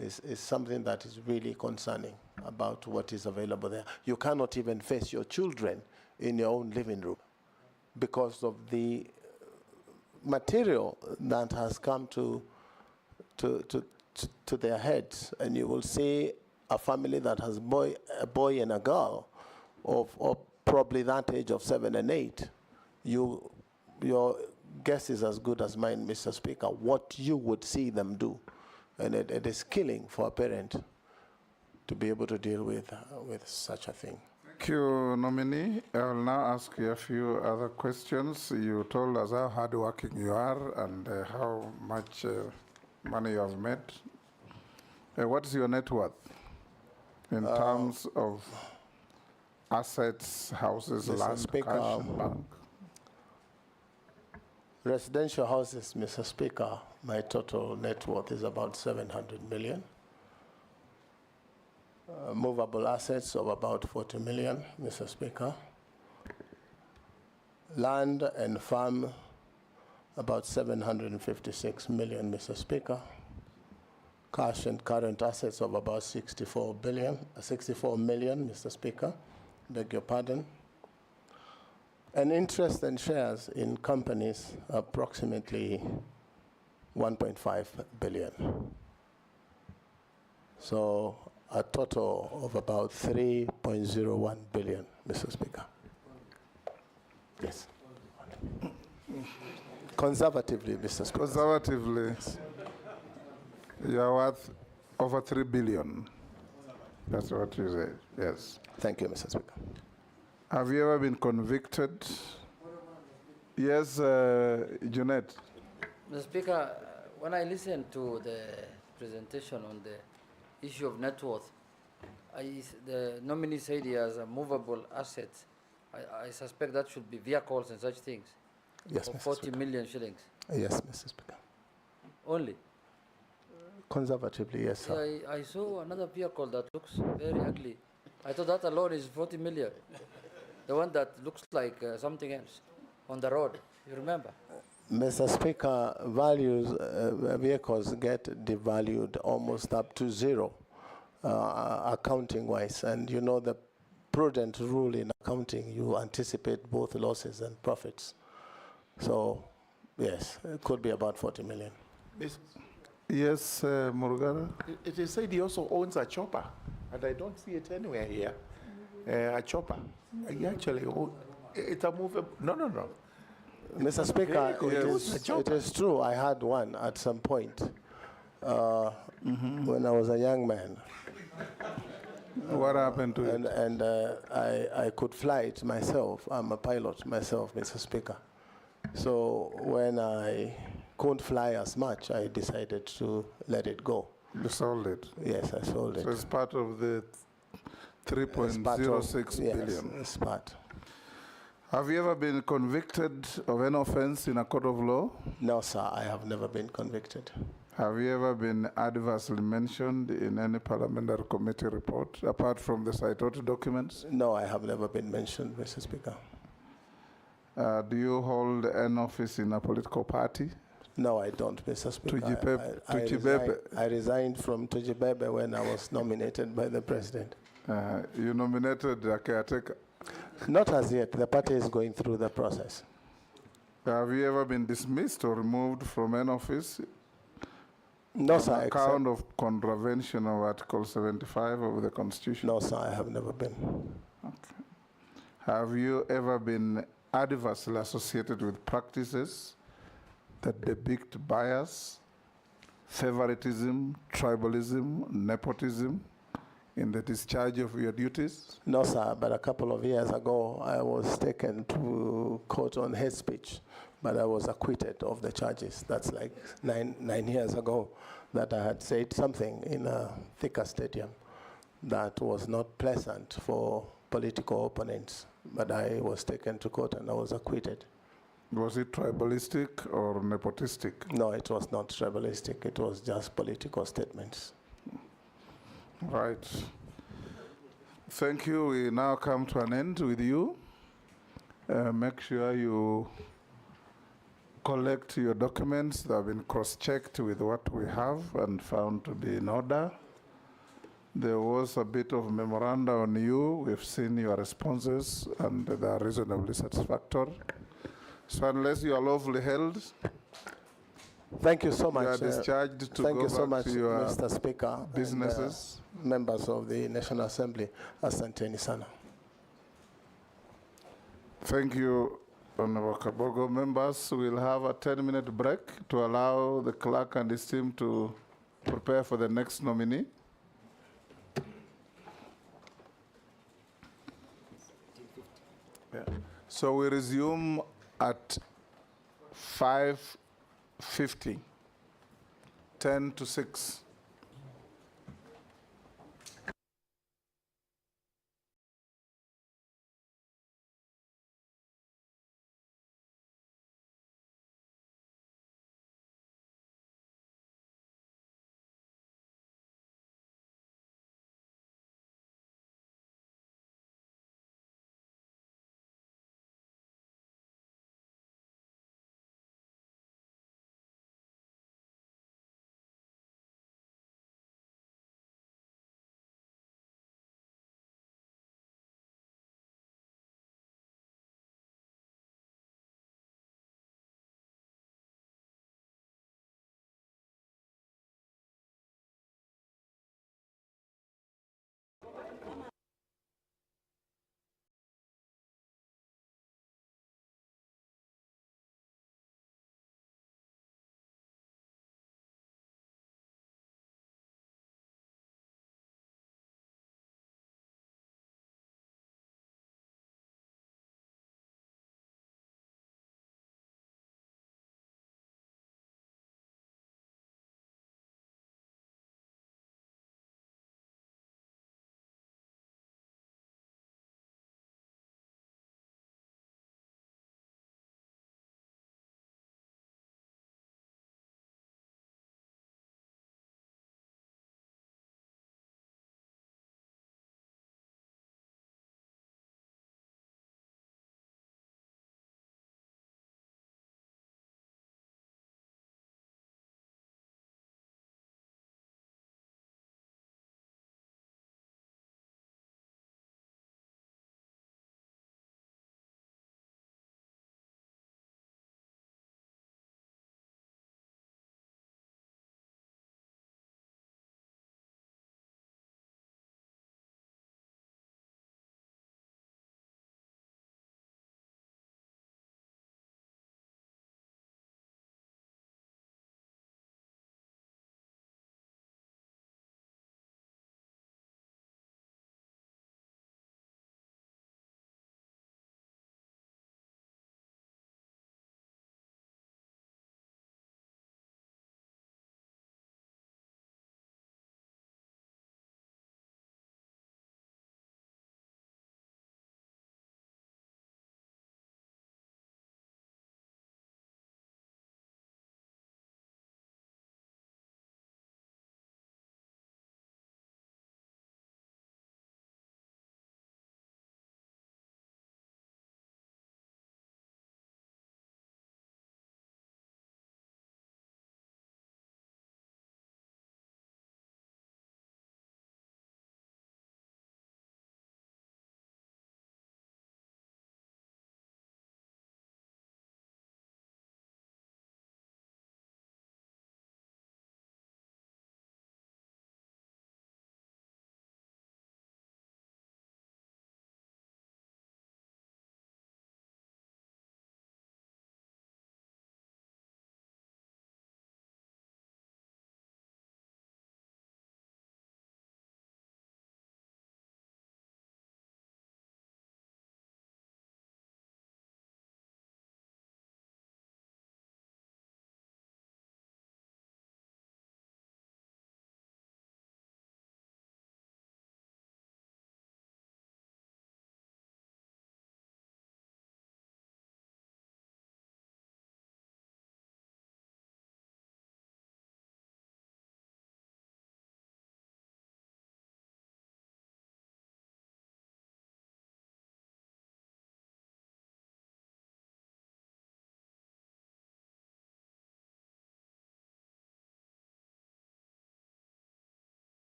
is something that is really concerning about what is available there. You cannot even face your children in your own living room because of the material that has come to their heads. And you will see a family that has a boy and a girl of probably that age of 7 and 8. Your guess is as good as mine, Mr. Speaker, what you would see them do. And it is killing for a parent to be able to deal with such a thing. Thank you, nominee. I will now ask you a few other questions. You told us how hardworking you are and how much money you have made. What is your net worth in terms of assets, houses, Mr. land, Speaker, cash, and bank? Residential houses, Mr. Speaker, my total net worth is about 700 million. Movable assets of about 40 million, Mr. Speaker. Land and farm, about 756 million, Mr. Speaker. Cash and current assets of about 64 million, Mr. Speaker. Beg your pardon. And interest and shares in companies, approximately 1.5 billion. So a total of about 3.01 billion, Mr. Speaker. Yes. Conservatively, Mr. Speaker. Conservatively, yes. You are worth over 3 billion. That's what you say, yes. Thank you, Mr. Speaker. Have you ever been convicted? Yes, Jeanette. Mr. Speaker, when I listened to the presentation on the issue of net worth, the nominee said he has a movable assets. I suspect that should be vehicles and such things. Yes, for 40 million shillings. Yes, Mr. Speaker. Only? Conservatively, yes, sir. Yeah, I saw another vehicle that looks very ugly. I thought that alone is 40 million. The one that looks like something else on the road. You remember? Mr. Speaker, vehicles get devalued almost up to zero, accounting-wise. And you know the prudent rule in accounting. You anticipate both losses and profits. So, yes, it could be about 40 million. Yes, Murugara? It is said he also owns a chopper, and I don't see it anywhere here. A chopper. He actually owns, it's a movable, no. Mr. Speaker, it is true. I had one at some point when I was a young man. What happened to it? And I could fly it myself. I'm a pilot myself, Mr. Speaker. So when I couldn't fly as much, I decided to let it go. You sold it? Yes, I sold it. So it's part of the 3.06 billion. Yes, it's part. Have you ever been convicted of any offense in a court of law? No, sir, I have never been convicted. Have you ever been adversely mentioned in any parliamentary committee report, apart from the cited documents? No, I have never been mentioned, Mr. Speaker. Do you hold an office in a political party? No, I don't, Mr. Speaker. I resigned from Tujibebe when I was nominated by the president. You nominated a caretaker? Not as yet. The party is going through the process. Have you ever been dismissed or removed from an office? No, sir. On account of contravention of Article 75 of the Constitution? No, sir, I have never been. Okay. Have you ever been adversely associated with practices that depict bias, favoritism, tribalism, nepotism in the discharge of your duties? No, sir, but a couple of years ago, I was taken to court on hate speech, but I was acquitted of the charges. That's like nine years ago that I had said something in a Thika stadium that was not pleasant for political opponents, but I was taken to court and I was acquitted. Was it tribalistic or nepotistic? No, it was not tribalistic. It was just political statements. Right. Thank you. We now come to an end with you. Make sure you collect your documents that have been cross-checked with what we have and found to be in order. There was a bit of memoranda on you. We've seen your responses, and they are reasonably satisfactory. So unless you are lawfully held, thank you so much. You are discharged to thank go you so back much, to your Mr. Speaker. businesses. And, members of the National Assembly, asanteni sana. Thank you, Honorable Kabogo. Members, we'll have a 10-minute break to allow the clerk and his team to prepare for the next nominee. Yeah. So we resume at 5:50, 10 to 6.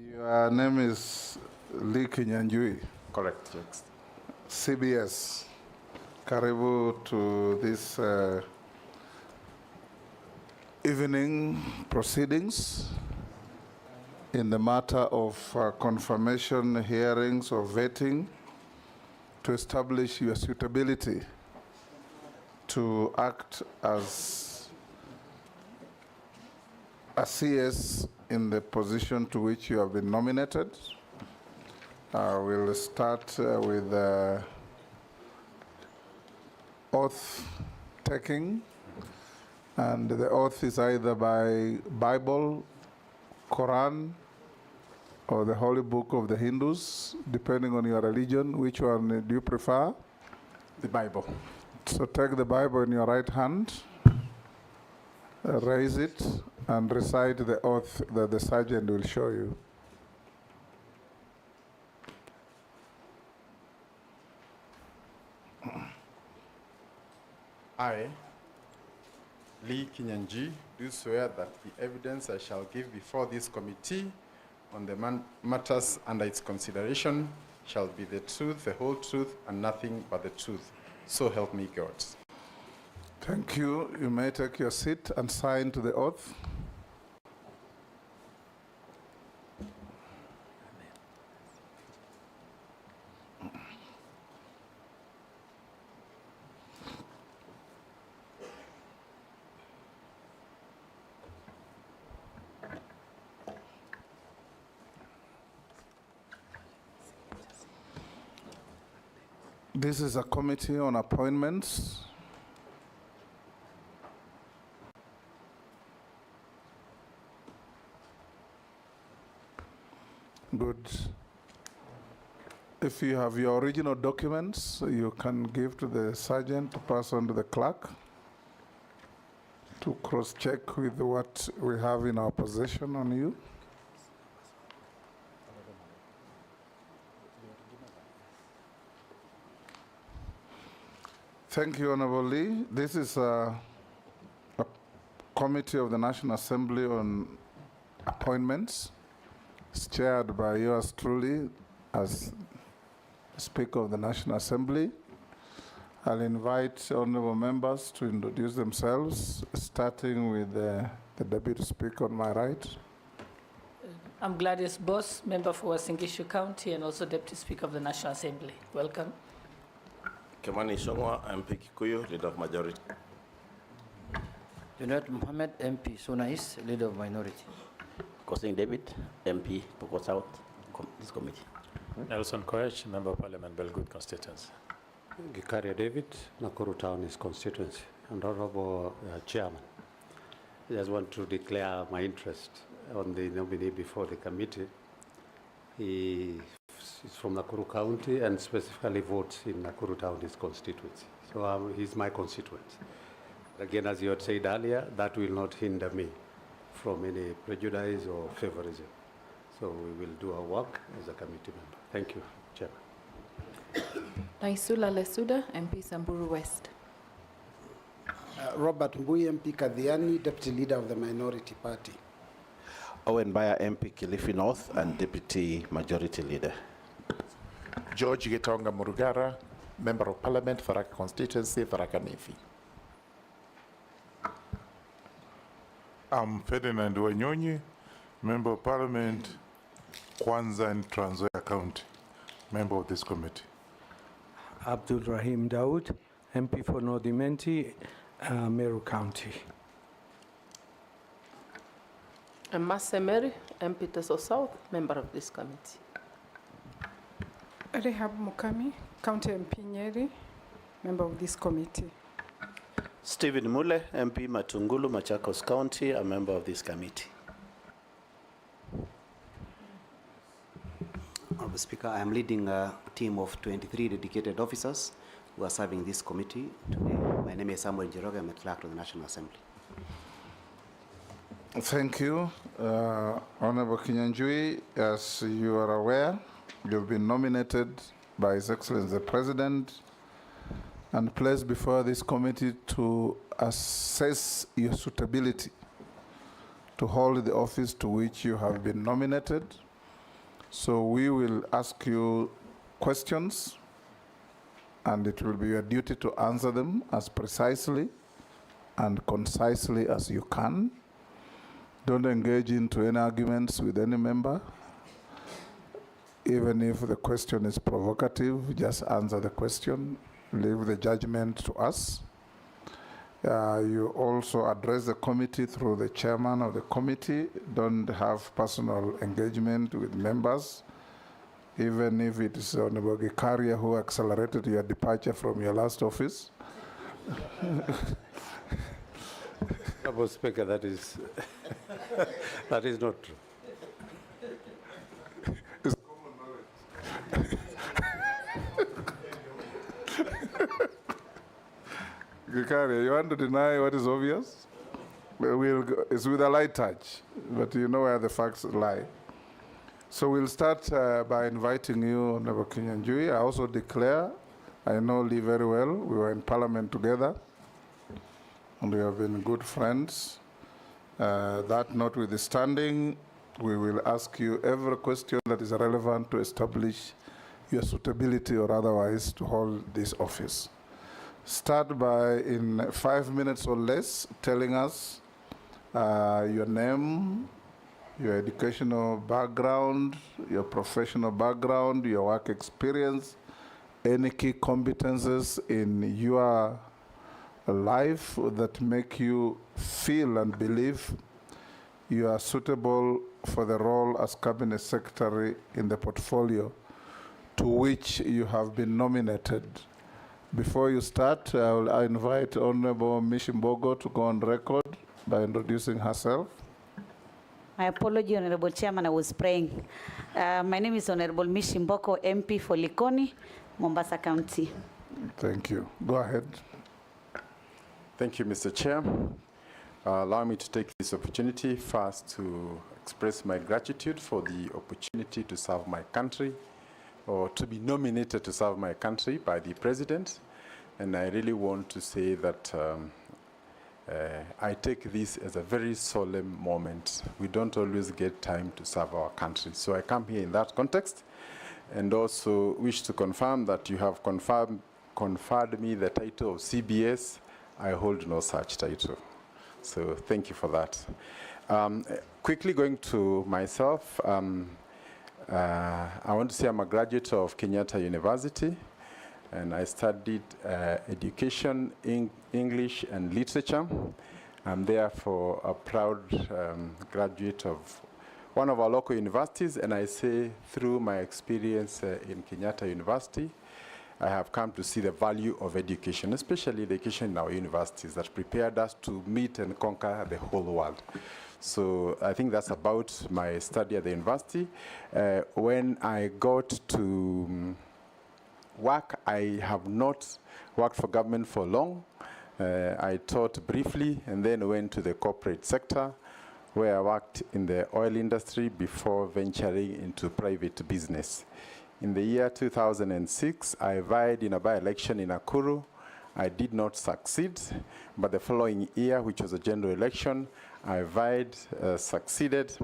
Your name is Lee Kinyanjui. Correct, yes. CBS. Karibu to this evening proceedings in the matter of confirmation hearings or vetting to establish your suitability to act as a CS in the position to which you have been nominated. We'll start with oath taking, and the oath is either by Bible, Quran, or the Holy Book of the Hindus, depending on your religion. Which one do you prefer? The Bible. So take the Bible in your right hand, raise it, and recite the oath that the sergeant will show you. I, Lee Kinyanjui, do swear that the evidence I shall give before this committee on the matters under its consideration shall be the truth, the whole truth, and nothing but the truth. So help me God. Thank you. You may take your seat and sign to the oath. This is a committee on appointments. Good. If you have your original documents, you can give to the sergeant to pass on to the clerk to cross-check with what we have in our possession on you. Thank you, Honorable Lee. This is a committee of the National Assembly on appointments. It's chaired by yours truly as Speaker of the National Assembly. I'll invite honorable members to introduce themselves, starting with the Deputy Speaker on my right. I'm Gladys Boss, member for Wasingishu County and also Deputy Speaker of the National Assembly. Welcome. Kemani Shongwa, MP Kikuyu, Leader of Majority. Junaid Mohammed, MP Suna East, Leader of Minority. Kosing David, MP Pokot South, this committee. Nelson Koech, Member of Parliament, Belgood constituency. Gikaria David, Nakuru Town is constituency. And Honorable Chairman, I just want to declare my interest on the nominee before the committee. He is from Nakuru County and specifically votes in Nakuru Town, his constituency. So he's my constituent. Again, as you had said earlier, that will not hinder me from any prejudice or favorism. So we will do our work as a committee member. Thank you, Chairman. Naisula Lesuda, MP Samburu West. Robert Mbui, MP Kadhiani, Deputy Leader of the Minority Party. Owen Baya, MP Kilifi North and Deputy Majority Leader. George Gitonga Murugara, Member of Parliament, Tharaka Constituency, Tharaka Nithi. I'm Ferdinand Wanyonyi, Member of Parliament, Kwanza and Trans Nzoia County, member of this committee. Abdul Rahim Daoud, MP for Nordimenti, Meru County. And Mase Mary, MP Teso South, member of this committee. Rehab Mukami, County MP Nyeri, member of this committee. Stephen Mule, MP Matungulu, Machakos County, a member of this committee. Honorable Speaker, I am leading a team of 23 dedicated officers who are serving this committee today. My name is Samuel Njoroge. I'm a clerk to the National Assembly. Thank you, Honorable Kinyanjui. As you are aware, you've been nominated by His Excellency the President and placed before this committee to assess your suitability to hold the office to which you have been nominated. So we will ask you questions, and it will be your duty to answer them as precisely and concisely as you can. Don't engage into any arguments with any member. Even if the question is provocative, just answer the question. Leave the judgment to us. You also address the committee through the chairman of the committee. Don't have personal engagement with members, even if it is Honorable Gikaria who accelerated your departure from your last office. Mr. Speaker, that is that is not true. It's common knowledge. Gikaria, you want to deny what is obvious? It's with a light touch, but you know where the facts lie. So we'll start by inviting you, Honorable Kinyanjui. I also declare, I know Lee very well. We were in Parliament together, and we have been good friends. That notwithstanding, we will ask you every question that is relevant to establish your suitability or otherwise to hold this office. Start by, in 5 minutes or less, telling us your name, your educational background, your professional background, your work experience, any key competences in your life that make you feel and believe you are suitable for the role as Cabinet Secretary in the portfolio to which you have been nominated. Before you start, I invite Honorable Mishimbogo to go on record by introducing herself. My apology, Honorable Chairman, I was praying. My name is Honorable Mishimboko, MP for Likoni, Mombasa County. Thank you. Go ahead. Thank you, Mr. Chair. Allow me to take this opportunity first to express my gratitude for the opportunity to serve my country, or to be nominated to serve my country by the President. And I really want to say that I take this as a very solemn moment. We don't always get time to serve our country. So I come here in that context, and also wish to confirm that you have conferred me the title of CBS. I hold no such title. So thank you for that. Quickly going to myself, I want to say I'm a graduate of Kenyatta University, and I studied education, English and literature. I'm therefore a proud graduate of one of our local universities, and I say through my experience in Kenyatta University, I have come to see the value of education, especially education in our universities that prepared us to meet and conquer the whole world. So I think that's about my study at the university. When I got to work, I have not worked for government for long. I taught briefly and then went to the corporate sector, where I worked in the oil industry before venturing into private business. In the year 2006, I vied in a by-election in Nakuru. I did not succeed, but the following year, which was a general election, I vied, succeeded,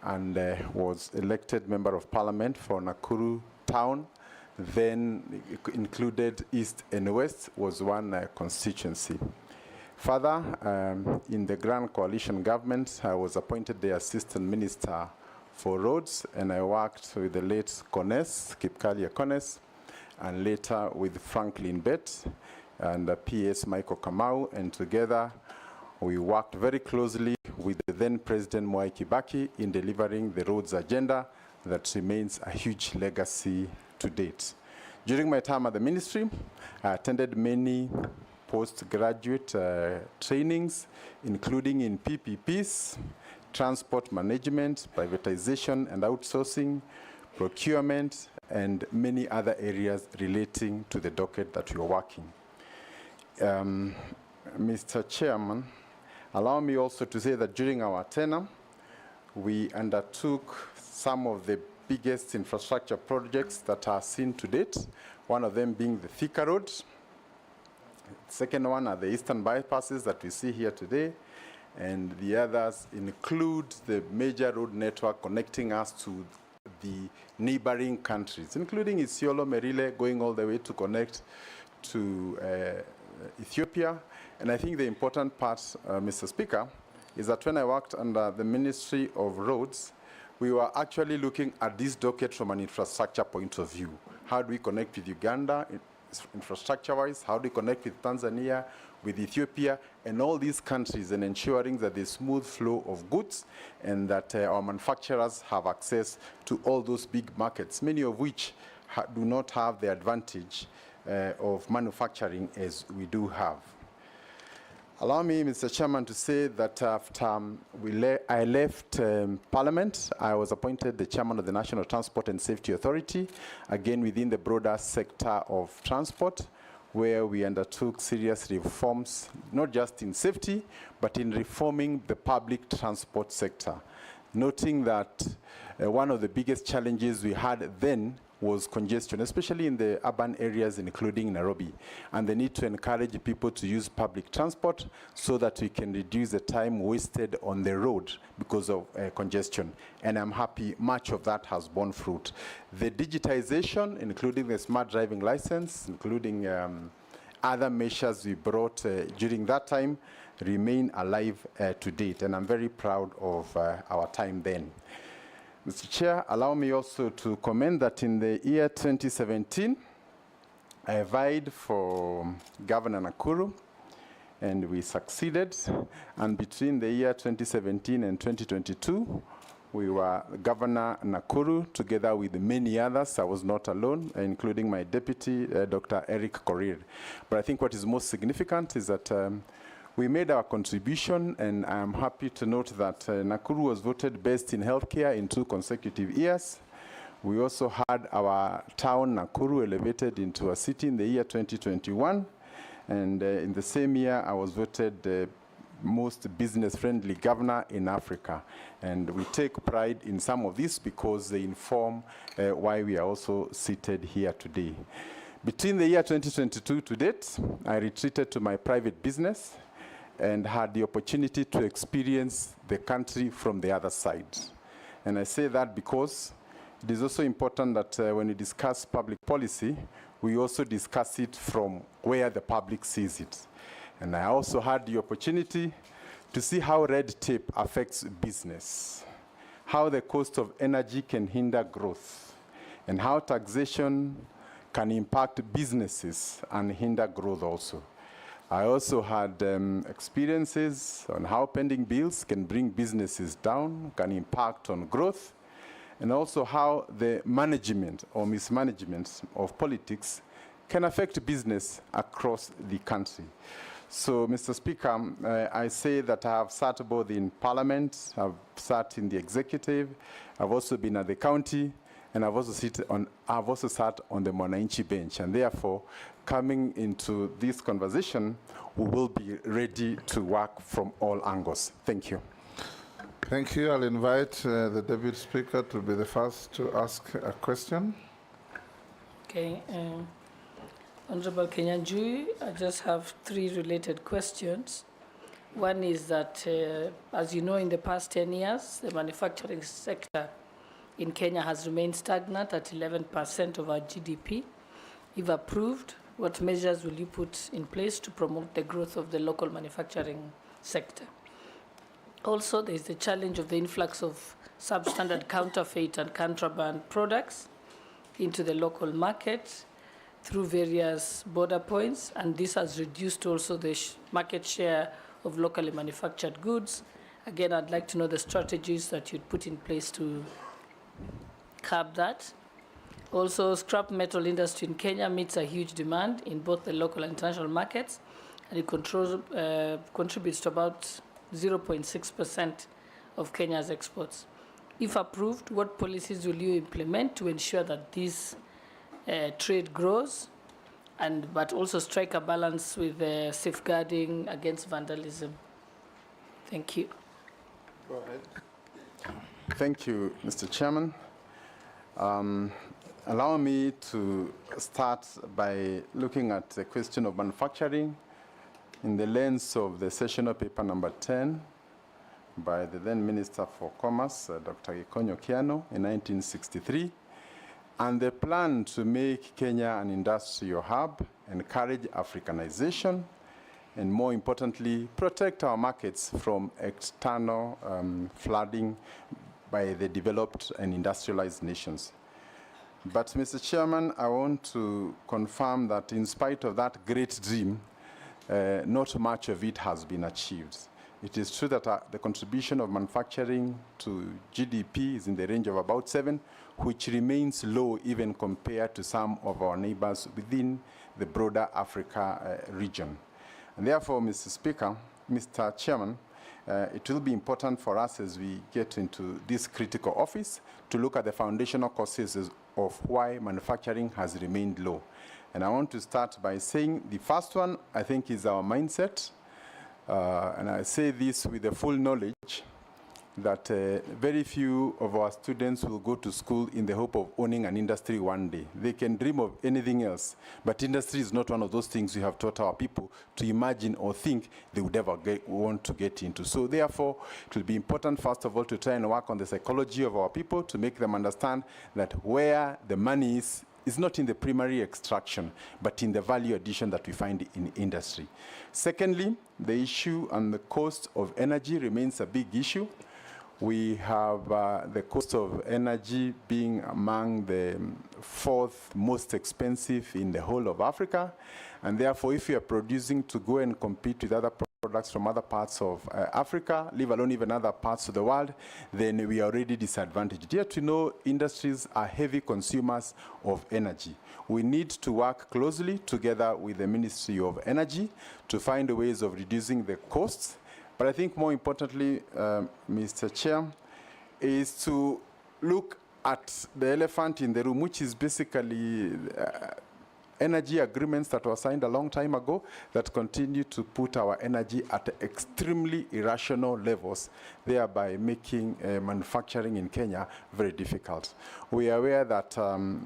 and was elected Member of Parliament for Nakuru Town. Then included East and West was one constituency. Further, in the Grand Coalition government, I was appointed the Assistant Minister for Roads, and I worked with the late Kones, Kipkalia Kones, and later with Franklin Bett and PS Michael Kamau, and together we worked very closely with the then President Mwai Kibaki in delivering the roads agenda that remains a huge legacy to date. During my time at the ministry, I attended many postgraduate trainings, including in PPPs, transport management, privatization and outsourcing, procurement, and many other areas relating to the docket that we are working. Mr. Chairman, allow me also to say that during our tenure, we undertook some of the biggest infrastructure projects that are seen to date, one of them being the Thika Road. Second one are the eastern bypasses that we see here today, and the others include the major road network connecting us to the neighboring countries, including Isiolo, Merile, going all the way to connect to Ethiopia. And I think the important part, Mr. Speaker, is that when I worked under the Ministry of Roads, we were actually looking at this docket from an infrastructure point of view. How do we connect with Uganda, infrastructure-wise? How do we connect with Tanzania, with Ethiopia, and all these countries, and ensuring that there's smooth flow of goods and that our manufacturers have access to all those big markets, many of which do not have the advantage of manufacturing as we do have. Allow me, Mr. Chairman, to say that after I left Parliament, I was appointed the chairman of the National Transport and Safety Authority, again within the broader sector of transport, where we undertook serious reforms, not just in safety, but in reforming the public transport sector, noting that one of the biggest challenges we had then was congestion, especially in the urban areas, including Nairobi, and the need to encourage people to use public transport so that we can reduce the time wasted on the road because of congestion. And I'm happy much of that has borne fruit. The digitization, including the smart driving license, including other measures we brought during that time, remain alive to date, and I'm very proud of our time then. Mr. Chair, allow me also to comment that in the year 2017, I vied for Governor Nakuru, and we succeeded. And between the year 2017 and 2022, we were Governor Nakuru, together with many others. I was not alone, including my deputy, Dr. Eric Korir. But I think what is most significant is that we made our contribution, and I'm happy to note that Nakuru was voted best in healthcare in 2 consecutive years. We also had our town, Nakuru, elevated into a city in the year 2021. And in the same year, I was voted the most business-friendly governor in Africa. And we take pride in some of this because they inform why we are also seated here today. Between the year 2022 to date, I retreated to my private business and had the opportunity to experience the country from the other side. And I say that because it is also important that when we discuss public policy, we also discuss it from where the public sees it. And I also had the opportunity to see how red tape affects business, how the cost of energy can hinder growth, and how taxation can impact businesses and hinder growth also. I also had experiences on how pending bills can bring businesses down, can impact on growth, and also how the management or mismanagement of politics can affect business across the country. So, Mr. Speaker, I say that I have sat both in Parliament, I've sat in the executive, I've also been at the county, and I've also sat on the Mwananchi bench, and therefore, coming into this conversation, we will be ready to work from all angles. Thank you. Thank you. I'll invite the Deputy Speaker to be the first to ask a question. Okay. Honorable Kinyajui, I just have 3 related questions. One is that, as you know, in the past 10 years, the manufacturing sector in Kenya has remained stagnant at 11% of our GDP. If approved, what measures will you put in place to promote the growth of the local manufacturing sector? Also, there is the challenge of the influx of substandard counterfeit and contraband products into the local market through various border points, and this has reduced also the market share of locally manufactured goods. Again, I'd like to know the strategies that you'd put in place to curb that. Also, scrap metal industry in Kenya meets a huge demand in both the local and international markets, and it contributes to about 0.6% of Kenya's exports. If approved, what policies will you implement to ensure that this trade grows, but also strike a balance with safeguarding against vandalism? Thank you. Go ahead. Thank you, Mr. Chairman. Allow me to start by looking at the question of manufacturing in the lens of the sessional paper number 10, by the then Minister for Commerce, Dr. Gikonyo Kiano, in 1963, and the plan to make Kenya an industrial hub, encourage Africanization, and more importantly, protect our markets from external flooding by the developed and industrialized nations. But, Mr. Chairman, I want to confirm that in spite of that great dream, not much of it has been achieved. It is true that the contribution of manufacturing to GDP is in the range of about 7, which remains low even compared to some of our neighbors within the broader Africa region. And therefore, Mr. Speaker, Mr. Chairman, it will be important for us as we get into this critical office to look at the foundational causes of why manufacturing has remained low. And I want to start by saying the first one, I think, is our mindset. And I say this with the full knowledge that very few of our students will go to school in the hope of owning an industry one day. They can dream of anything else, but industry is not one of those things we have taught our people to imagine or think they would ever want to get into. So therefore, it will be important, first of all, to try and work on the psychology of our people to make them understand that where the money is not in the primary extraction, but in the value addition that we find in industry. Secondly, the issue and the cost of energy remains a big issue. We have the cost of energy being among the 4th most expensive in the whole of Africa. And therefore, if we are producing to go and compete with other products from other parts of Africa, leave alone even other parts of the world, then we are already disadvantaged. Yet we know industries are heavy consumers of energy. We need to work closely together with the Ministry of Energy to find ways of reducing the costs. But I think more importantly, Mr. Chair, is to look at the elephant in the room, which is basically energy agreements that were signed a long time ago that continue to put our energy at extremely irrational levels, thereby making manufacturing in Kenya very difficult. We are aware that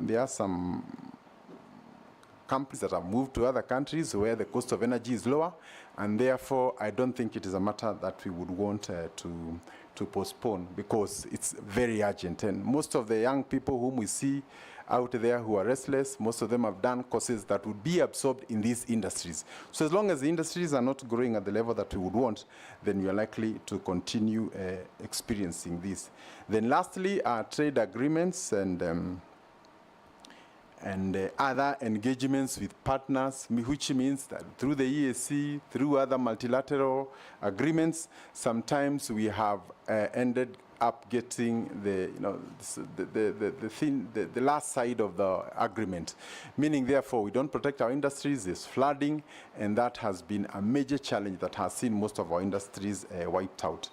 there are some companies that have moved to other countries where the cost of energy is lower, and therefore I don't think it is a matter that we would want to postpone, because it's very urgent. And most of the young people whom we see out there who are restless, most of them have done courses that would be absorbed in these industries. So as long as the industries are not growing at the level that we would want, then we are likely to continue experiencing this. Then lastly, our trade agreements and other engagements with partners, which means that through the EAC, through other multilateral agreements, sometimes we have ended up getting the last side of the agreement, meaning therefore we don't protect our industries. There's flooding, and that has been a major challenge that has seen most of our industries wiped out.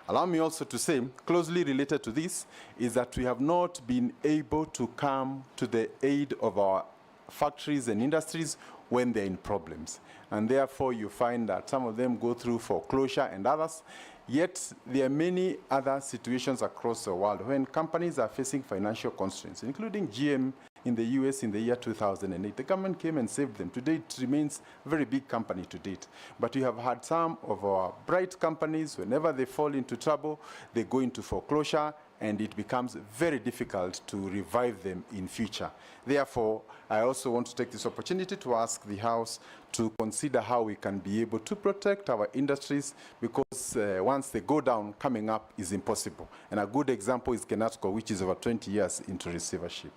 Allow me also to say, closely related to this, is that we have not been able to come to the aid of our factories and industries when they're in problems. And therefore, you find that some of them go through foreclosure and others. Yet, there are many other situations across the world when companies are facing financial constraints, including GM in the US in the year 2008. The government came and saved them. Today, it remains a very big company to date. But we have had some of our bright companies, whenever they fall into trouble, they go into foreclosure, and it becomes very difficult to revive them in future. Therefore, I also want to take this opportunity to ask the House to consider how we can be able to protect our industries, because once they go down, coming up is impossible. And a good example is Kenatco, which is over 20 years into receivership.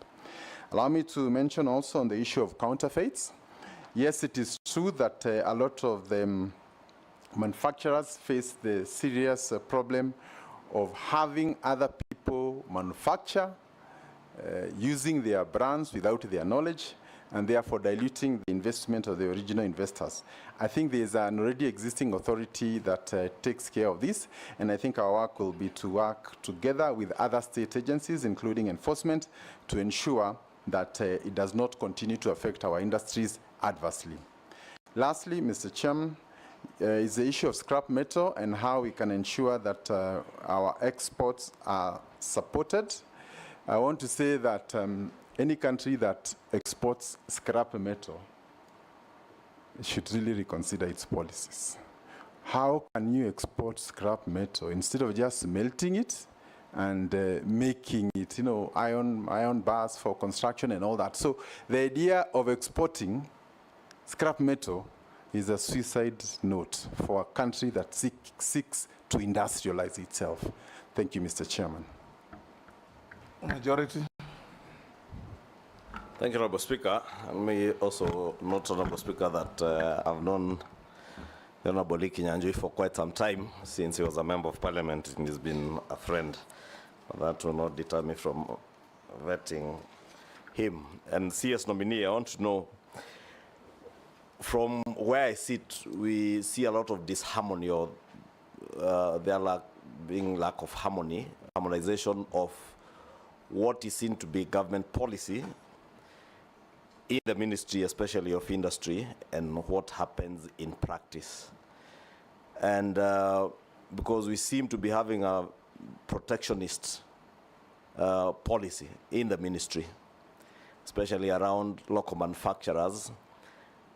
Allow me to mention also on the issue of counterfeits. Yes, it is true that a lot of the manufacturers face the serious problem of having other people manufacture using their brands without their knowledge, and therefore diluting the investment of the original investors. I think there is an already existing authority that takes care of this, and I think our work will be to work together with other state agencies, including enforcement, to ensure that it does not continue to affect our industries adversely. Lastly, Mr. Chairman, is the issue of scrap metal and how we can ensure that our exports are supported. I want to say that any country that exports scrap metal should really reconsider its policies. how can you export scrap metal instead of just melting it and making it, you know, iron bars for construction and all that? So the idea of exporting scrap metal is a suicide note for a country that seeks to industrialize itself. Thank you, Mr. Chairman. Majority. Thank you, Honorable Speaker. And me also note, Honorable Speaker, that I've known the Honorable Lee Kinyanjui for quite some time, since he was a member of parliament, and he's been a friend. That will not deter me from vetting him. And CS nominee, I want to know, from where I sit, we see a lot of disharmony, or there being lack of harmonization of what is seen to be government policy in the Ministry, especially of Industry, and what happens in practice. And because we seem to be having a protectionist policy in the Ministry, especially around local manufacturers.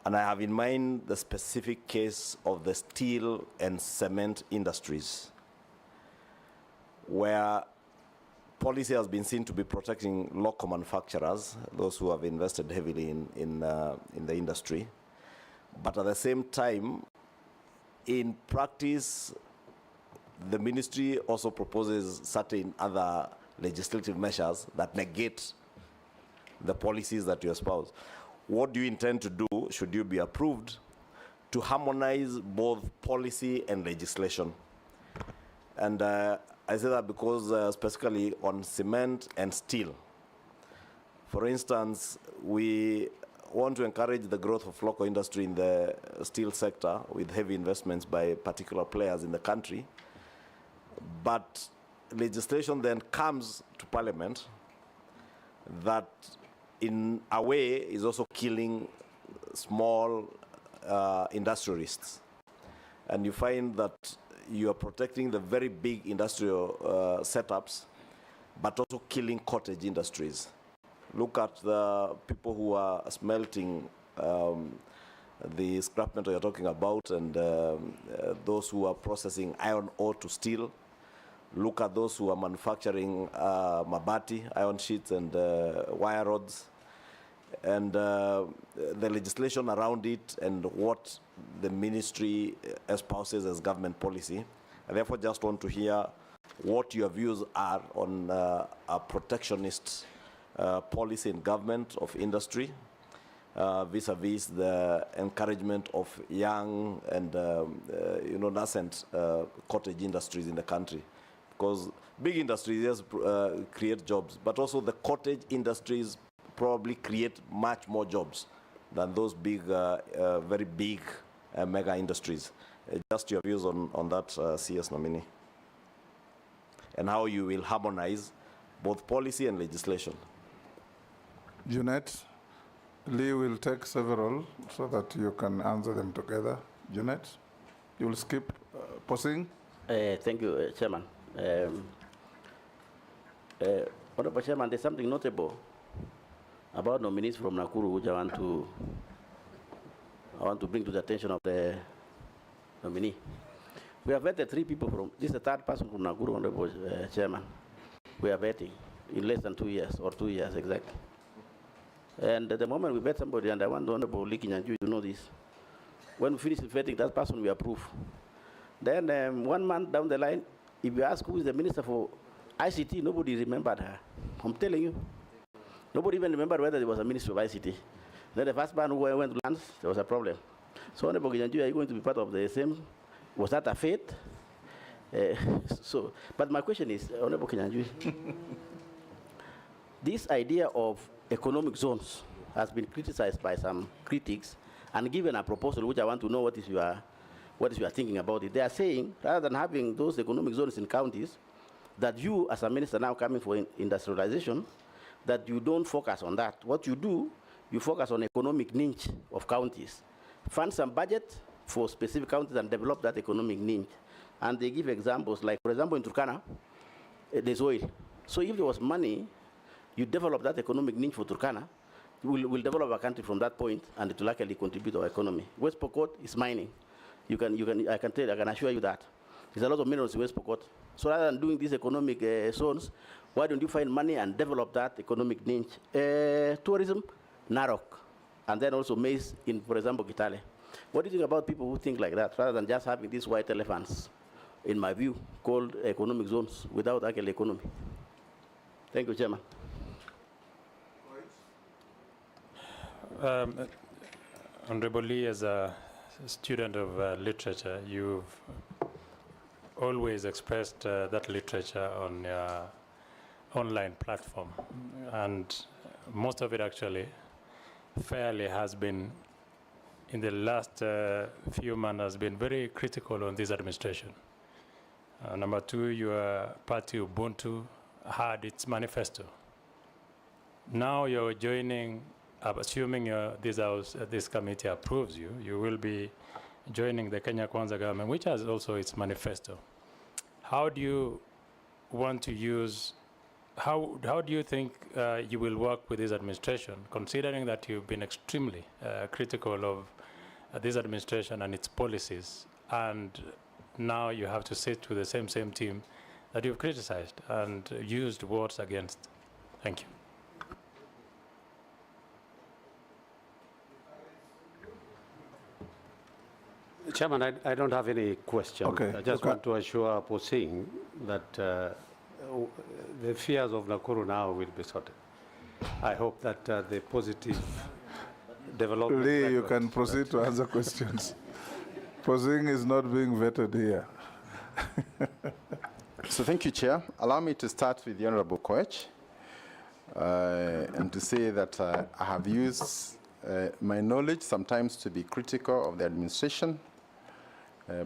And I have in mind the specific case of the steel and cement industries, where policy has been seen to be protecting local manufacturers, those who have invested heavily in the industry. But at the same time, in practice, the ministry also proposes certain other legislative measures that negate the policies that you espouse. What do you intend to do, should you be approved, to harmonize both policy and legislation? And I say that because specifically on cement and steel. For instance, we want to encourage the growth of local industry in the steel sector with heavy investments by particular players in the country. But legislation then comes to Parliament that in a way is also killing small industrialists. And you find that you are protecting the very big industrial setups, but also killing cottage industries. Look at the people who are smelting the scrap metal you're talking about, and those who are processing iron ore to steel. Look at those who are manufacturing mabati, iron sheets, and wire rods. And the legislation around it and what the ministry espouses as government policy. I therefore just want to hear what your views are on a protectionist policy in government of industry vis-a-vis the encouragement of young and nascent cottage industries in the country. Because big industries, yes, create jobs, but also the cottage industries probably create much more jobs than those big, very big mega industries. Just your views on that, CS nominee, and how you will harmonize both policy and legislation. Jeanette, Lee will take several so that you can answer them together. Jeanette, you will skip posing. Thank you, Chairman. Honorable Chairman, there's something notable about nominees from Nakuru, which I want to bring to the attention of the nominee. We have vetted 3 people from, this is the 3rd person from Nakuru, Honorable Chairman. We are vetting in less than 2 years, or 2 years exactly. And at the moment we vet somebody, and I want the Honorable Lee Kinyanjui to know this, when we finish vetting that person, we approve. Then 1 month down the line, if you ask who is the Minister for ICT, nobody remembered her. I'm telling you. Nobody even remembered whether there was a Minister of ICT. Then the first man who went to land, there was a problem. So, Honorable Kinyanjui, are you going to be part of the same? Was that a fate? But my question is, Honorable Kinyanjui, this idea of economic zones has been criticized by some critics and given a proposal, which I want to know what is your thinking about it. They are saying, rather than having those economic zones in counties, that you, as a minister now coming for industrialization, that you don't focus on that. What you do, you focus on economic niche of counties. Fund some budget for specific counties and develop that economic niche. And they give examples, like, for example, in Turkana, there's oil. So if there was money, you develop that economic niche for Turkana, we'll develop a country from that point, and it will actually contribute to our economy. West Pokot is mining. I can assure you that. There's a lot of minerals in West Pokot. So rather than doing these economic zones, why don't you find money and develop that economic niche? Tourism, Narok, and then also maize in, for example, Kitale. What do you think about people who think like that, rather than just having these white elephants, in my view, called economic zones without actual economy? Thank you, Chairman. Honorable Lee, as a student of literature, you've always expressed that literature on your online platform. And most of it actually fairly has been, in the last few months, has been very critical on this administration. Number two, your party Ubuntu had its manifesto. Now you're joining, assuming this committee approves you, you will be joining the Kenya Kwanza government, which has also its manifesto. How do you want to use, how do you think you will work with this administration, considering that you've been extremely critical of this administration and its policies, and now you have to sit with the same team that you've criticized and used words against? Thank you. Chairman, I don't have any question. Okay. I just want to assure Posing that the fears of Nakuru now will be sorted. I hope that the positive development... Lee, you can proceed to answer questions. Posing is not being vetted here. So thank you, Chair. Allow me to start with the Honorable Koech and to say that I have used my knowledge sometimes to be critical of the administration,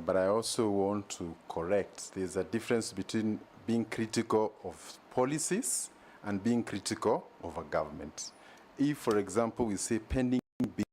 but I also want to correct. There's a difference between being critical of policies and being critical of a government. If, for example, we say pending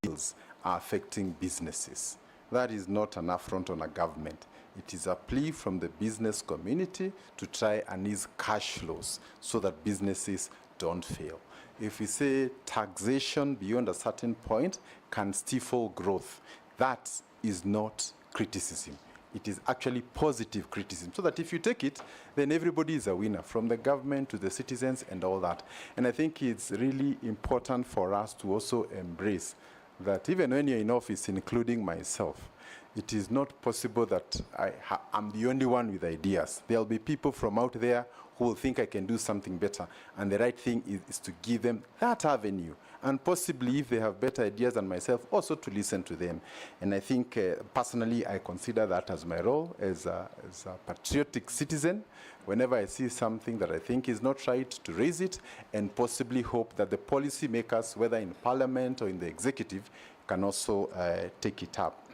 bills are affecting businesses, that is not an affront on a government. It is a plea from the business community to try and ease cash flows so that businesses don't fail. If we say taxation beyond a certain point can stifle growth, that is not criticism. It is actually positive criticism, so that if you take it, then everybody is a winner, from the government to the citizens and all that. And I think it's really important for us to also embrace that even when you're in office, including myself, it is not possible that I'm the only one with ideas. There'll be people from out there who will think I can do something better. And the right thing is to give them that avenue. And possibly, if they have better ideas than myself, also to listen to them. And I think, personally, I consider that as my role as a patriotic citizen. Whenever I see something that I think is not right, to raise it, and possibly hope that the policy makers, whether in Parliament or in the executive, can also take it up.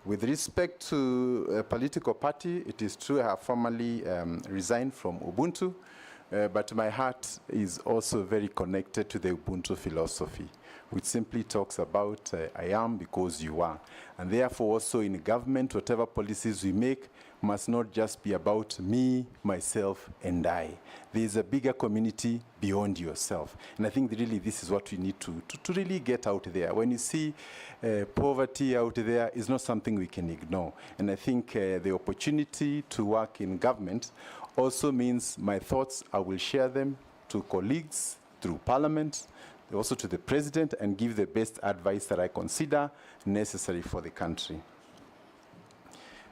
With respect to a political party, it is true I have formally resigned from Ubuntu, but my heart is also very connected to the Ubuntu philosophy, which simply talks about I am because you are. And therefore also in government, whatever policies we make must not just be about me, myself, and I. There is a bigger community beyond yourself. And I think really this is what we need to really get out there. When you see poverty out there, it's not something we can ignore. And I think the opportunity to work in government also means my thoughts, I will share them to colleagues through Parliament, also to the President, and give the best advice that I consider necessary for the country.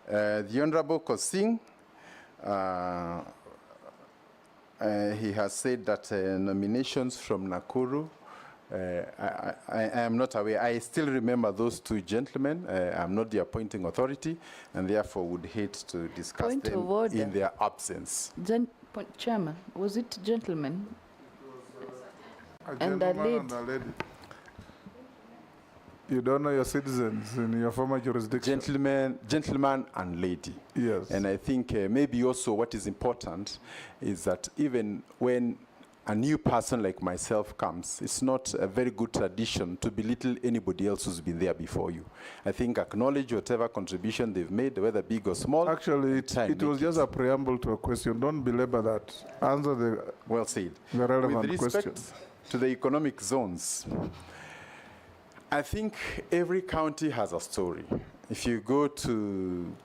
The Honorable Kosing, he has said that nominations from Nakuru, I am not aware. I still remember those two gentlemen. I'm not the appointing authority, and therefore would hate to discuss Point them of order. in their absence. Chairman, was it gentlemen? A And a gentleman and a lady. You don't know your citizens in your former jurisdiction. Gentleman and lady. Yes. And I think maybe also what is important is that even when a new person like myself comes, it's not a very good tradition to belittle anybody else who's been there before you. I think acknowledge whatever contribution they've made, whether big or small. Actually, it was just a preamble to a question. Don't belabor that. Answer the well said. The relevant With respect question. to the economic zones, I think every county has a story. If you go to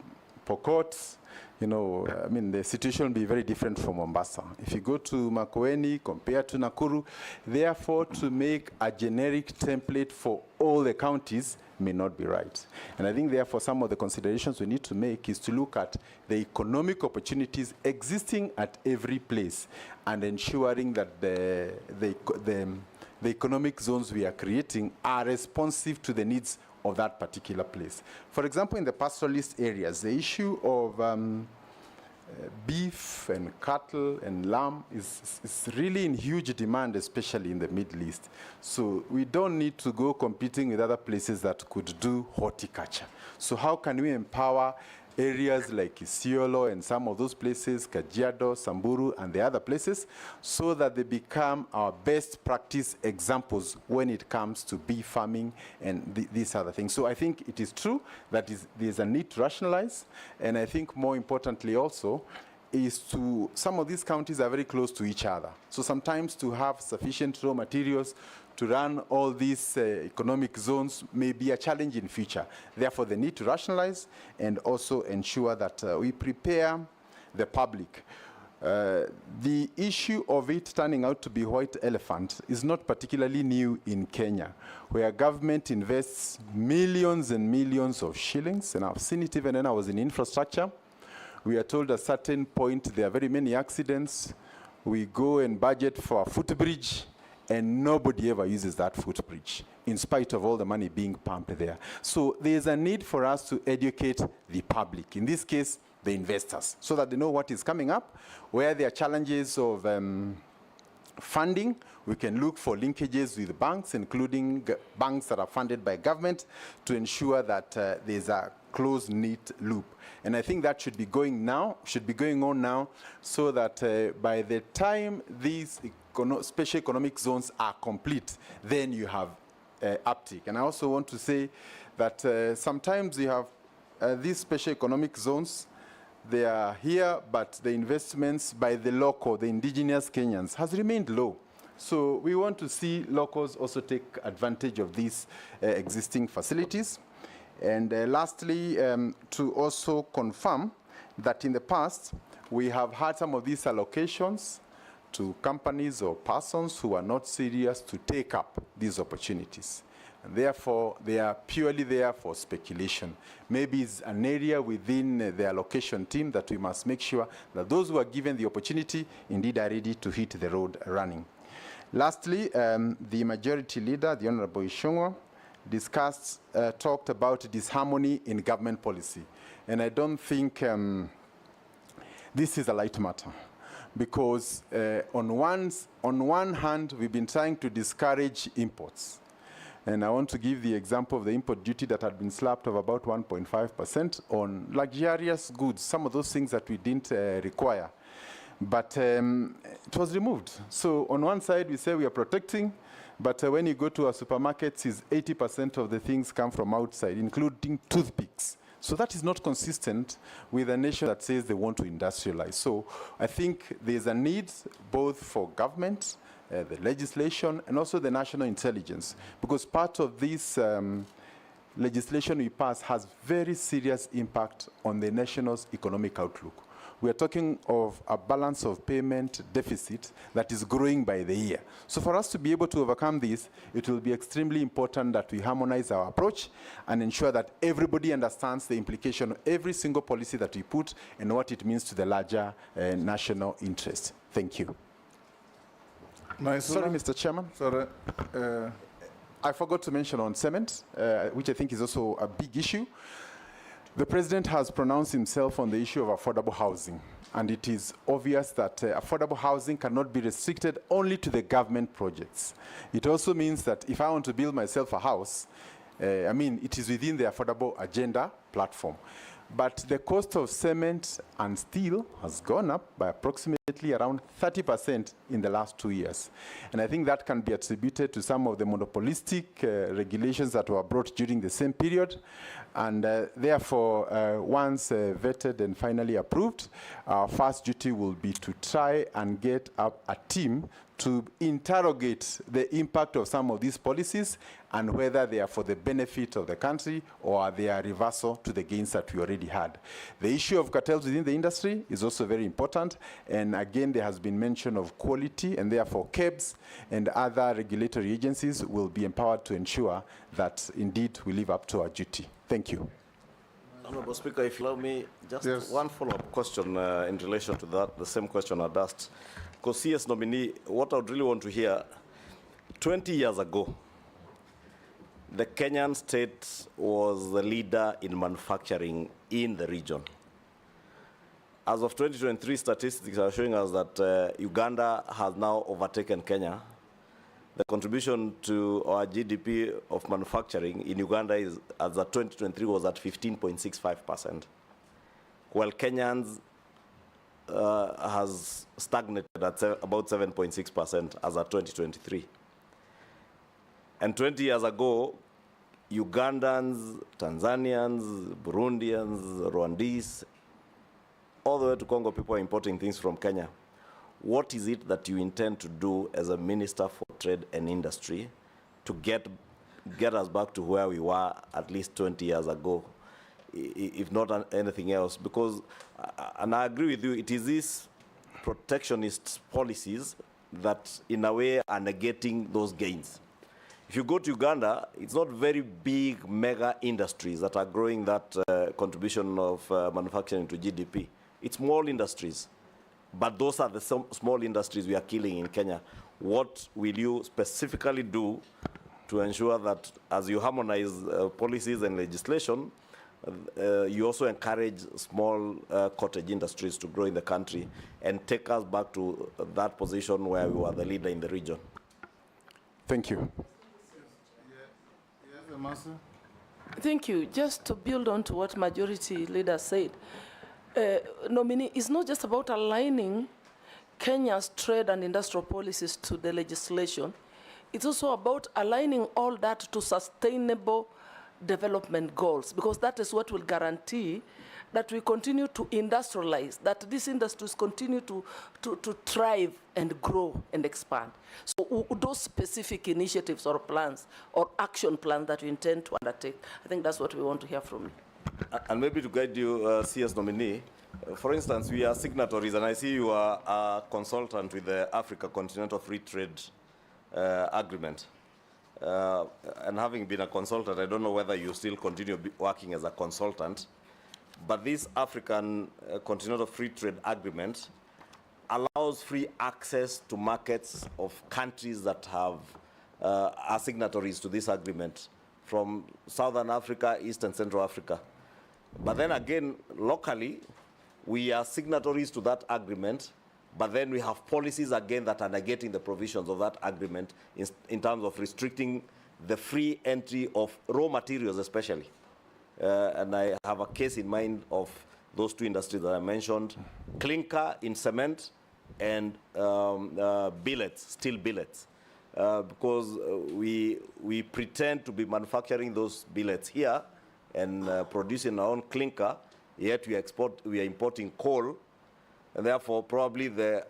Pokot, you know, I mean, the situation will be very different from Mombasa. If you go to Makueni, compared to Nakuru, therefore, to make a generic template for all the counties may not be right. And I think, therefore, some of the considerations we need to make is to look at the economic opportunities existing at every place and ensuring that the economic zones we are creating are responsive to the needs of that particular place. For example, in the pastoralist areas, the issue of beef and cattle and lamb is really in huge demand, especially in the Middle East. So we don't need to go competing with other places that could do horticulture. So how can we empower areas like Isiolo and some of those places, Kajiado, Samburu, and the other places, so that they become our best practice examples when it comes to bee farming and these other things. So I think it is true that there's a need to rationalize, and I think more importantly also, is to, some of these counties are very close to each other. So sometimes to have sufficient raw materials to run all these economic zones may be a challenge in future. Therefore, the need to rationalize and also ensure that we prepare the public. The issue of it turning out to be white elephant is not particularly new in Kenya, where government invests millions and millions of shillings, and I've seen it even when I was in infrastructure. We are told at a certain point there are very many accidents. We go and budget for a footbridge, and nobody ever uses that footbridge, in spite of all the money being pumped there. So there's a need for us to educate the public, in this case, the investors, so that they know what is coming up, where there are challenges of funding. We can look for linkages with banks, including banks that are funded by government, to ensure that there's a close-knit loop. And I think that should be going on now, so that by the time these special economic zones are complete, then you have uptick. And I also want to say that sometimes you have these special economic zones, they are here, but the investments by the local, the indigenous Kenyans, has remained low. So we want to see locals also take advantage of these existing facilities. And lastly, to also confirm that in the past, we have had some of these allocations to companies or persons who are not serious to take up these opportunities. And therefore, they are purely there for speculation. Maybe it's an area within the allocation team that we must make sure that those who are given the opportunity indeed are ready to hit the road running. Lastly, the majority leader, the Honorable Ishungwa, talked about disharmony in government policy. And I don't think this is a light matter, because on one hand, we've been trying to discourage imports. And I want to give the example of the import duty that had been slapped of about 1.5% on luxurious goods, some of those things that we didn't require. But it was removed. So on one side, we say we are protecting, but when you go to our supermarkets, 80% of the things come from outside, including toothpicks. So that is not consistent with a nation that says they want to industrialize. So I think there's a need both for government, the legislation, and also the national intelligence, because part of this legislation we pass has very serious impact on the nation's economic outlook. We are talking of a balance of payment deficit that is growing by the year. So for us to be able to overcome this, it will be extremely important that we harmonize our approach and ensure that everybody understands the implication of every single policy that we put and what it means to the larger national interest. Thank you. Sorry, Mr. Chairman. Sorry. I forgot to mention on cement, which I think is also a big issue. The President has pronounced himself on the issue of affordable housing, and it is obvious that affordable housing cannot be restricted only to the government projects. It also means that if I want to build myself a house, it is within the affordable agenda platform. But the cost of cement and steel has gone up by approximately around 30% in the last 2 years. And I think that can be attributed to some of the monopolistic regulations that were brought during the same period. And therefore, once vetted and finally approved, our first duty will be to try and get up a team to interrogate the impact of some of these policies and whether they are for the benefit of the country or they are reversal to the gains that we already had. The issue of cartels within the industry is also very important, and again there has been mention of quality, and therefore KEBS and other regulatory agencies will be empowered to ensure that indeed we live up to our duty. Thank you. Honourable Speaker, if you allow me, just one follow-up question in relation to that, the same question I'd asked. Because CS nominee, what I would really want to hear, 20 years ago, the Kenyan state was the leader in manufacturing in the region. As of 2023, statistics are showing us that Uganda has now overtaken Kenya. The contribution to our GDP of manufacturing in Uganda is, as of 2023, was at 15.65%, while Kenyans has stagnated at about 7.6% as of 2023. And 20 years ago, Ugandans, Tanzanians, Burundians, Rwandese, all the way to Congo, people are importing things from Kenya. What is it that you intend to do as a Minister for Trade and Industry to get us back to where we were at least 20 years ago, if not anything else? Because, and I agree with you, it is these protectionist policies that in a way are negating those gains. If you go to Uganda, it's not very big mega industries that are growing that contribution of manufacturing to GDP. It's small industries. But those are the small industries we are killing in Kenya. What will you specifically do to ensure that as you harmonize policies and legislation, you also encourage small cottage industries to grow in the country and take us back to that position where we were the leader in the region? Thank you. Thank you. Just to build on to what majority leader said, nominee, it's not just about aligning Kenya's trade and industrial policies to the legislation. It's also about aligning all that to sustainable development goals, because that is what will guarantee that we continue to industrialize, that these industries continue to thrive and grow and expand. So those specific initiatives or plans or action plans that we intend to undertake, I think that's what we want to hear from you. And maybe to guide you, CS nominee, for instance, we are signatories, and I see you are a consultant with the Africa Continental Free Trade Agreement. And having been a consultant, I don't know whether you still continue working as a consultant, but this African Continental Free Trade Agreement allows free access to markets of countries that have are signatories to this agreement, from Southern Africa, East and Central Africa. But then again, locally, we are signatories to that agreement, but then we have policies again that are negating the provisions of that agreement in terms of restricting the free entry of raw materials especially. And I have a case in mind of those two industries that I mentioned, clinker in cement and billets, steel billets. Because we pretend to be manufacturing those billets here and producing our own clinker, yet we are importing coal, and therefore probably the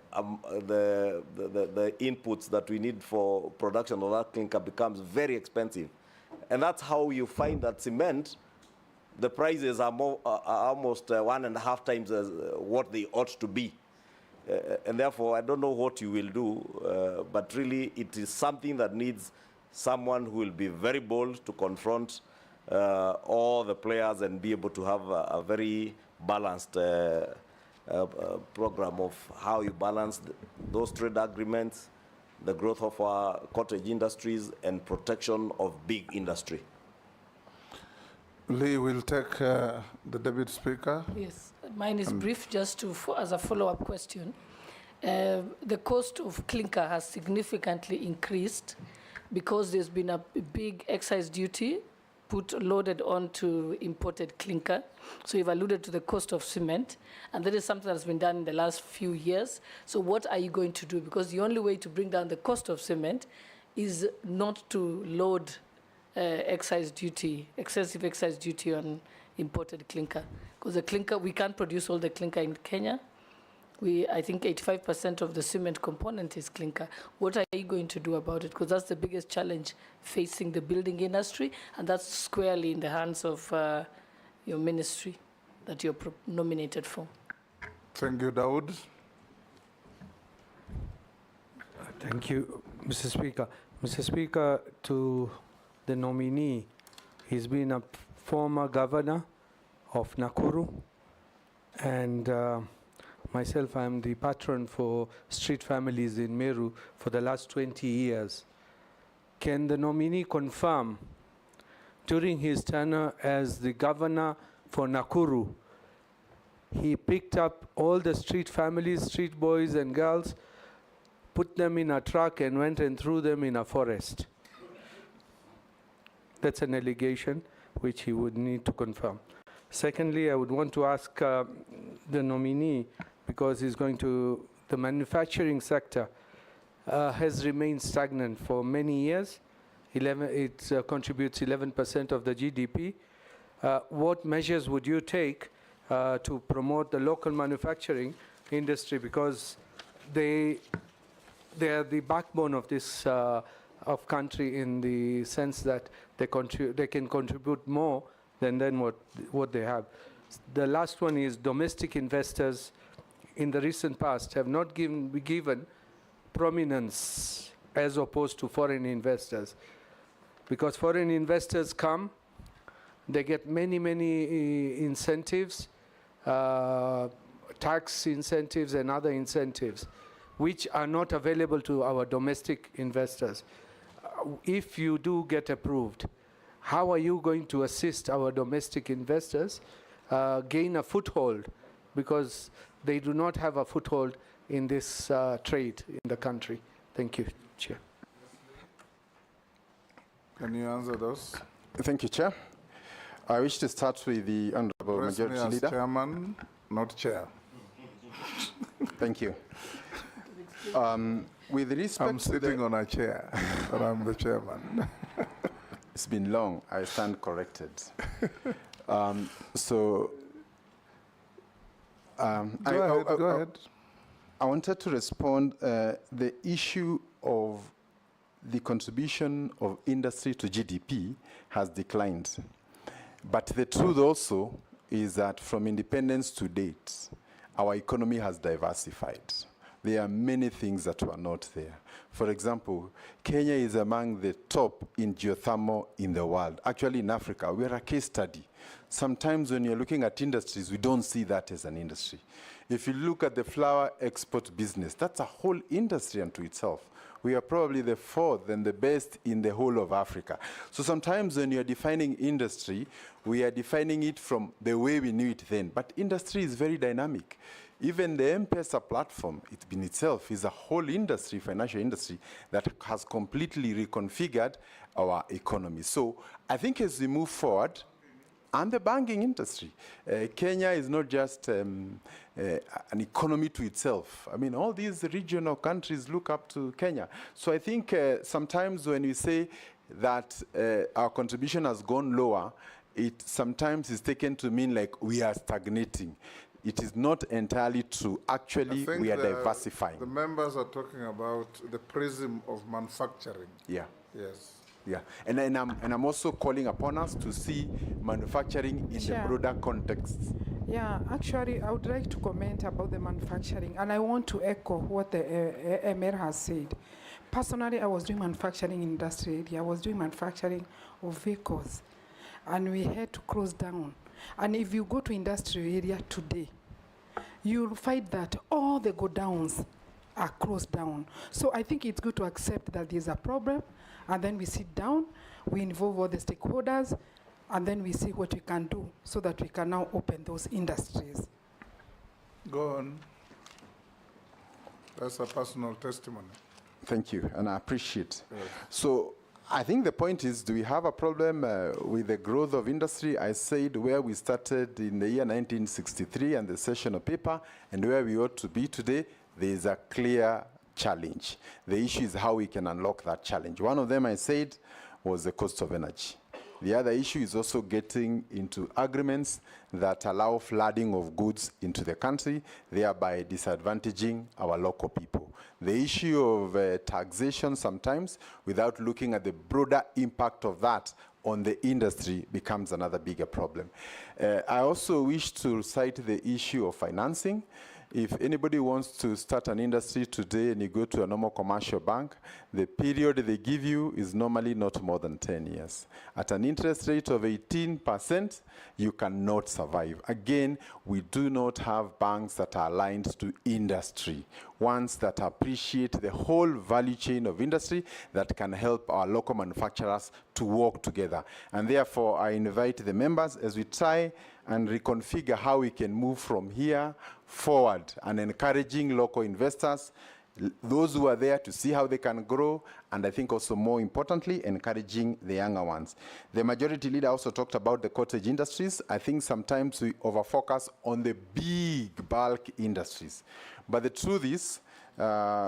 inputs that we need for production of that clinker becomes very expensive. And that's how you find that cement, the prices are almost 1.5 times as what they ought to be. And therefore, I don't know what you will do, but really it is something that needs someone who will be very bold to confront all the players and be able to have a very balanced program of how you balance those trade agreements, the growth of our cottage industries, and protection of big industry. Lee will take the Deputy Speaker. Yes, mine is brief, just to, as a follow-up question. The cost of clinker has significantly increased because there's been a big excise duty loaded onto imported clinker. So you've alluded to the cost of cement, and that is something that's been done in the last few years. So what are you going to do? Because the only way to bring down the cost of cement is not to load excessive excise duty on imported clinker. Because the clinker, we can't produce all the clinker in Kenya. I think 85% of the cement component is clinker. What are you going to do about it? Because that's the biggest challenge facing the building industry, and that's squarely in the hands of your ministry that you're nominated for. Thank you, Dawood. Thank you, Mr. Speaker. Mr. Speaker, to the nominee, he's been a former governor of Nakuru, and myself, I'm the patron for street families in Meru for the last 20 years. Can the nominee confirm, during his tenure as the governor for Nakuru, he picked up all the street families, street boys and girls, put them in a truck and went and threw them in a forest? That's an allegation which he would need to confirm. Secondly, I would want to ask the nominee, because he's going to, the manufacturing sector has remained stagnant for many years. It contributes 11% of the GDP. What measures would you take to promote the local manufacturing industry, because they are the backbone of this of country, in the sense that they can contribute more than what they have. The last one is domestic investors in the recent past have not been given prominence as opposed to foreign investors, because foreign investors come, they get many incentives, tax incentives and other incentives, which are not available to our domestic investors. If you do get approved, how are you going to assist our domestic investors gain a foothold, because they do not have a foothold in this trade in the country? Thank you, Chair. Can you answer those? Thank you, Chair. I wish to start with the Honorable Majority as Leader. Chairman, not Chair. Thank you. With respect I'm sitting on a chair, but I'm the chairman. It's been long. I stand corrected. Go ahead. I wanted to respond the issue of the contribution of industry to GDP has declined. But the truth also is that from independence to date, our economy has diversified. There are many things that were not there. For example, Kenya is among the top in geothermal in the world. Actually, in Africa, we are a case study. Sometimes when you're looking at industries, we don't see that as an industry. If you look at the flower export business, that's a whole industry unto itself. We are probably the fourth and the best in the whole of Africa. So sometimes when you're defining industry, we are defining it from the way we knew it then. But industry is very dynamic. Even the M-Pesa platform, it in itself is a whole industry, financial industry, that has completely reconfigured our economy. So I think as we move forward, and the banking industry, Kenya is not just an economy to itself. I mean, all these regional countries look up to Kenya. So I think sometimes when we say that our contribution has gone lower, it sometimes is taken to mean like we are stagnating. It is not entirely true. Actually, we are diversifying. The members are talking about the prism of manufacturing. Yeah. Yes. Yeah, and I'm also calling upon us to see manufacturing in the broader context. Yeah, actually, I would like to comment about the manufacturing, and I want to echo what the Emir has said. Personally, I was doing manufacturing in industry area. I was doing manufacturing of vehicles, and we had to close down. And if you go to industrial area today, you'll find that all the godowns are closed down. So I think it's good to accept that there's a problem, and then we sit down, we involve all the stakeholders, and then we see what we can do so that we can now open those industries. Go on. That's a personal testimony. Thank you, and I appreciate. Yes. So I think the point is, do we have a problem with the growth of industry? I said where we started in the year 1963 and the session of paper, and where we ought to be today, there is a clear challenge. The issue is how we can unlock that challenge. One of them, I said, was the cost of energy. The other issue is also getting into agreements that allow flooding of goods into the country, thereby disadvantaging our local people. The issue of taxation sometimes, without looking at the broader impact of that on the industry, becomes another bigger problem. I also wish to cite the issue of financing. If anybody wants to start an industry today and you go to a normal commercial bank, the period they give you is normally not more than 10 years. At an interest rate of 18%, you cannot survive. Again, we do not have banks that are aligned to industry, ones that appreciate the whole value chain of industry that can help our local manufacturers to work together. And therefore, I invite the members as we try and reconfigure how we can move from here forward and encouraging local investors, those who are there to see how they can grow, and I think also more importantly, encouraging the younger ones. The majority leader also talked about the cottage industries. I think sometimes we overfocus on the big bulk industries. But the truth is,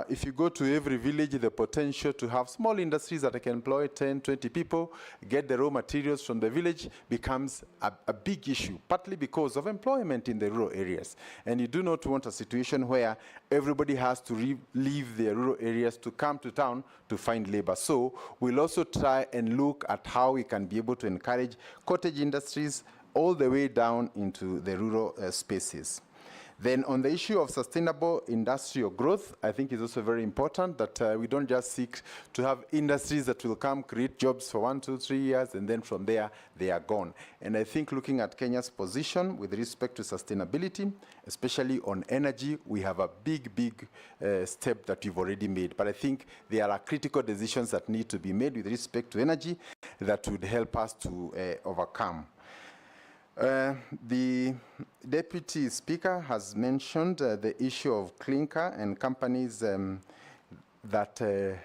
if you go to every village, the potential to have small industries that can employ 10, 20 people, get the raw materials from the village becomes a big issue, partly because of employment in the rural areas. And you do not want a situation where everybody has to leave their rural areas to come to town to find labor. So we'll also try and look at how we can be able to encourage cottage industries all the way down into the rural spaces. Then on the issue of sustainable industrial growth, I think it's also very important that we don't just seek to have industries that will come, create jobs for 1, 2, 3 years, and then from there, they are gone. And I think looking at Kenya's position with respect to sustainability, especially on energy, we have a big step that we've already made. But I think there are critical decisions that need to be made with respect to energy that would help us to overcome. The Deputy Speaker has mentioned the issue of clinker and companies that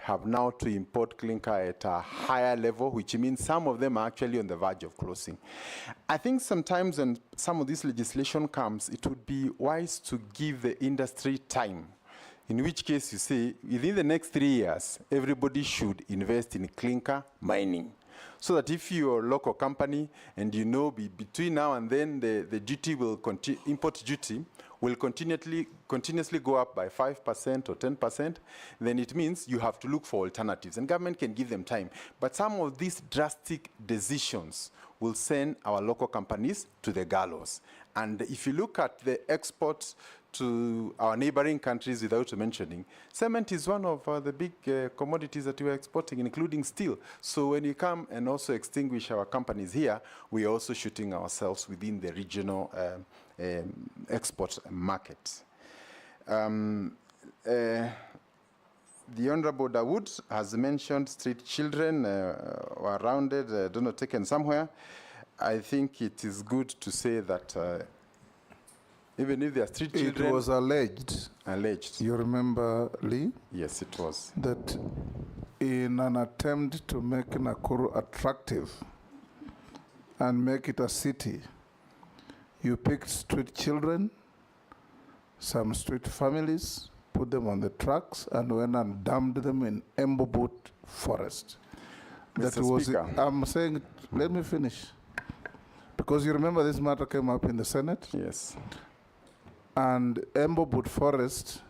have now to import clinker at a higher level, which means some of them are actually on the verge of closing. I think sometimes when some of this legislation comes, it would be wise to give the industry time, in which case you say, within the next 3 years, everybody should invest in clinker mining. So that if you're a local company and you know between now and then the duty will import duty will continuously go up by 5% or 10%, then it means you have to look for alternatives. And government can give them time. But some of these drastic decisions will send our local companies to the gallows. And if you look at the exports to our neighboring countries, without mentioning, cement is one of the big commodities that we are exporting, including steel. So when you come and also extinguish our companies here, we are also shooting ourselves within the regional export market. The Honorable Dawood has mentioned street children were rounded, don't know, taken somewhere. I think it is good to say that even if they are street children... It was alleged. Alleged. You remember, Lee? Yes, it was. That in an attempt to make Nakuru attractive and make it a city, you picked street children, some street families, put them on the trucks, and went and dumped them in Embobut forest. Mr. Speaker. I'm saying, let me finish. Because you remember this matter came up in the Senate? Yes. And Embobut forest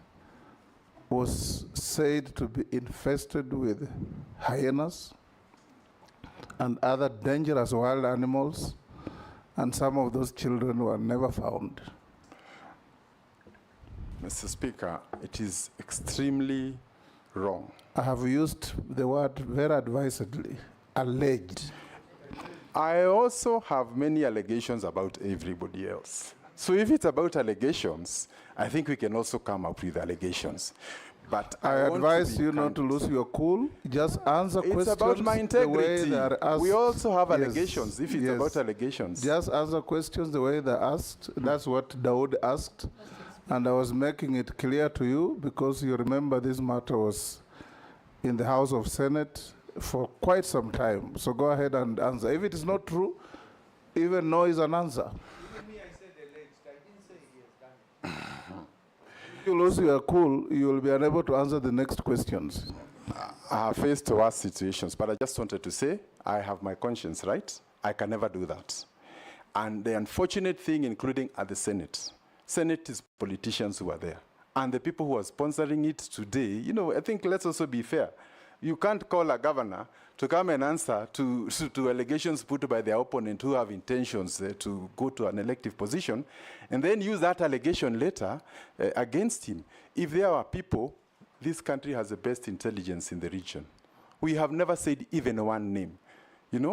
was said to be infested with hyenas and other dangerous wild animals, and some of those children were never found. Mr. Speaker, it is extremely wrong. I have used the word very advisedly, alleged. I also have many allegations about everybody else. So if it's about allegations, I think we can also come up with allegations. But I advise you not to lose your cool. Just answer questions. It's about my integrity. The way they are asked. We also have allegations, if it's about allegations. Just answer questions the way they're asked. That's what Dawood asked. And I was making it clear to you because you remember this matter was in the House of Senate for quite some time. So go ahead and answer. If it is not true, even no is an answer. If you lose your cool, you will be unable to answer the next questions. I have faced worse situations, but I just wanted to say I have my conscience, right? I can never do that. And the unfortunate thing, including at the Senate is politicians who are there. And the people who are sponsoring it today, I think let's also be fair. You can't call a governor to come and answer to allegations put by their opponent who have intentions to go to an elective position, and then use that allegation later against him. If there are people, this country has the best intelligence in the region. We have never said even one name.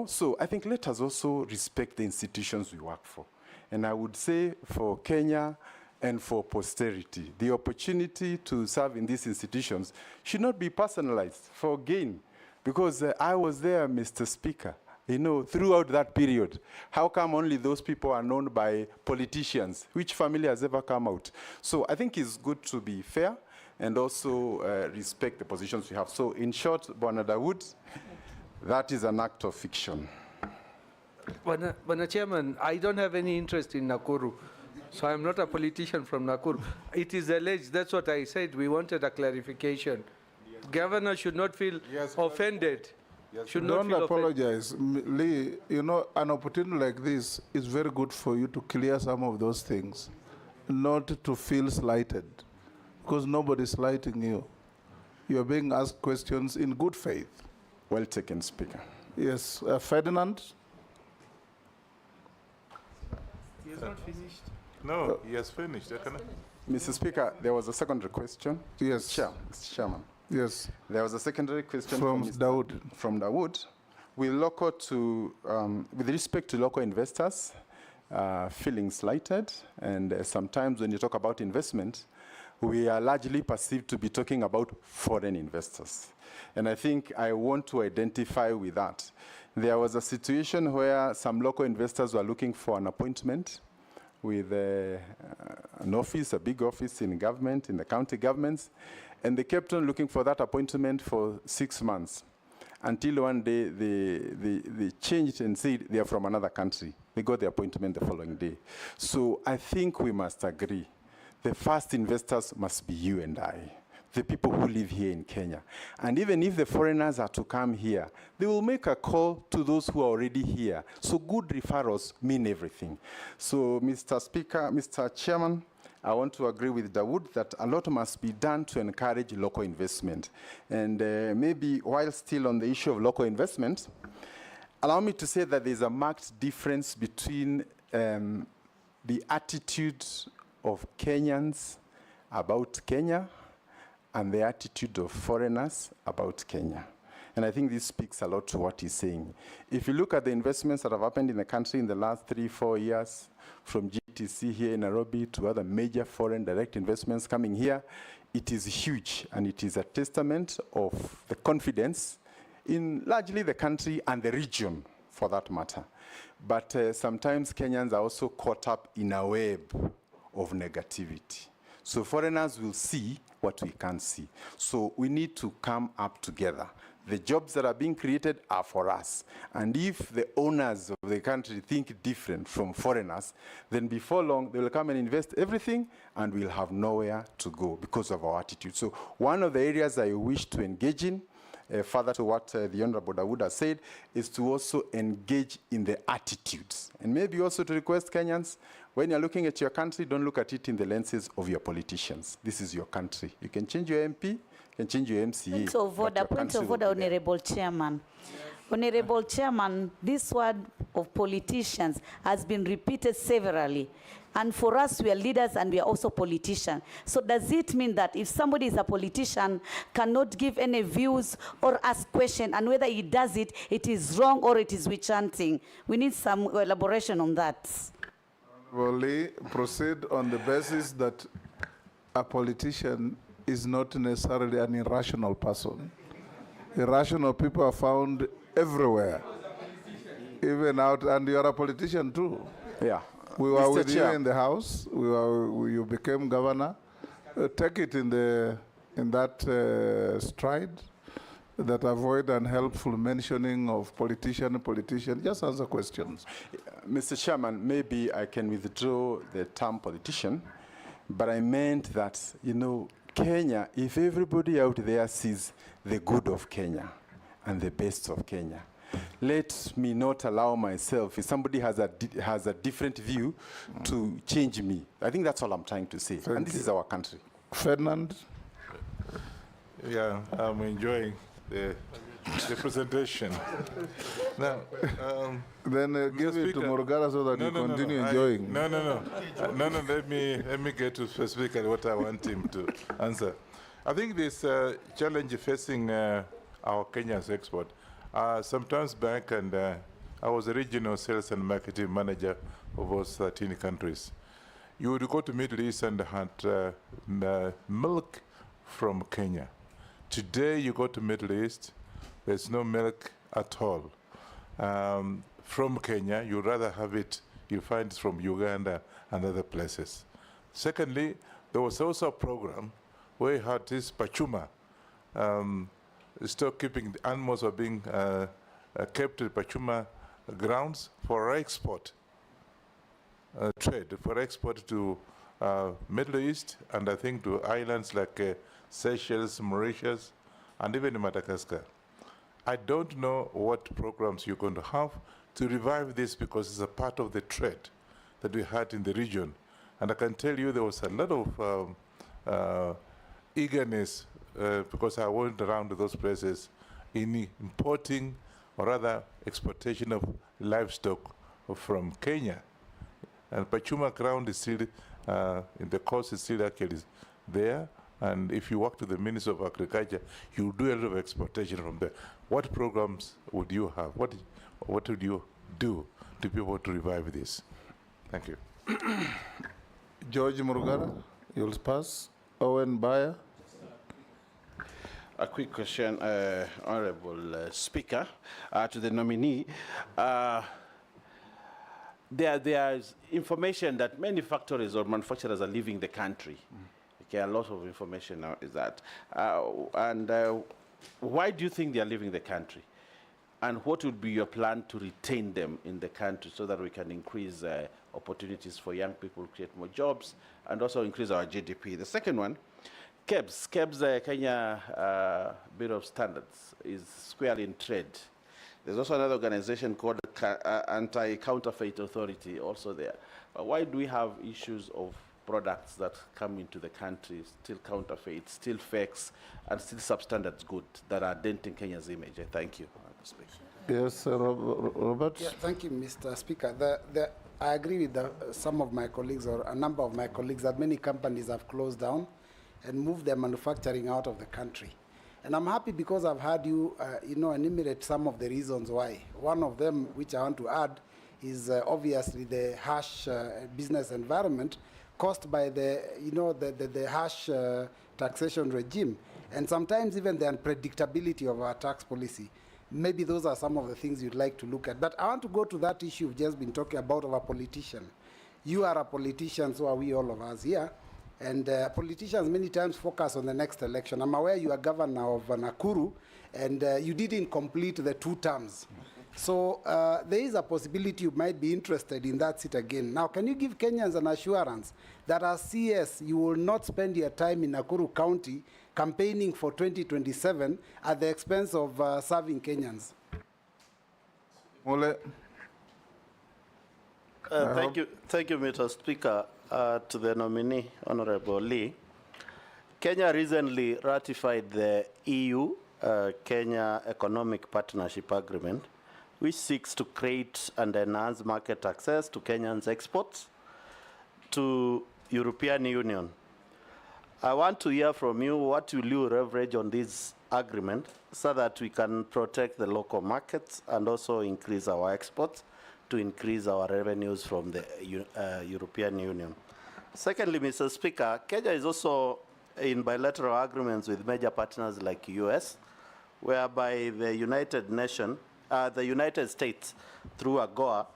So I think let us also respect the institutions we work for. And I would say for Kenya and for posterity, the opportunity to serve in these institutions should not be personalized for gain. Because I was there, Mr. Speaker, throughout that period. How come only those people are known by politicians? Which family has ever come out? So I think it's good to be fair and also respect the positions we have. So in short, Bwana Dawood, that is an act of fiction. Bwana Chairman, I don't have any interest in Nakuru, so I'm not a politician from Nakuru. It is alleged, that's what I said, we wanted a clarification. Governor should not feel offended. Should not Don't feel apologize. Lee, an opportunity like this is very good for you to clear some of those things, not to feel slighted, because nobody's slighting you. You are being asked questions in good faith. Well taken, Speaker. Yes, Ferdinand? He has not finished. No, he has finished. Mr. Speaker, there was a secondary question. Yes. Mr. Chairman. Yes. There was a secondary question from Dawood. From Dawood. With respect to local investors feeling slighted, and sometimes when you talk about investment, we are largely perceived to be talking about foreign investors. And I think I want to identify with that. There was a situation where some local investors were looking for an appointment with an office, a big office in government, in the county governments, and they kept on looking for that appointment for 6 months until one day they changed and said they are from another country. They got the appointment the following day. So I think we must agree. The first investors must be you and I, the people who live here in Kenya. And even if the foreigners are to come here, they will make a call to those who are already here. So good referrals mean everything. So Mr. Speaker, Mr. Chairman, I want to agree with Dawood that a lot must be done to encourage local investment. And maybe while still on the issue of local investment, allow me to say that there's a marked difference between the attitude of Kenyans about Kenya and the attitude of foreigners about Kenya. And I think this speaks a lot to what he's saying. If you look at the investments that have happened in the country in the last 3-4 years, from GTC here in Nairobi to other major foreign direct investments coming here, it is huge, and it is a testament of the confidence in largely the country and the region, for that matter. But sometimes Kenyans are also caught up in a web of negativity. So foreigners will see what we can't see. So we need to come up together. The jobs that are being created are for us. And if the owners of the country think different from foreigners, then before long, they will come and invest everything, and we'll have nowhere to go because of our attitude. So one of the areas I wish to engage in, further to what the Honorable Dawood has said, is to also engage in the attitudes. And maybe also to request Kenyans, when you're looking at your country, don't look at it in the lenses of your politicians. This is your country. You can change your MP, you can change your MCA. Point of order, Honorable Chairman. Honorable Chairman, this word of politicians has been repeated severally. And for us, we are leaders and we are also politicians. So does it mean that if somebody is a politician, cannot give any views or ask questions, and whether he does it, it is wrong or it is witch hunting? We need some elaboration on that. Lee, proceed on the basis that a politician is not necessarily an irrational person. Irrational people are found everywhere, even out, and you're a politician too. Yeah. We were Mr. with Chair. you in the House. You became governor. Take it in that stride. That avoid unhelpful mentioning of politician. Just answer questions. Mr. Chairman, maybe I can withdraw the term politician, but I meant that, Kenya, if everybody out there sees the good of Kenya and the best of Kenya, let me not allow myself, if somebody has a different view, to change me. I think that's all I'm trying to say. And this is our country. Ferdinand? Yeah, I'm enjoying the presentation. Now, then give it to Morgana so that you continue enjoying. No, let me get to specifically what I want him to answer. I think this challenge facing our Kenya's export. Sometimes back, and I was a regional sales and marketing manager of those 13 countries. You would go to Middle East and had milk from Kenya. Today, you go to Middle East, there's no milk at all. From Kenya, you'd rather have it, you find it from Uganda and other places. Secondly, there was also a program where you had this pachuma. Still keeping the animals are being kept in pachuma grounds for export, trade, for export to Middle East, and I think to islands like Seychelles, Mauritius, and even Madagascar. I don't know what programs you're going to have to revive this, because it's a part of the trade that we had in the region. And I can tell you there was a lot of eagerness, because I went around to those places, in importing, or rather exportation of livestock from Kenya. And Pachuma ground is still, in the coast is still actually there. And if you work to the Ministry of Agriculture, you do a lot of exportation from there. What programs would you have? What would you do to be able to revive this? Thank you. George Murugara, you'll pass. Owen Bayer. A quick question, Honorable Speaker, to the nominee. There is information that many factories or manufacturers are leaving the country. Okay, a lot of information now is that. Why do you think they are leaving the country? And what would be your plan to retain them in the country so that we can increase opportunities for young people, create more jobs, and also increase our GDP? The second one, KEBS, Kenya Bureau of Standards, is squarely in trade. There's also another organization called Anti-Counterfeit Authority also there. Why do we have issues of products that come into the country, still counterfeit, still fakes, and still substandard goods that are denting Kenya's image? Thank you. Yes, Robert. Yeah, thank you, Mr. Speaker. I agree with some of my colleagues, or a number of my colleagues, that many companies have closed down and moved their manufacturing out of the country. And I'm happy because I've heard you, enumerate some of the reasons why. One of them, which I want to add, is obviously the harsh business environment caused by the harsh taxation regime, and sometimes even the unpredictability of our tax policy. Maybe those are some of the things you'd like to look at. But I want to go to that issue you've just been talking about of a politician. You are a politician, so are we, all of us here. And politicians many times focus on the next election. I'm aware you are governor of Nakuru, and you didn't complete the 2 terms. So there is a possibility you might be interested in that seat again. Now, can you give Kenyans an assurance that as CS, you will not spend your time in Nakuru County campaigning for 2027 at the expense of serving Kenyans? Mole. Thank you, Mr. Speaker. To the nominee, Honorable Lee. Kenya recently ratified the EU-Kenya Economic Partnership Agreement, which seeks to create and enhance market access to Kenyans' exports to European Union. I want to hear from you, what will you leverage on this agreement so that we can protect the local markets and also increase our exports to increase our revenues from the European Union. Secondly, Mr. Speaker, Kenya is also in bilateral agreements with major partners like US, whereby the United States, through AGOA,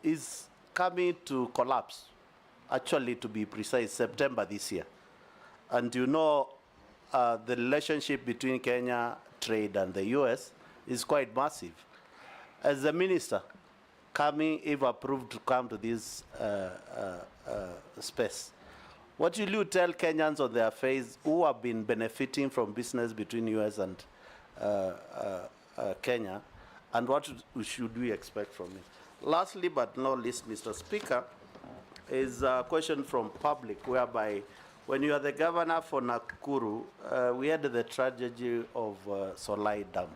is coming to collapse, actually, to be precise, September this year. And you know, the relationship between Kenya trade and the US is quite massive. As the minister, coming, if approved, to come to this space, what will you tell Kenyans on their face who have been benefiting from business between US and Kenya And what should we expect from it? Lastly, but not least, Mr. Speaker, is a question from public, whereby when you are the governor for Nakuru, we had the tragedy of Solai Dam.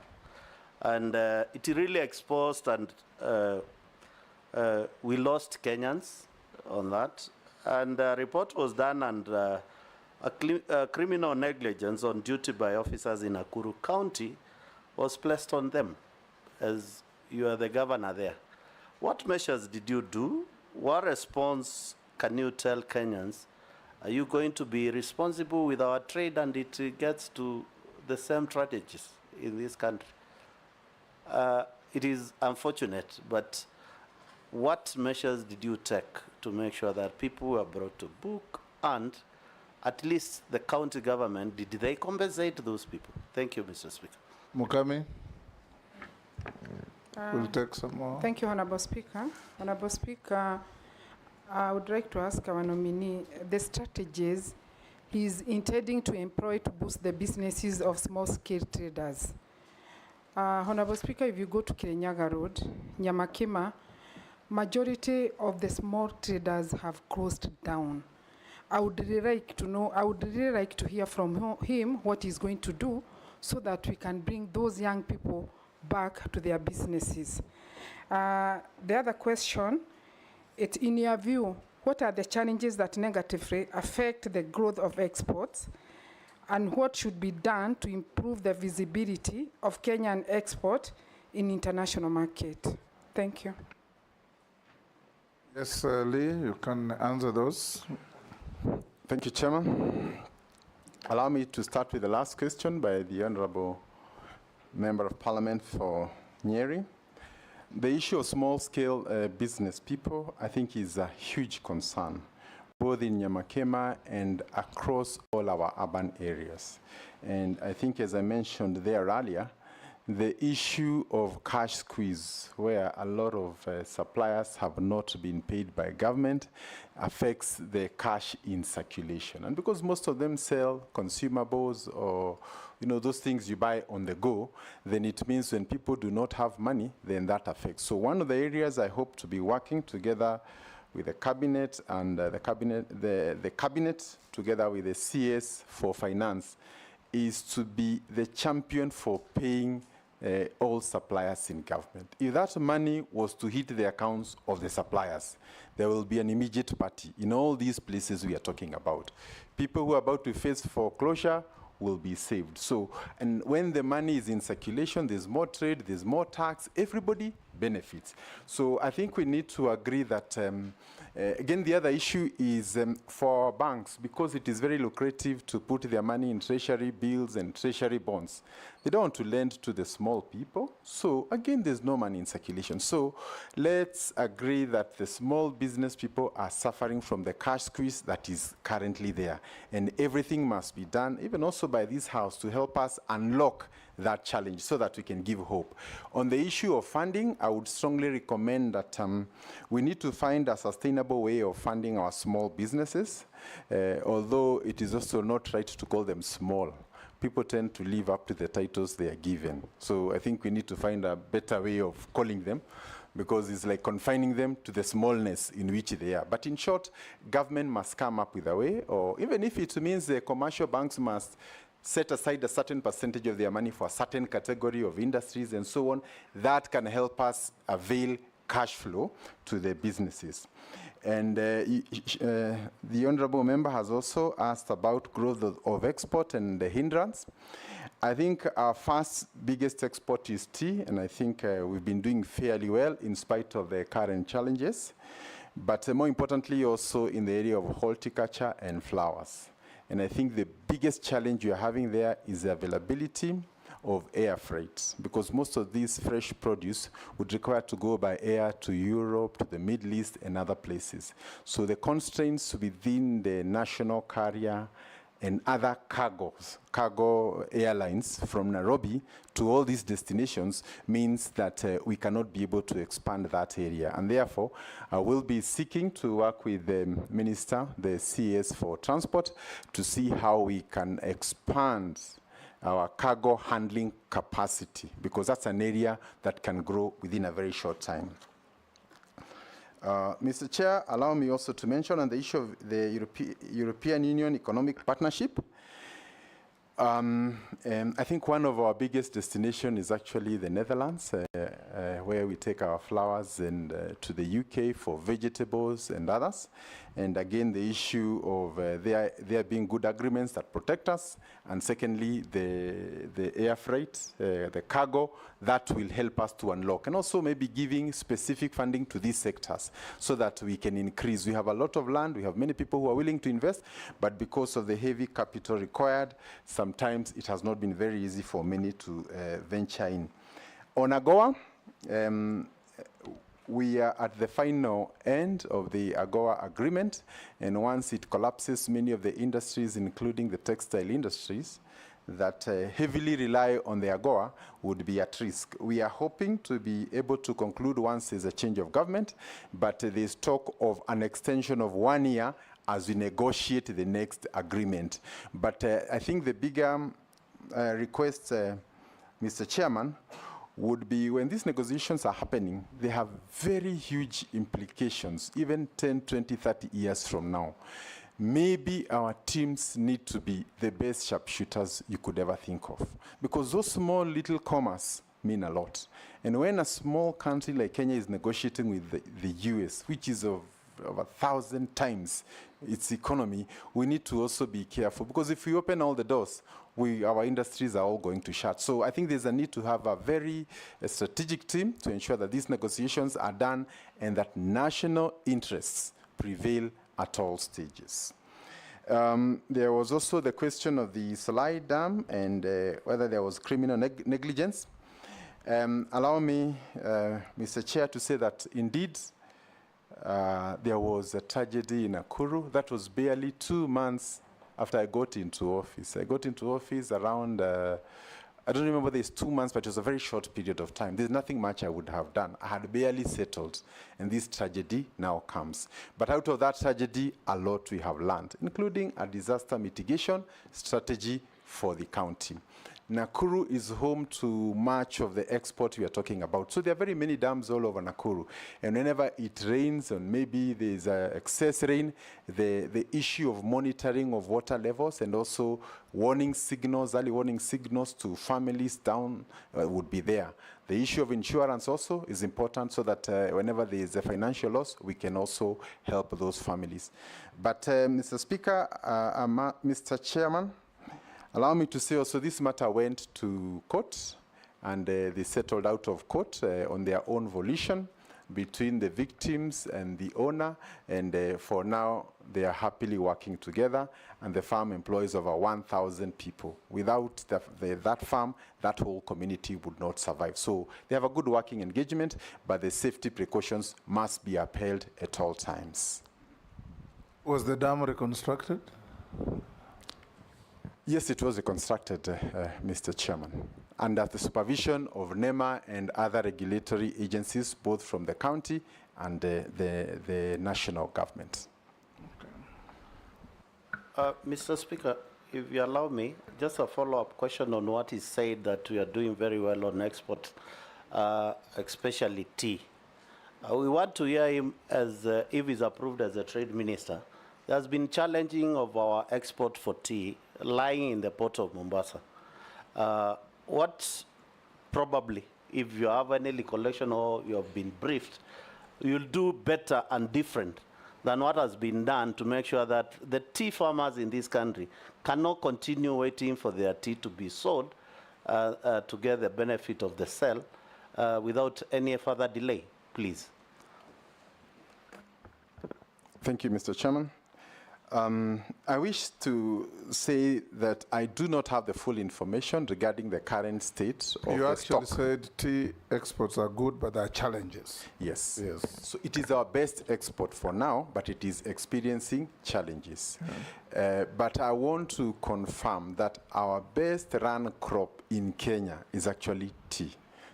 And it really exposed, and we lost Kenyans on that. And a report was done, and a criminal negligence on duty by officers in Nakuru County was placed on them, as you are the governor there. What measures did you do? What response can you tell Kenyans? Are you going to be responsible with our trade, and it gets to the same strategies in this country? It is unfortunate, but what measures did you take to make sure that people were brought to book, and at least the county government, did they compensate those people? Thank you, Mr. Speaker. Mukami? We'll take some more. Thank you, Honorable Speaker. Honorable Speaker, I would like to ask our nominee the strategies he's intending to employ to boost the businesses of small-scale traders. Honorable Speaker, if you go to Kirinyaga Road, Nyamakima, majority of the small traders have closed down. I would really like to know, I would really like to hear from him what he's going to do so that we can bring those young people back to their businesses. The other question, it's in your view, what are the challenges that negatively affect the growth of exports, and what should be done to improve the visibility of Kenyan export in international market? Thank you. Yes, Lee, you can answer those. Thank you, Chairman. Allow me to start with the last question by the Honorable Member of Parliament for Nyeri. The issue of small-scale business people, I think, is a huge concern, both in Nyamakema and across all our urban areas. And I think, as I mentioned there earlier, the issue of cash squeeze, where a lot of suppliers have not been paid by government, affects the cash in circulation. And because most of them sell consumables or those things you buy on the go, then it means when people do not have money, then that affects. So one of the areas I hope to be working together with the cabinet and the cabinet together with the CS for finance is to be the champion for paying all suppliers in government. If that money was to hit the accounts of the suppliers, there will be an immediate party in all these places we are talking about. People who are about to face foreclosure will be saved. So, and when the money is in circulation, there's more trade, there's more tax, everybody benefits. So I think we need to agree that, again, the other issue is for banks, because it is very lucrative to put their money in treasury bills and treasury bonds. They don't want to lend to the small people. So again, there's no money in circulation. So let's agree that the small business people are suffering from the cash squeeze that is currently there. And everything must be done, even also by this House, to help us unlock that challenge so that we can give hope. On the issue of funding, I would strongly recommend that we need to find a sustainable way of funding our small businesses, although it is also not right to call them small. People tend to live up to the titles they are given. So I think we need to find a better way of calling them, because it's like confining them to the smallness in which they are. But in short, government must come up with a way, or even if it means the commercial banks must set aside a certain percentage of their money for a certain category of industries and so on, that can help us avail cash flow to the businesses. And the Honourable Member has also asked about growth of export and the hindrance. I think our first biggest export is tea, and I think we've been doing fairly well in spite of the current challenges. But more importantly, also in the area of horticulture and flowers. And I think the biggest challenge you're having there is the availability of air freight, because most of these fresh produce would require to go by air to Europe, to the Middle East, and other places. So the constraints within the national carrier and other cargo airlines from Nairobi to all these destinations means that we cannot be able to expand that area. And therefore, I will be seeking to work with the Minister, the CS for Transport, to see how we can expand our cargo handling capacity, because that's an area that can grow within a very short time. Mr. Chair, allow me also to mention on the issue of the European Union Economic Partnership. I think one of our biggest destinations is actually the Netherlands, where we take our flowers and to the UK for vegetables and others. And again, the issue of there being good agreements that protect us, and secondly, the air freight, the cargo, that will help us to unlock. And also maybe giving specific funding to these sectors so that we can increase. We have a lot of land, we have many people who are willing to invest, but because of the heavy capital required, sometimes it has not been very easy for many to venture in. On AGOA, we are at the final end of the AGOA agreement, and once it collapses, many of the industries, including the textile industries, that heavily rely on the AGOA would be at risk. We are hoping to be able to conclude once there's a change of government, but there's talk of an extension of 1 year as we negotiate the next agreement. But I think the bigger request, Mr. Chairman, would be when these negotiations are happening, they have very huge implications, even 10, 20, 30 years from now. Maybe our teams need to be the best sharpshooters you could ever think of, because those small little commas mean a lot. And when a small country like Kenya is negotiating with the US, which is of 1,000 times its economy, we need to also be careful, because if we open all the doors, our industries are all going to shut. So I think there's a need to have a very strategic team to ensure that these negotiations are done and that national interests prevail at all stages. There was also the question of the Solai Dam and whether there was criminal negligence. Allow me, Mr. Chair, to say that indeed there was a tragedy in Nakuru. That was barely 2 months after I got into office. I got into office around, I don't remember whether it's 2 months, but it was a very short period of time. There's nothing much I would have done. I had barely settled, and this tragedy now comes. But out of that tragedy, a lot we have learned, including a disaster mitigation strategy for the county. Nakuru is home to much of the export we are talking about. So there are very many dams all over Nakuru. And whenever it rains, and maybe there's excess rain, the issue of monitoring of water levels and also warning signals, early warning signals to families down would be there. The issue of insurance also is important, so that whenever there is a financial loss, we can also help those families. But Mr. Speaker, Mr. Chairman, allow me to say also this matter went to court, and they settled out of court on their own volition between the victims and the owner, and for now they are happily working together, and the farm employs over 1,000 people. Without that farm, that whole community would not survive. So they have a good working engagement, but the safety precautions must be upheld at all times. Was the dam reconstructed? Yes, it was reconstructed, Mr. Chairman, under the supervision of NEMA and other regulatory agencies, both from the county and the national government. Mr. Speaker, if you allow me, just a follow-up question on what he said, that we are doing very well on export, especially tea. We want to hear him as if he's approved as a trade minister. There's been challenging of our export for tea lying in the port of Mombasa. What probably, if you have any recollection or you have been briefed, you'll do better and different than what has been done to make sure that the tea farmers in this country cannot continue waiting for their tea to be sold to get the benefit of the sale without any further delay, please. Thank you, Mr. Chairman. I wish to say that I do not have the full information regarding the current state of you the actually stock. said tea exports are good, but there are challenges. Yes. Yes. So it is our best export for now, but it is experiencing challenges. Yeah. But I want to confirm that our best run crop in Kenya is actually tea.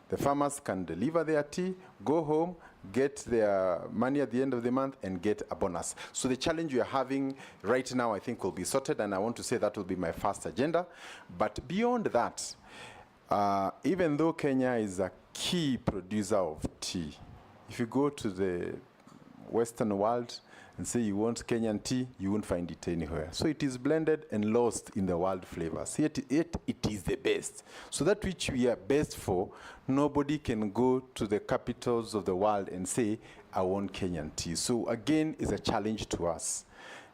The farmers can deliver their tea, go home, get their money at the end of the month, and get a bonus. So the challenge we are having right now, I think, will be sorted, and I want to say that will be my first agenda. But beyond that, even though Kenya is a key producer of tea, if you go to the Western world and say you want Kenyan tea, you won't find it anywhere. So it is blended and lost in the world flavors. Yet it is the best. So that which we are best for, nobody can go to the capitals of the world and say, I want Kenyan tea. So again, it's a challenge to us.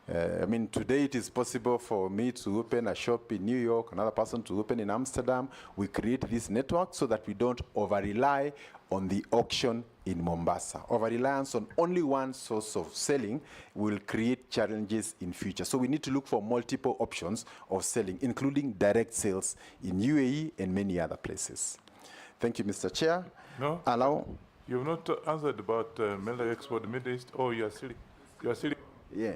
I mean, today it is possible for me to open a shop in New York, another person to open in Amsterdam. We create this network so that we don't over-rely on the auction in Mombasa. Over-reliance on only one source of selling will create challenges in future. So we need to look for multiple options of selling, including direct sales in UAE and many other places. Thank you, Mr. Chair. No, you have not answered about milk export to the Middle East. Oh, you are still. Yeah.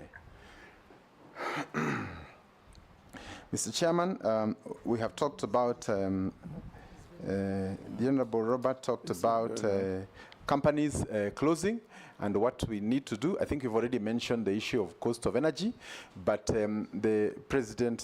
Mr. Chairman, we have talked about, the Honorable Robert talked about companies closing and what we need to do. I think you've already mentioned the issue of cost of energy, but the President,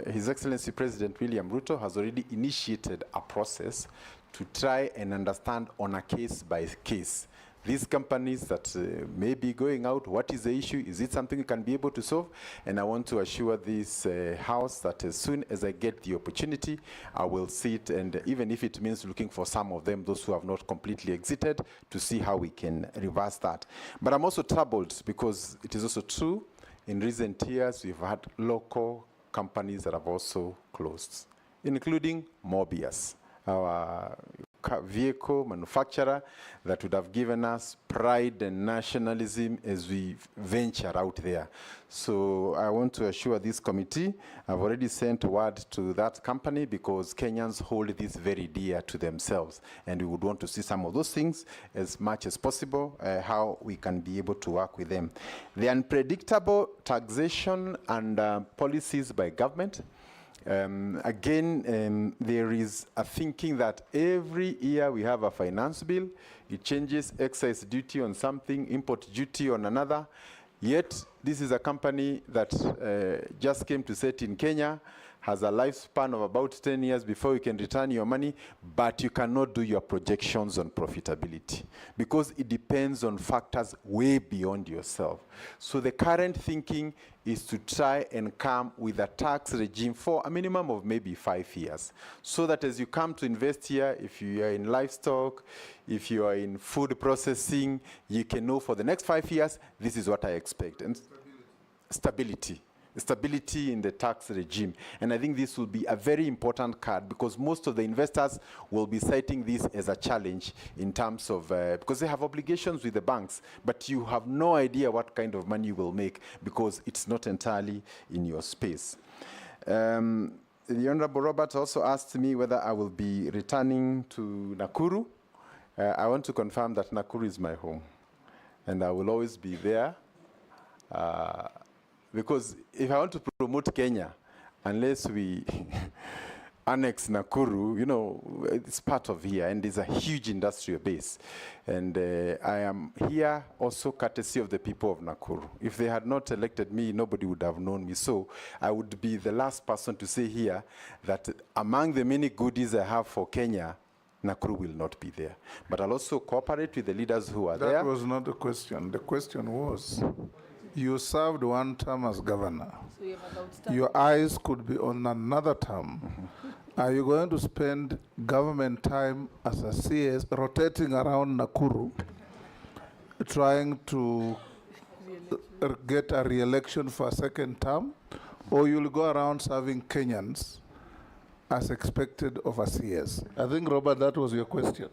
His Excellency President William Ruto has already initiated a process to try and understand on a case by case these companies that may be going out, what is the issue? Is it something we can be able to solve? And I want to assure this House that as soon as I get the opportunity, I will sit, and even if it means looking for some of them, those who have not completely exited, to see how we can reverse that. But I'm also troubled because it is also true, in recent years, we've had local companies that have also closed, including Mobius, our vehicle manufacturer that would have given us pride and nationalism as we venture out there. So I want to assure this committee, I've already sent word to that company because Kenyans hold this very dear to themselves, and we would want to see some of those things as much as possible, how we can be able to work with them. The unpredictable taxation and policies by government. Again, there is a thinking that every year we have a finance bill, it changes excise duty on something, import duty on another, yet this is a company that just came to set in Kenya, has a lifespan of about 10 years before you can return your money, but you cannot do your projections on profitability because it depends on factors way beyond yourself. So the current thinking is to try and come with a tax regime for a minimum of maybe 5 years, so that as you come to invest here, if you are in livestock, if you are in food processing, you can know for the next 5 years, this is what I expect. And stability in the tax regime. And I think this will be a very important card because most of the investors will be citing this as a challenge in terms of, because they have obligations with the banks, but you have no idea what kind of money you will make because it's not entirely in your space. The Honorable Robert also asked me whether I will be returning to Nakuru. I want to confirm that Nakuru is my home and I will always be there. Because if I want to promote Kenya, unless we annex Nakuru, you know, it's part of here, and it's a huge industrial base. And I am here also courtesy of the people of Nakuru. If they had not elected me, nobody would have known me. So I would be the last person to say here that among the many goodies I have for Kenya, Nakuru will not be there. But I'll also cooperate with the leaders who are there. That was not the question. The question was, you served one term as governor. So your eyes could be on another term. Are you going to spend government time as a CS rotating around Nakuru, trying to get a re-election for a second term, or you'll go around serving Kenyans as expected of a CS? I think, Robert, that was your question.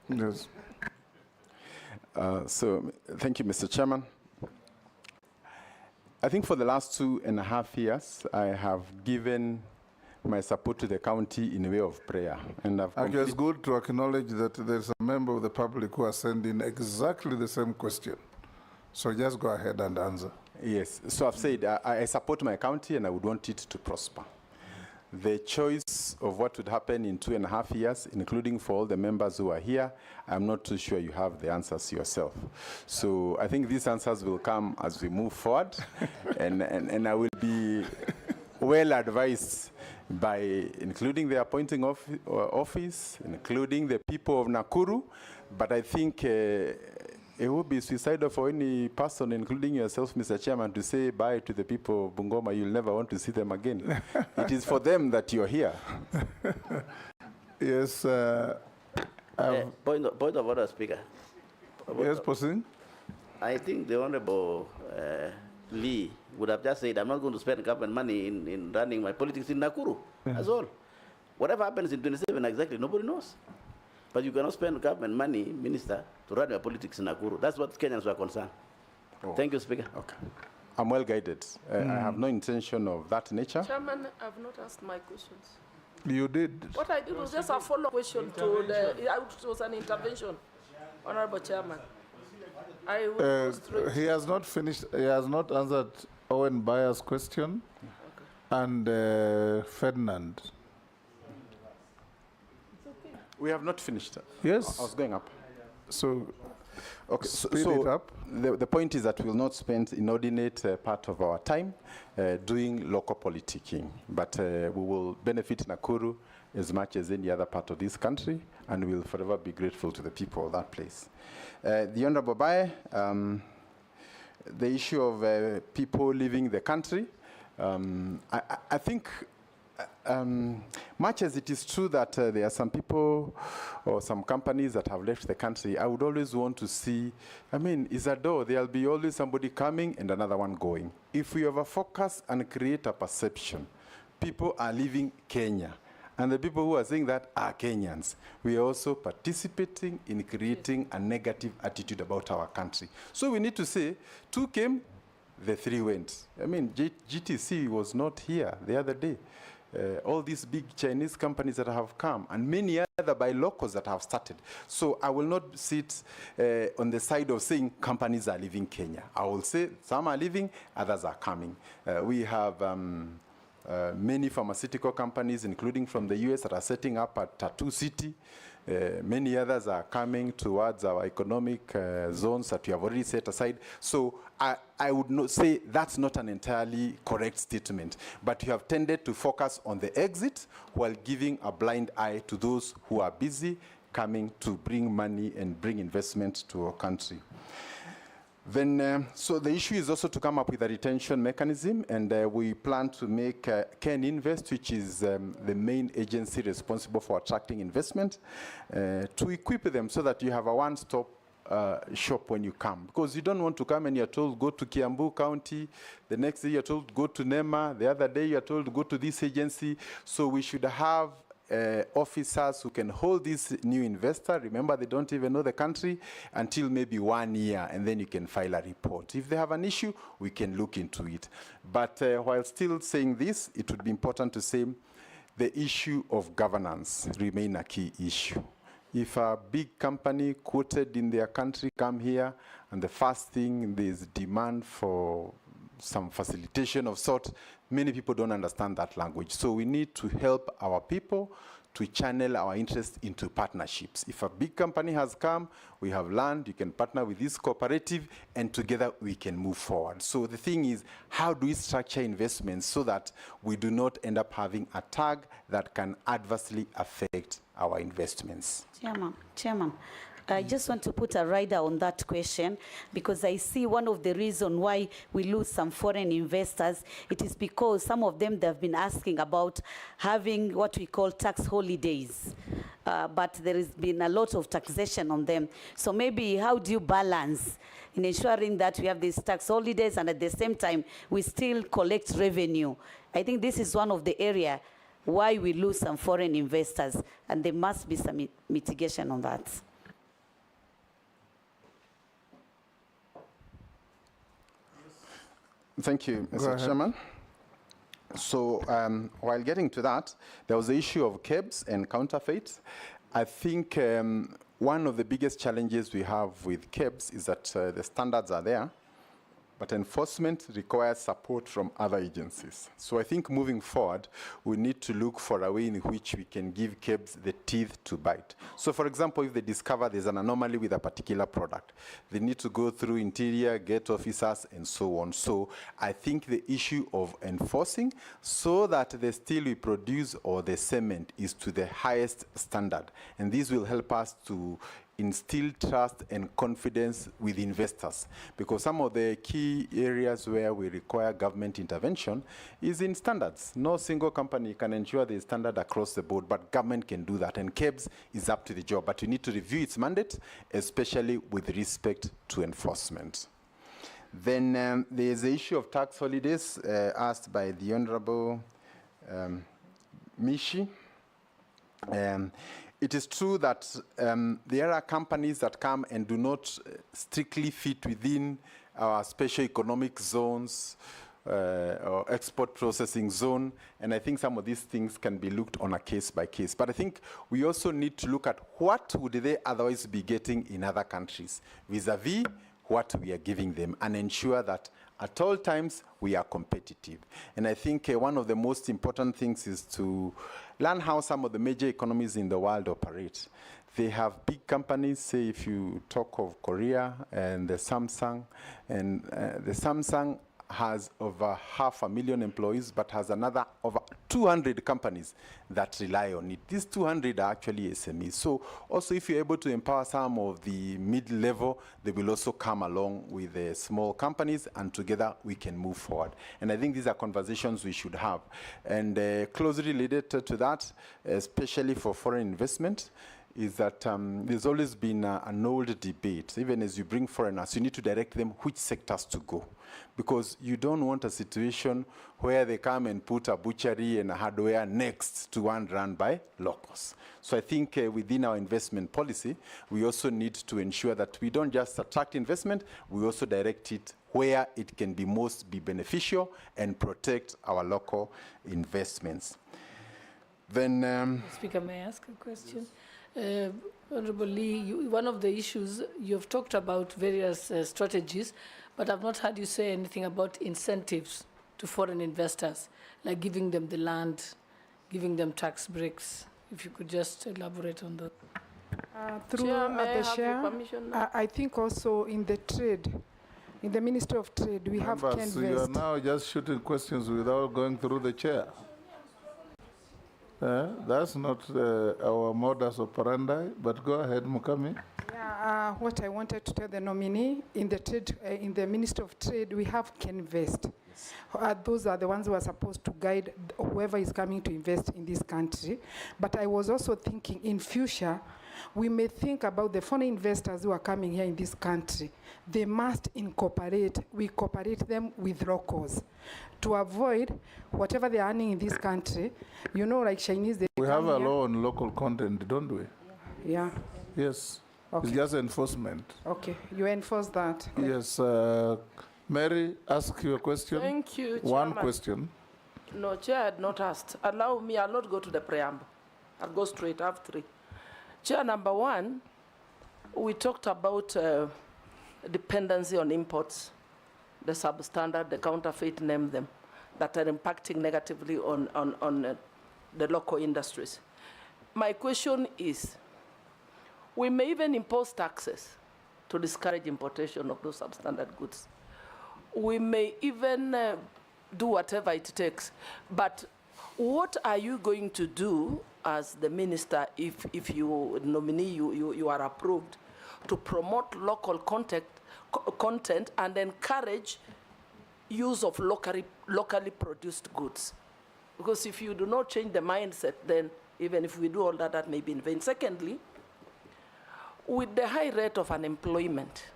Yes. So thank you, Mr. Chairman. I think for the last 2.5 years, I have given my support to the county in a way of prayer. And actually, it's good to acknowledge that there's a member of the public who has sent in exactly the same question. So just go ahead and answer. Yes, so I've said I support my county and I would want it to prosper. The choice of what would happen in 2.5 years, including for all the members who are here, I'm not too sure you have the answers yourself. So I think these answers will come as we move forward, and I will be well advised by including the appointing office, including the people of Nakuru, but I think it would be suicidal for any person, including yourself, Mr. Chairman, to say bye to the people of Bungoma. You'll never want to see them again. It is for them that you're here. Yes. Point of order, Speaker. Yes, proceed. I think the Honorable Lee would have just said, I'm not going to spend government money in running my politics in Nakuru. That's all. Whatever happens in 27 exactly, nobody knows. But you cannot spend government money, Minister, to run your politics in Nakuru. That's what Kenyans were concerned. Oh. Thank you, Speaker. Okay. I'm well guided. I have no intention of that nature. Chairman, I've not asked my questions. You did. What I did was just a follow-up question to it was an intervention, Honorable Chairman. I will go straight. He has not finished. He has not answered Owen Bayer's question, and Ferdinand. We have not finished. Yes. I was going up. So, okay, speed it up. The point is that we will not spend inordinate part of our time doing local politicking, but we will benefit Nakuru as much as any other part of this country, and we will forever be grateful to the people of that place. The Honorable Bae, the issue of people leaving the country, I think much as it is true that there are some people or some companies that have left the country, I would always want to see, I mean, is a door, there'll be always somebody coming and another one going. If we over-focus and create a perception, people are leaving Kenya, and the people who are saying that are Kenyans, we are also participating in creating a negative attitude about our country. So we need to say, 2 came, the 3 went. I mean, GTC was not here the other day. All these big Chinese companies that have come, and many other buy locals that have started. So I will not sit on the side of saying companies are leaving Kenya. I will say some are leaving, others are coming. We have many pharmaceutical companies, including from the US, that are setting up at Tattoo City. Many others are coming towards our economic zones that we have already set aside. So I would not say that's not an entirely correct statement, but you have tended to focus on the exit while giving a blind eye to those who are busy coming to bring money and bring investment to our country. Then, so the issue is also to come up with a retention mechanism, and we plan to make Ken Invest, which is the main agency responsible for attracting investment, to equip them so that you have a one-stop shop when you come. Because you don't want to come and you're told, go to Kiambu County, the next day you're told, go to NEMA, the other day you're told, go to this agency. So we should have officers who can hold this new investor. Remember, they don't even know the country until maybe 1 year, and then you can file a report. If they have an issue, we can look into it. But while still saying this, it would be important to say the issue of governance remain a key issue. If a big company quoted in their country come here, and the first thing there's demand for some facilitation of sort, many people don't understand that language. So we need to help our people to channel our interest into partnerships. If a big company has come, we have land, you can partner with this cooperative, and together we can move forward. So the thing is, how do we structure investments so that we do not end up having a tag that can adversely affect our investments? Chairman, I just want to put a rider on that question, because I see one of the reasons why we lose some foreign investors, it is because some of them, they've been asking about having what we call tax holidays. But there has been a lot of taxation on them. So maybe how do you balance in ensuring that we have these tax holidays and at the same time we still collect revenue? I think this is one of the areas why we lose some foreign investors, and there must be some mitigation on that. Thank you, Mr. Chairman. So while getting to that, there was the issue of KEBS and counterfeit. I think one of the biggest challenges we have with KEBS is that the standards are there, but enforcement requires support from other agencies. So I think moving forward, we need to look for a way in which we can give KEBS the teeth to bite. So for example, if they discover there's an anomaly with a particular product, they need to go through interior, get officers, and so on. So I think the issue of enforcing so that the steel we produce or the cement is to the highest standard. And this will help us to instill trust and confidence with investors, because some of the key areas where we require government intervention is in standards. No single company can ensure the standard across the board, but government can do that, and KEBS is up to the job. But we need to review its mandate, especially with respect to enforcement. Then there's the issue of tax holidays asked by the Honorable Mishi. It is true that there are companies that come and do not strictly fit within our special economic zones or export processing zone, and I think some of these things can be looked on a case by case. But I think we also need to look at what would they otherwise be getting in other countries vis-a-vis what we are giving them, and ensure that at all times we are competitive. And I think one of the most important things is to learn how some of the major economies in the world operate. They have big companies, say if you talk of Korea and the Samsung, and the Samsung has over 500,000 employees, but has another over 200 companies that rely on it. These 200 are actually SMEs. So also if you're able to empower some of the mid-level, they will also come along with the small companies, and together we can move forward. And I think these are conversations we should have. And closely related to that, especially for foreign investment, is that there's always been an old debate. Even as you bring foreigners, you need to direct them which sectors to go. Because you don't want a situation where they come and put a butchery and a hardware next to one run by locals. So I think within our investment policy, we also need to ensure that we don't just attract investment, we also direct it where it can be most beneficial and protect our local investments. Then, Speaker, may I ask a question? Honorable Lee, one of the issues, you've talked about various strategies, but I've not heard you say anything about incentives to foreign investors, like giving them the land, giving them tax breaks. If you could just elaborate on that. Through the chair, I think also in the trade, in the Ministry of Trade, we have Members, you are now just shooting questions without going through the chair. That's not our modus operandi, but go ahead, Mukami. Yeah, what I wanted to tell the nominee, in the trade, in the Ministry of Trade, we have Kenvest. Yes. Those are the ones who are supposed to guide whoever is coming to invest in this country. But I was also thinking in future, we may think about the foreign investors who are coming here in this country. They must we cooperate them with locals to avoid whatever they're earning in this country. You know, like Chinese, they We have a law on local content, don't we? Yeah. Yes. Okay. It's just enforcement. Okay, you enforce that. Yes. Mary, ask your question. Thank you, One Chairman. question. No, Chair had not asked. Allow me, I'll not go to the preamble. I'll go straight, I have three. Chair, number one, we talked about dependency on imports, the substandard, the counterfeit, name them, that are impacting negatively on the local industries. My question is, we may even impose taxes to discourage importation of those substandard goods. We may even do whatever it takes, but what are you going to do as the minister if you nominee, you are approved to promote local content and encourage use of locally produced goods? Because if you do not change the mindset, then even if we do all that, that may be in vain. Secondly, with the high rate of unemployment,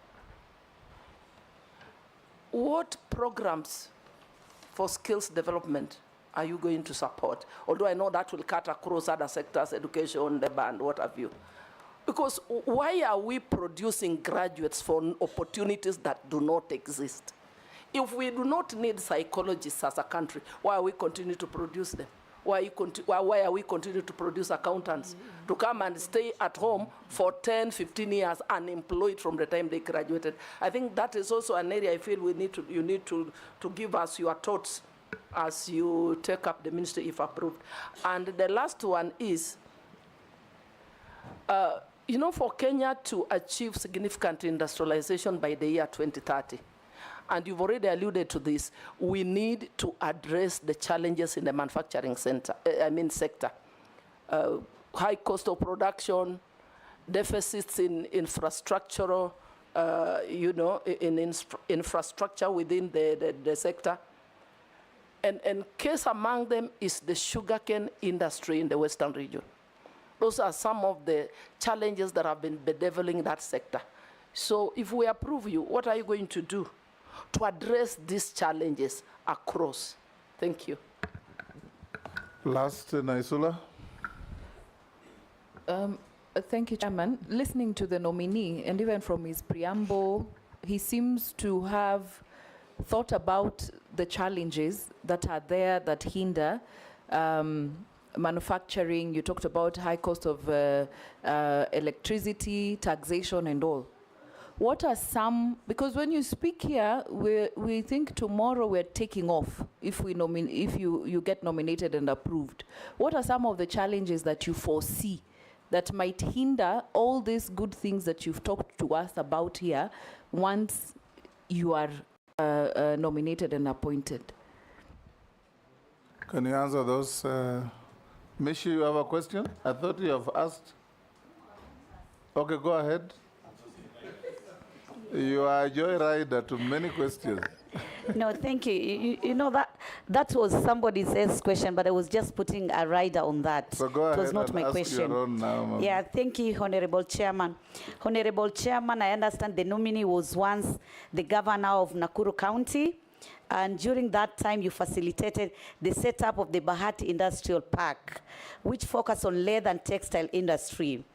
what programs for skills development are you going to support? Although I know that will cut across other sectors, education, labor, and what have you. Because why are we producing graduates for opportunities that do not exist? If we do not need psychologists as a country, why are we continuing to produce them? why are we continuing to produce accountants to come and stay at home for 10, 15 years unemployed from the time they graduated? I think that is also an area I feel you need to give us your thoughts as you take up the ministry if approved. And the last one is, you know, for Kenya to achieve significant industrialization by the year 2030, and you've already alluded to this, we need to address the challenges in the manufacturing sector. High cost of production, deficits in infrastructural, infrastructure within the sector. And case among them is the sugarcane industry in the Western region. Those are some of the challenges that have been bedeviling that sector. So if we approve you, what are you going to do to address these challenges across? Thank you. Last, Naisula. Thank you, Chairman. Listening to the nominee, and even from his preamble, he seems to have thought about the challenges that are there that hinder manufacturing. You talked about high cost of electricity, taxation, and all. What are some, because when you speak here, we think tomorrow we're taking off if you get nominated and approved. What are some of the challenges that you foresee that might hinder all these good things that you've talked to us about here once you are nominated and appointed? Can you answer those? Mishi, you have a question? I thought you have asked. Okay, go ahead. You are a joyrider to many questions. No, thank you. You know, that was somebody else's question, but I was just putting a rider on that. So go ahead. It was not my ask question. Your own now, yeah, thank you, Honorable Chairman. Honorable Chairman, I understand the nominee was once the governor of Nakuru County, and during that time you facilitated the setup of the Bahati Industrial Park, which focused on leather and textile industry.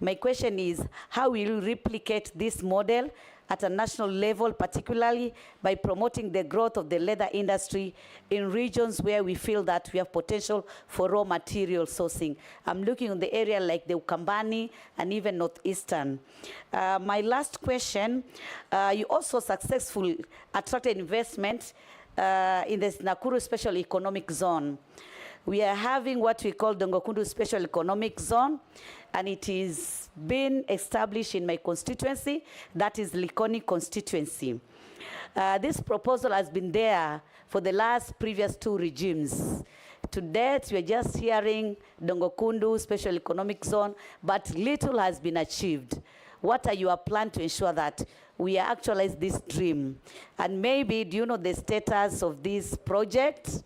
My question is, how will you replicate this model at a national level, particularly by promoting the growth of the leather industry in regions where we feel that we have potential for raw material sourcing? I'm looking at the area like the Ukambani and even Northeastern. My last question, you also successfully attracted investment in the Nakuru Special Economic Zone. We are having what we call Dongokundu Special Economic Zone, and it is been established in my constituency, that is Likoni constituency. This proposal has been there for the previous two regimes. To date, we are just hearing Dongokundu Special Economic Zone, but little has been achieved. What are your plans to ensure that we actualize this dream? And maybe, do you know the status of this project?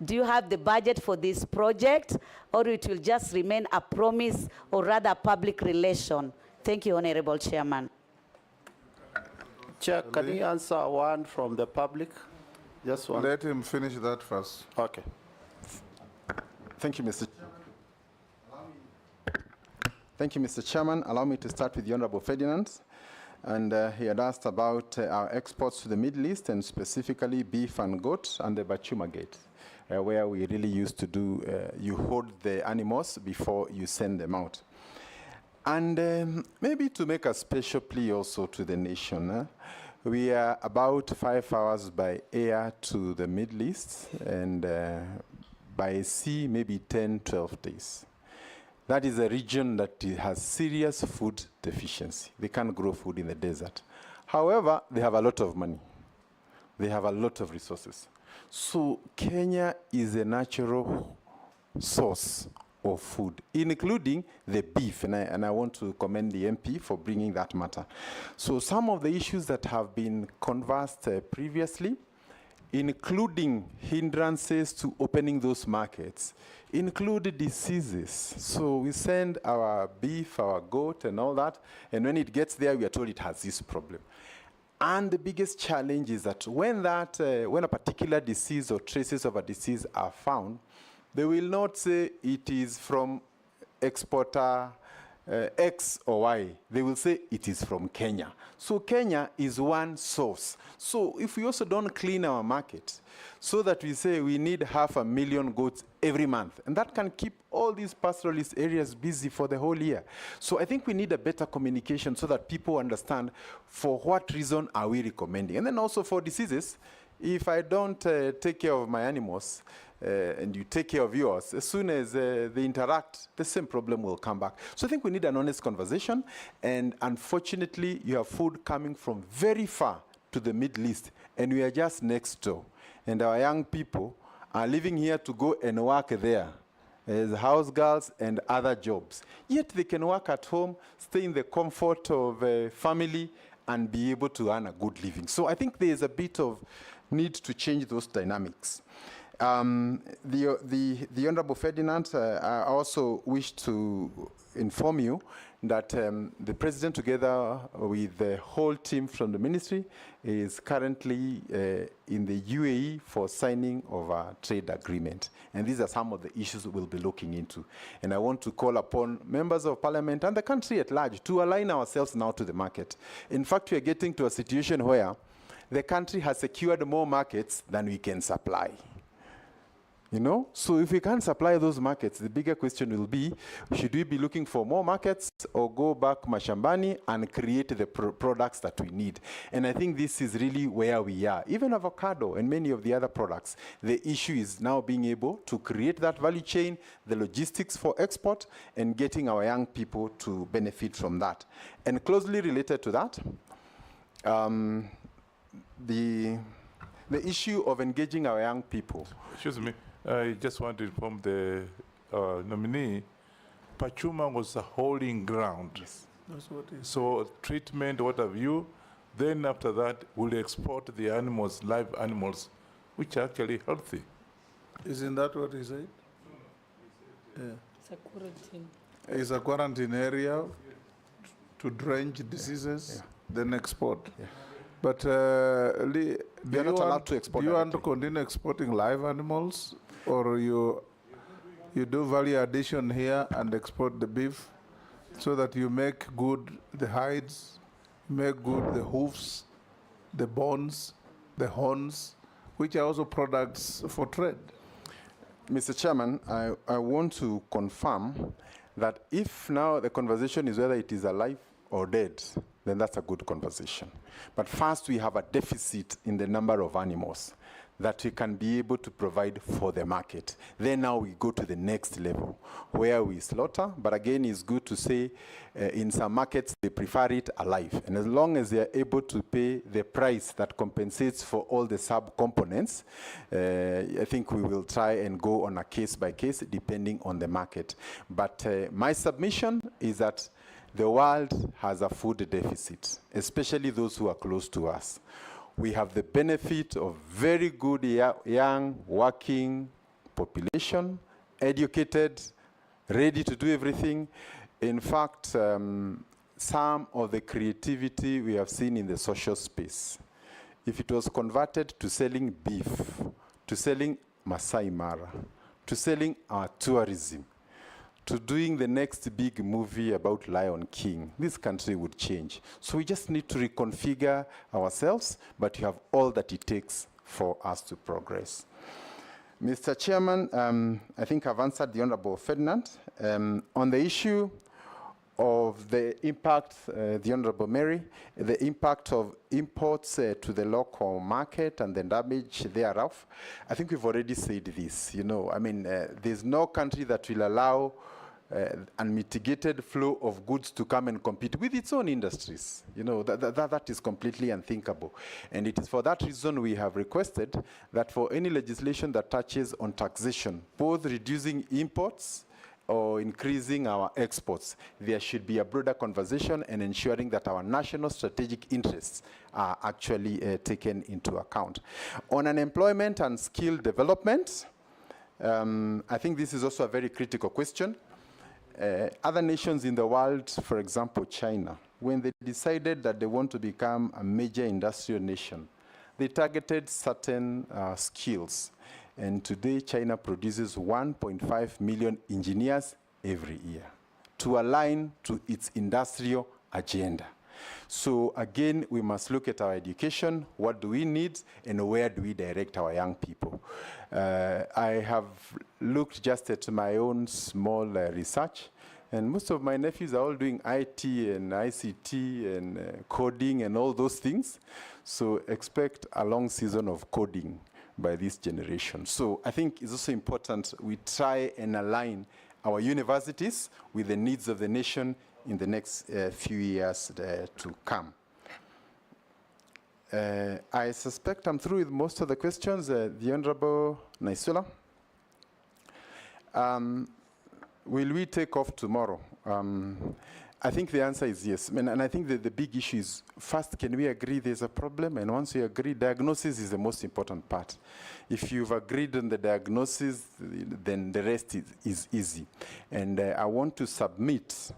Do you have the budget for this project, or it will just remain a promise or rather public relation? Thank you, Honorable Chairman. Chair, can you answer one from the public? Just one. Let him finish that first. Okay. Thank you, Mr. Thank you, Mr. Chairman. Allow me to start with the Honorable Ferdinand. And he had asked about our exports to the Middle East, and specifically beef and goat and the Bachuma Gate. Where we really used to do, you hold the animals before you send them out. And maybe to make a special plea also to the nation, we are about 5 hours by air to the Middle East, and by sea, maybe 10, 12 days. That is a region that has serious food deficiency. They can't grow food in the desert. However, they have a lot of money. They have a lot of resources. So Kenya is a natural source of food, including the beef, and I want to commend the MP for bringing that matter. So some of the issues that have been conversed previously, including hindrances to opening those markets, include diseases. So we send our beef, our goat, and all that, and when it gets there, we are told it has this problem. And the biggest challenge is that when a particular disease or traces of a disease are found, they will not say it is from exporter X or Y, they will say it is from Kenya. So Kenya is one source. So if we also don't clean our market, so that we say we need 500,000 goats every month, and that can keep all these pastoralist areas busy for the whole year. So I think we need a better communication so that people understand for what reason are we recommending. And then also for diseases, if I don't take care of my animals, and you take care of yours, as soon as they interact, the same problem will come back. So I think we need an honest conversation, and unfortunately, you have food coming from very far to the Middle East, and we are just next door. And our young people are living here to go and work there as house girls and other jobs. Yet they can work at home, stay in the comfort of a family, and be able to earn a good living. So I think there is a bit of need to change those dynamics. The Honorable Ferdinand, I also wish to inform you that the President, together with the whole team from the ministry, is currently in the UAE for signing of a trade agreement. And these are some of the issues we'll be looking into. And I want to call upon members of parliament and the country at large to align ourselves now to the market. In fact, we are getting to a situation where the country has secured more markets than we can supply. You know, so if we can't supply those markets, the bigger question will be, should we be looking for more markets or go back mashambani and create the products that we need? And I think this is really where we are. Even avocado and many of the other products, the issue is now being able to create that value chain, the logistics for export, and getting our young people to benefit from that. And closely related to that, the issue of engaging our young people. Excuse me. I just want to inform the nominee, Pachuma was a holding ground. Yes. That's what it is. So treatment, what have you, then after that, we'll export the animals, live animals, which are actually healthy. Isn't that what he said? Yeah. It's a quarantine. It's a quarantine area to drench diseases, then export. Yeah. But Lee, we are not allowed to export. Do you want to continue exporting live animals, or you do value addition here and export the beef, so that you make good the hides, make good the hoofs, the bones, the horns, which are also products for trade? Mr. Chairman, I want to confirm that if now the conversation is whether it is alive or dead, then that's a good conversation. But first, we have a deficit in the number of animals that we can be able to provide for the market. Then now we go to the next level, where we slaughter. But again, it's good to say in some markets, they prefer it alive. And as long as they are able to pay the price that compensates for all the sub-components, I think we will try and go on a case-by-case, depending on the market. But my submission is that the world has a food deficit, especially those who are close to us. We have the benefit of very good young working population, educated, ready to do everything. In fact, some of the creativity we have seen in the social space, if it was converted to selling beef, to selling Masai Mara, to selling our tourism, to doing the next big movie about Lion King, this country would change. So we just need to reconfigure ourselves, but you have all that it takes for us to progress. Mr. Chairman, I think I've answered the Honorable Ferdinand. On the issue of the impact, the Honorable Mary, the impact of imports to the local market and the damage thereof, I think we've already said this. You know, I mean, there's no country that will allow unmitigated flow of goods to come and compete with its own industries. You know, that is completely unthinkable. And it is for that reason we have requested that for any legislation that touches on taxation, both reducing imports or increasing our exports, there should be a broader conversation and ensuring that our national strategic interests are actually taken into account. On unemployment and skill development, I think this is also a very critical question. Other nations in the world, for example, China, when they decided that they want to become a major industrial nation, they targeted certain skills. And today, China produces 1.5 million engineers every year. to align to its industrial agenda. So again, we must look at our education, what do we need, and where do we direct our young people. I have looked just at my own small research, and most of my nephews are all doing IT and ICT and coding and all those things. So expect a long season of coding by this generation. So I think it's also important we try and align our universities with the needs of the nation in the next few years to come. I suspect I'm through with most of the questions. The Honorable Naisula. Will we take off tomorrow? I think the answer is yes. And I think that the big issue is, first, can we agree there's a problem? And once we agree, diagnosis is the most important part. If you've agreed on the diagnosis, then the rest is easy. And I want to submit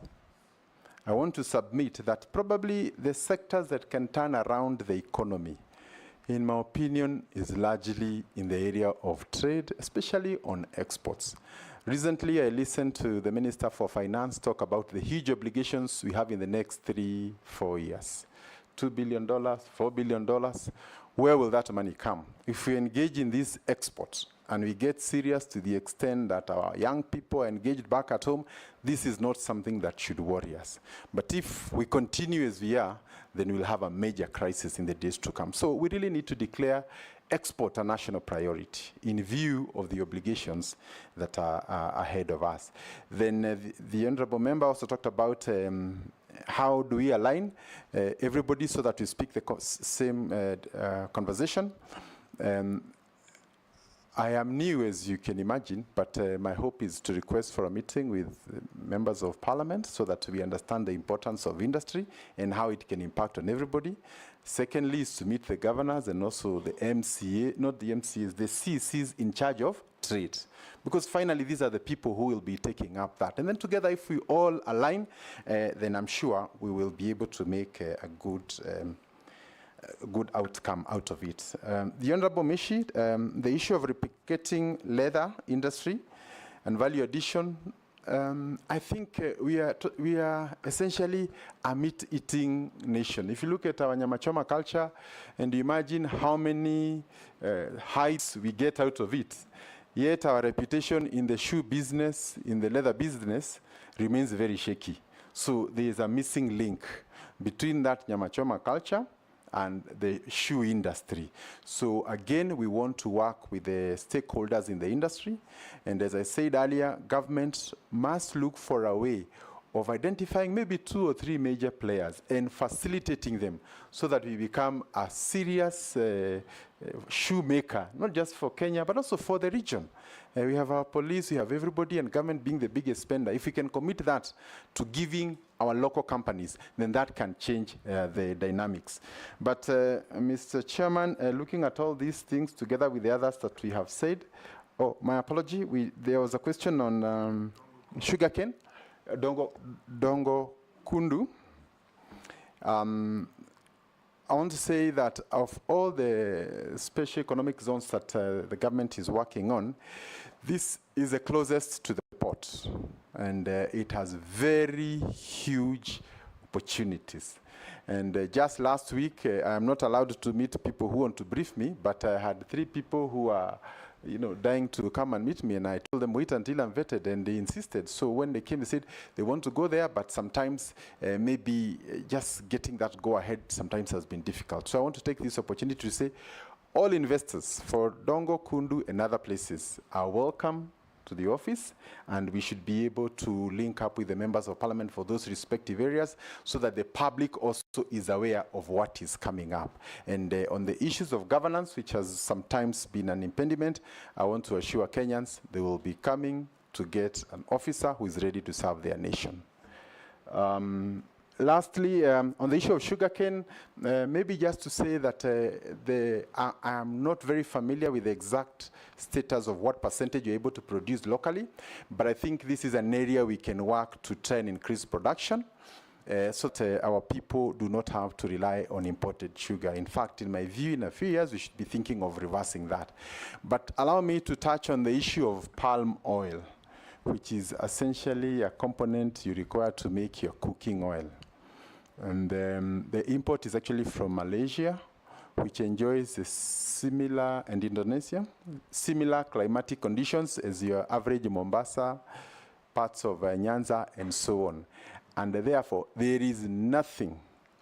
that probably the sectors that can turn around the economy, in my opinion, is largely in the area of trade, especially on exports. Recently, I listened to the Minister for Finance talk about the huge obligations we have in the next 3-4 years. $2 billion, $4 billion. Where will that money come? If we engage in these exports and we get serious to the extent that our young people are engaged back at home, this is not something that should worry us. But if we continue as we are, then we'll have a major crisis in the days to come. So we really need to declare export a national priority in view of the obligations that are ahead of us. Then the Honourable Member also talked about how do we align everybody so that we speak the same conversation. I am new, as you can imagine, but my hope is to request for a meeting with members of parliament so that we understand the importance of industry and how it can impact on everybody. Secondly, is to meet the governors and also the MCA, not the MCAs, the CCs in charge of trade. Because finally, these are the people who will be taking up that. And then together, if we all align, then I'm sure we will be able to make a good outcome out of it. The Honourable Mishi, the issue of replicating leather industry and value addition, I think we are essentially a meat-eating nation. If you look at our nyamachoma culture and you imagine how many hides we get out of it, yet our reputation in the shoe business, in the leather business, remains very shaky. So there is a missing link between that nyamachoma culture and the shoe industry. So again, we want to work with the stakeholders in the industry. And as I said earlier, government must look for a way of identifying maybe 2 or 3 major players and facilitating them so that we become a serious shoemaker, not just for Kenya, but also for the region. We have our police, we have everybody, and government being the biggest spender. If we can commit that to giving our local companies, then that can change the dynamics. But Mr. Chairman, looking at all these things together with the others that we have said, oh, my apology, there was a question on sugarcane, Dongo Kundu. I want to say that of all the special economic zones that the government is working on, this is the closest to the port. And it has very huge opportunities. And just last week, I'm not allowed to meet people who want to brief me, but I had 3 people who are dying to come and meet me, and I told them, wait until I'm vetted, and they insisted. So when they came, they said they want to go there, but sometimes maybe just getting that go-ahead sometimes has been difficult. So I want to take this opportunity to say all investors for Dongo, Kundu, and other places are welcome to the office, and we should be able to link up with the members of parliament for those respective areas so that the public also is aware of what is coming up. And on the issues of governance, which has sometimes been an impediment, I want to assure Kenyans they will be coming to get an officer who is ready to serve their nation. Lastly, on the issue of sugarcane, maybe just to say that I am not very familiar with the exact status of what percentage you're able to produce locally, but I think this is an area we can work to try and increase production so that our people do not have to rely on imported sugar. In fact, in my view, in a few years, we should be thinking of reversing that. But allow me to touch on the issue of palm oil, which is essentially a component you require to make your cooking oil. And the import is actually from Malaysia, which enjoys a similar, and Indonesia, similar climatic conditions as your average Mombasa, parts of Nyanza, and so on. And therefore, there is nothing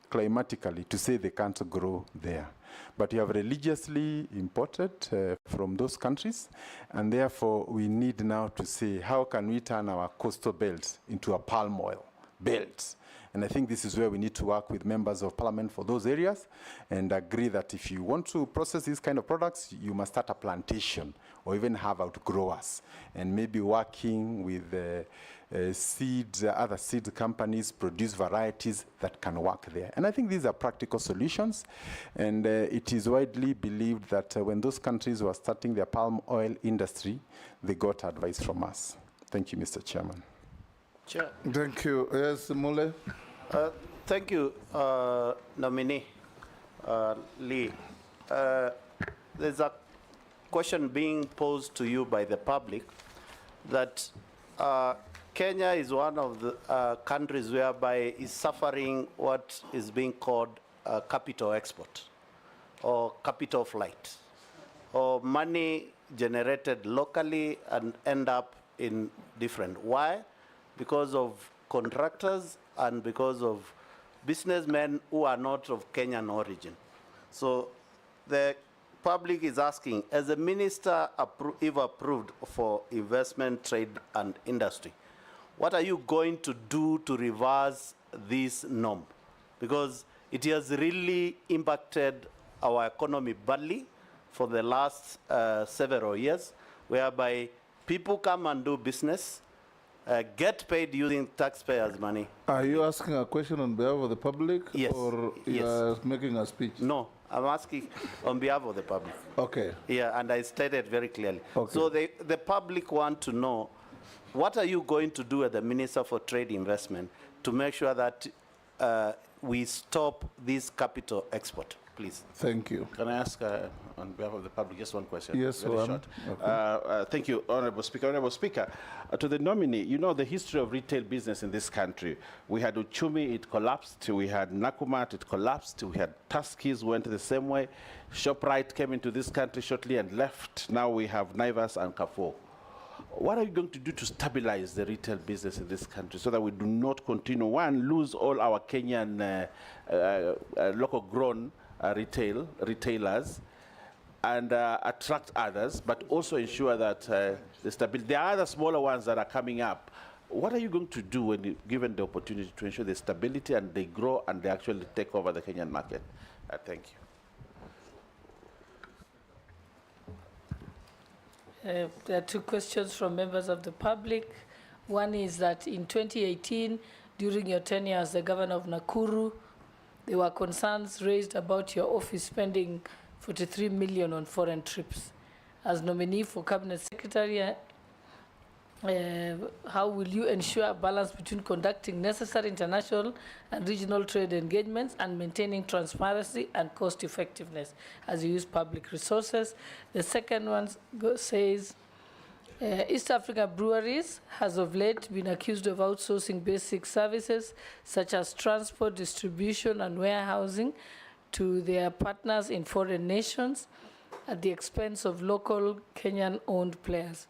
climatically to say they can't grow there. But you have religiously imported from those countries, and therefore we need now to say, how can we turn our coastal belt into a palm oil belt? And I think this is where we need to work with members of parliament for those areas and agree that if you want to process these kind of products, you must start a plantation or even have outgrowers, and maybe working with seeds, other seed companies produce varieties that can work there. And I think these are practical solutions, and it is widely believed that when those countries were starting their palm oil industry, they got advice from us. Thank you, Mr. Chairman. Chair. Thank you. Yes, Mule. Thank you, nominee Lee. There's a question being posed to you by the public that Kenya is one of the countries whereby is suffering what is being called capital export or capital flight, or money generated locally and end up in different. Why? Because of contractors and because of businessmen who are not of Kenyan origin. So the public is asking, as a minister if approved for investment, trade and industry, what are you going to do to reverse this norm? Because it has really impacted our economy badly for the last several years, whereby people come and do business, get paid using taxpayers' money. Are you asking a question on behalf of the public? Yes. Or you are making a speech? No, I'm asking on behalf of the public. Okay. Yeah, and I stated very clearly. Okay. So the public want to know, what are you going to do as the Minister for Trade Investment to make sure that we stop this capital export, please? Thank you. Can I ask, on behalf of the public, just one question? Yes, very short. Okay. Thank you, Honorable Speaker. Honorable Speaker, to the nominee, you know the history of retail business in this country. We had Uchumi, it collapsed. We had Nakumatt, it collapsed. We had Tuskys, went the same way. ShopRite came into this country shortly and left. Now we have Naivas and Carrefour. What are you going to do to stabilize the retail business in this country so that we do not continue, one, lose all our Kenyan local-grown retailers, and attract others, but also ensure that the stability. There are other smaller ones that are coming up. What are you going to do when given the opportunity to ensure the stability and they grow and they actually take over the Kenyan market? Thank you. There are two questions from members of the public. One is that in 2018, during your tenure as the governor of Nakuru, there were concerns raised about your office spending 43 million on foreign trips. As nominee for Cabinet Secretary, how will you ensure a balance between conducting necessary international and regional trade engagements and maintaining transparency and cost effectiveness as you use public resources? The second one says, East Africa breweries has of late been accused of outsourcing basic services such as transport, distribution, and warehousing to their partners in foreign nations at the expense of local Kenyan-owned players.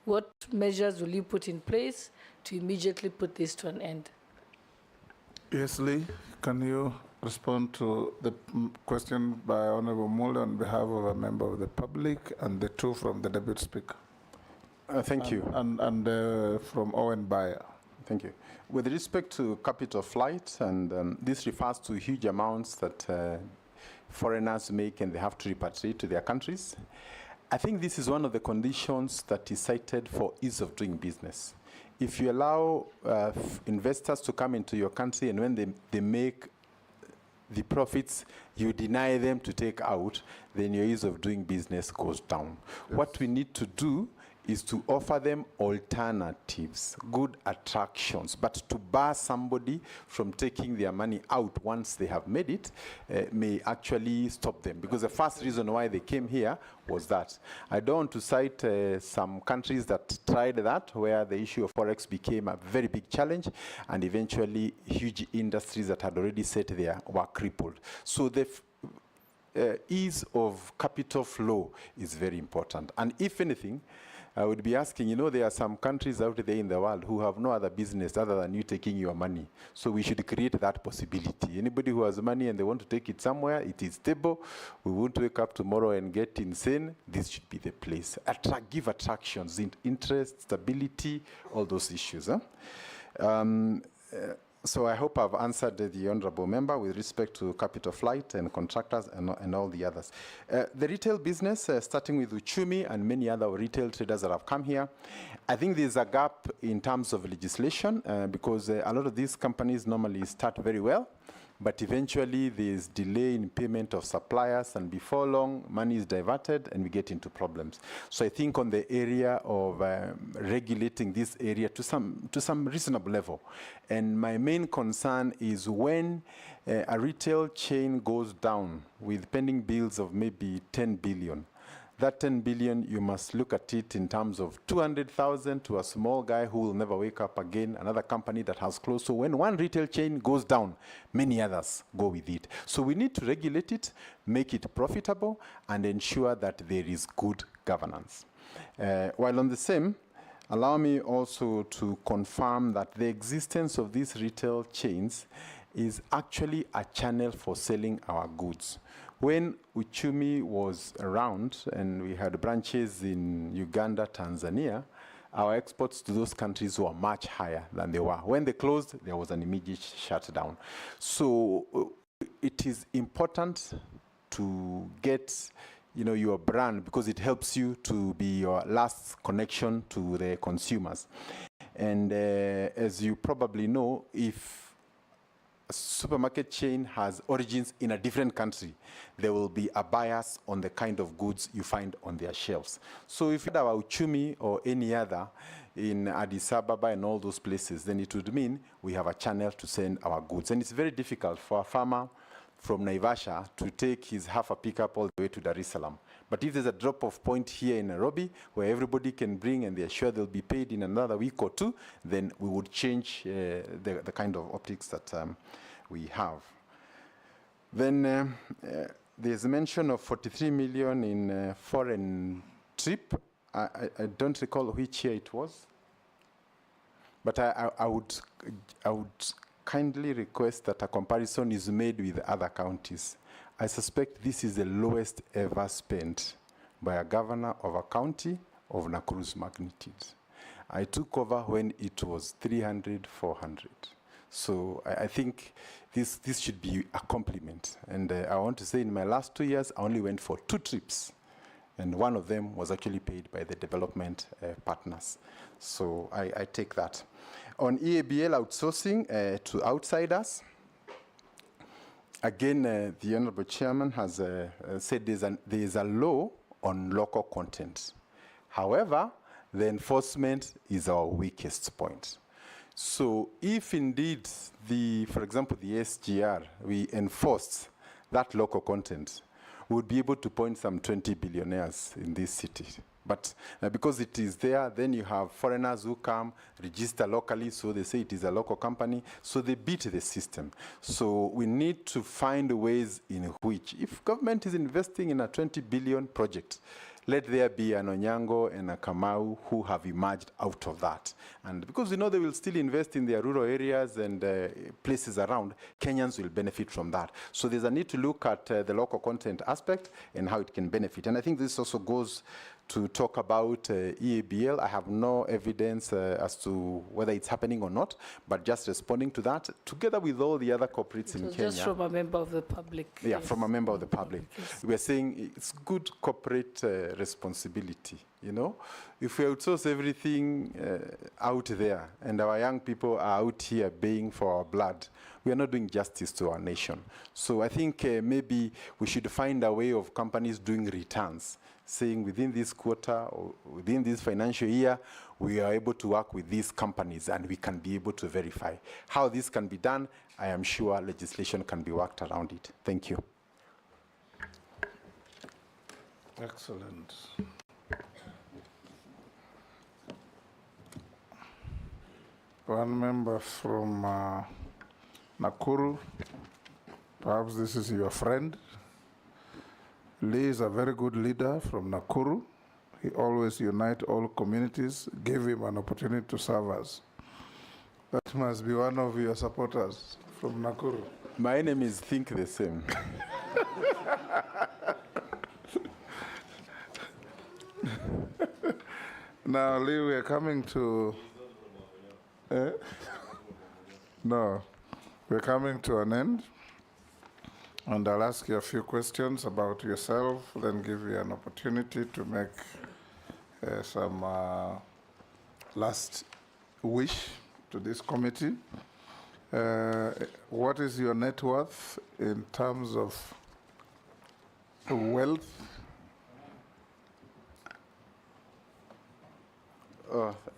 What measures will you put in place to immediately put this to an end? Yes, Lee, can you respond to the question by Honorable Muller on behalf of a member of the public and the two from the Deputy Speaker? Thank you. And from Owen Bayer. Thank you. With respect to capital flight, and this refers to huge amounts that foreigners make and they have to repatriate to their countries. I think this is one of the conditions that is cited for ease of doing business. If you allow investors to come into your country and when they make the profits, you deny them to take out, then your ease of doing business goes down. Yes. What we need to do is to offer them alternatives, good attractions. But to bar somebody from taking their money out once they have made it may actually stop them. Because the first reason why they came here was that. I don't want to cite some countries that tried that, where the issue of Forex became a very big challenge, and eventually huge industries that had already set there were crippled. So the ease of capital flow is very important. And if anything, I would be asking, you know, there are some countries out there in the world who have no other business other than you taking your money. So we should create that possibility. Anybody who has money and they want to take it somewhere, it is stable. We won't wake up tomorrow and get insane. This should be the place. Give attractions, interest, stability, all those issues. So I hope I've answered the honorable member with respect to capital flight and contractors and all the others. The retail business, starting with Uchumi and many other retail traders that have come here, I think there's a gap in terms of legislation because a lot of these companies normally start very well, but eventually there's delay in payment of suppliers, and before long, money is diverted and we get into problems. So I think on the area of regulating this area to some reasonable level. And my main concern is when a retail chain goes down with pending bills of maybe 10 billion, that 10 billion, you must look at it in terms of 200,000 to a small guy who will never wake up again, another company that has closed. So when one retail chain goes down, many others go with it. So we need to regulate it, make it profitable, and ensure that there is good governance. While on the same, allow me also to confirm that the existence of these retail chains is actually a channel for selling our goods. When Uchumi was around and we had branches in Uganda, Tanzania, our exports to those countries were much higher than they were. When they closed, there was an immediate shutdown. So it is important to get your brand, because it helps you to be your last connection to the consumers. And as you probably know, if a supermarket chain has origins in a different country, there will be a bias on the kind of goods you find on their shelves. So if you had our Uchumi or any other in Addis Ababa and all those places, then it would mean we have a channel to send our goods. And it's very difficult for a farmer from Naivasha to take his half a pickup all the way to Dar es Salaam. But if there's a drop-off point here in Nairobi where everybody can bring and they're sure they'll be paid in another week or two, then we would change the kind of optics that we have. Then there's a mention of 43 million in foreign trip. I don't recall which year it was, but I would kindly request that a comparison is made with other counties. I suspect this is the lowest ever spent by a governor of a county of Nakuru's magnitude. I took over when it was 300, 400. So I think this should be a compliment. And I want to say in my last 2 years, I only went for 2 trips. And one of them was actually paid by the development partners. So I take that. On EABL outsourcing to outsiders, again, the Honorable Chairman has said there is a law on local content. However, the enforcement is our weakest point. So if indeed, for example, the SGR, we enforced that local content, we would be able to point some 20 billionaires in this city. But because it is there, then you have foreigners who come, register locally, so they say it is a local company, so they beat the system. So we need to find ways in which, if government is investing in a 20 billion project, let there be an Onyango and a Kamau who have emerged out of that. And because we know they will still invest in their rural areas and places around, Kenyans will benefit from that. So there's a need to look at the local content aspect and how it can benefit. And I think this also goes to talk about EABL. I have no evidence as to whether it's happening or not, but just responding to that, together with all the other corporates in Kenya. Just from a member of the public. Yeah, from a member of the public. We're saying it's good corporate responsibility, you know? If we outsource everything out there and our young people are out here baying for our blood, we are not doing justice to our nation. So I think maybe we should find a way of companies doing returns saying within this quarter or within this financial year, we are able to work with these companies and we can be able to verify. How this can be done, I am sure legislation can be worked around it. Thank you. Excellent. One member from Nakuru, perhaps this is your friend. Lee is a very good leader from Nakuru. He always unites all communities, give him an opportunity to serve us. That must be one of your supporters from Nakuru. My enemies think the same. Now, Lee, we are coming to... No, we're coming to an end. And I'll ask you a few questions about yourself, then give you an opportunity to make some last wish to this committee. What is your net worth in terms of wealth?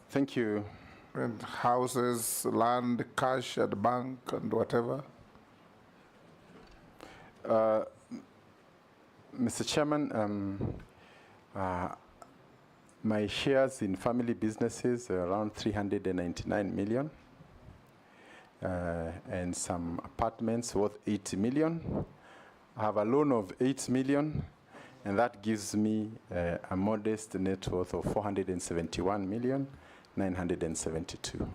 Thank you. And houses, land, cash at the bank, and whatever? Mr. Chairman, my shares in family businesses are around 399 million, and some apartments worth 80 million. I have a loan of 8 million, and that gives me a modest net worth of 471,972.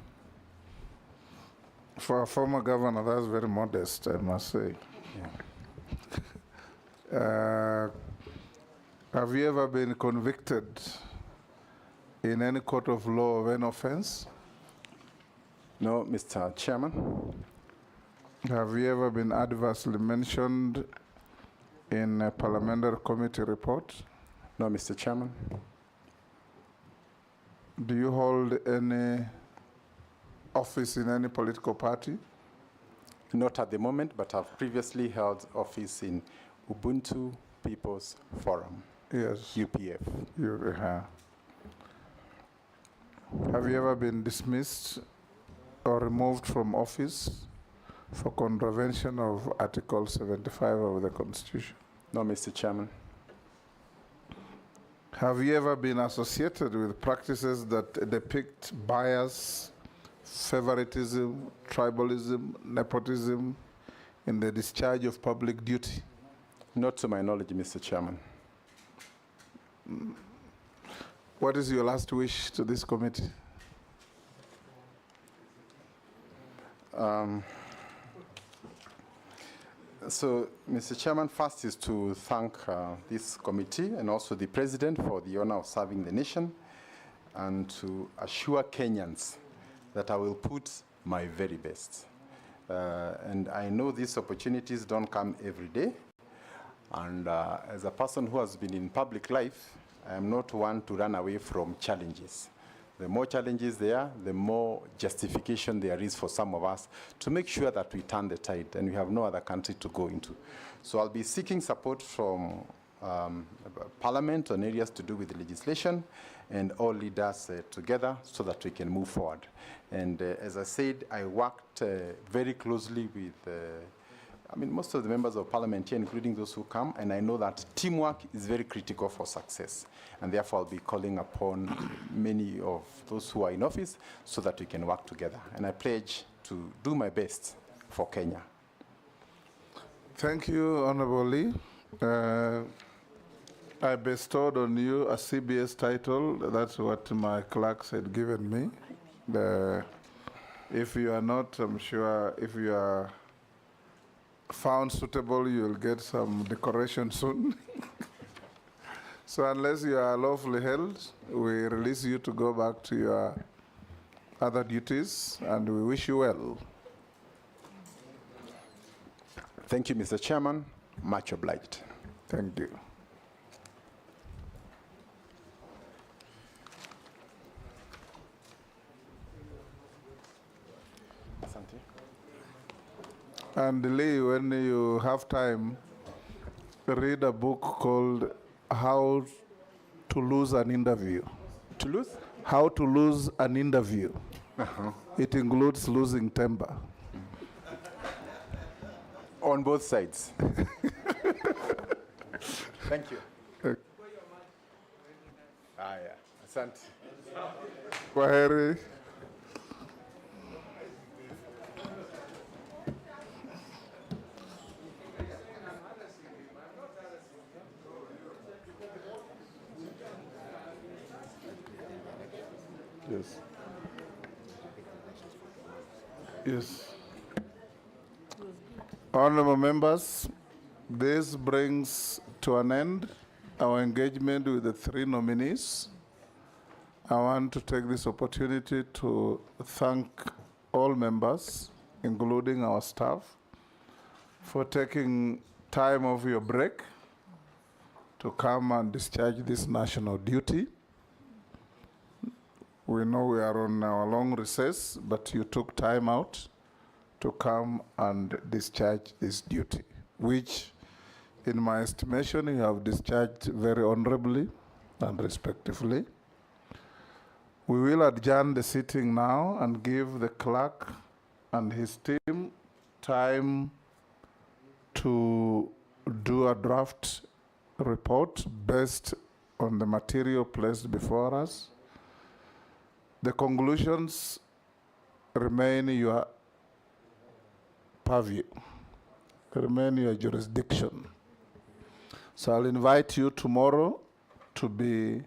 For a former governor, that's very modest, I must say. Yeah. Have you ever been convicted in any court of law of any offense? No, Mr. Chairman. Have you ever been adversely mentioned in a parliamentary committee report? No, Mr. Chairman. Do you hold any office in any political party? Not at the moment, but I've previously held office in Ubuntu People's Forum. Yes. UPF. Have you ever been dismissed or removed from office for contravention of Article 75 of the Constitution? No, Mr. Chairman. Have you ever been associated with practices that depict bias, favoritism, tribalism, nepotism in the discharge of public duty? Not to my knowledge, Mr. Chairman. What is your last wish to this committee? So, Mr. Chairman, first is to thank this committee and also the President for the honor of serving the nation, and to assure Kenyans that I will put my very best. And I know these opportunities don't come every day. And as a person who has been in public life, I am not one to run away from challenges. The more challenges there are, the more justification there is for some of us to make sure that we turn the tide, and we have no other country to go into. So I'll be seeking support from Parliament on areas to do with the legislation, and all leaders together so that we can move forward. And as I said, I worked very closely with most of the members of Parliament here, including those who come, and I know that teamwork is very critical for success. And therefore, I'll be calling upon many of those who are in office so that we can work together. And I pledge to do my best for Kenya. Thank you, Honorable Lee. I bestowed on you a CBS title. That's what my clerks had given me. If you are not, I'm sure if you are found suitable, you'll get some decoration soon. So unless you are lawfully held, we release you to go back to your other duties, and we wish you well. Thank you, Mr. Chairman. Much obliged. Thank you. And Lee, when you have time, read a book called How to lose an interview. To lose? How to lose an interview. It includes losing temper. On both sides. Thank you. Yeah. Asante. Kwaheri. Yes. Yes. Honorable members, this brings to an end our engagement with the 3 nominees. I want to take this opportunity to thank all members, including our staff, for taking time off your break to come and discharge this national duty. We know we are on our long recess, but you took time out to come and discharge this duty, which, in my estimation, you have discharged very honorably and respectfully. We will adjourn the sitting now and give the clerk and his team time to do a draft report based on the material placed before us. The conclusions remain your purview, remain your jurisdiction. So I'll invite you tomorrow to be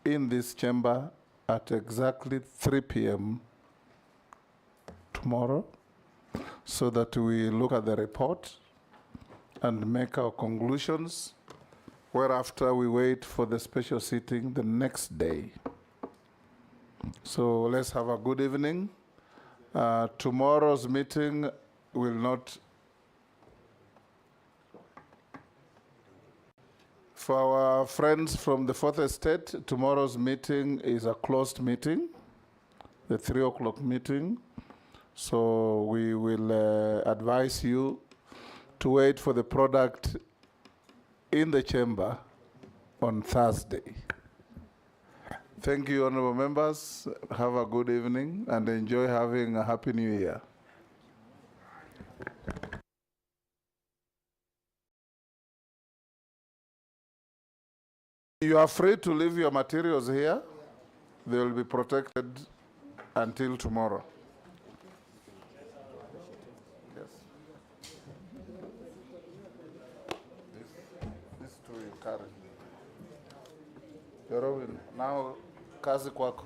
in this chamber at exactly 3 p.m. tomorrow, so that we look at the report and make our conclusions, whereafter we wait for the special sitting the next day. So let's have a good evening. Tomorrow's meeting will not. For our friends from the 4th Estate, tomorrow's meeting is a closed meeting, the 3 o'clock meeting. So we will advise you to wait for the product in the chamber on Thursday. Thank you, honorable members. Have a good evening and enjoy having a happy new year. You are free to leave your materials here. They will be protected until tomorrow. Yes. This two you carry. Now, kazi kwako.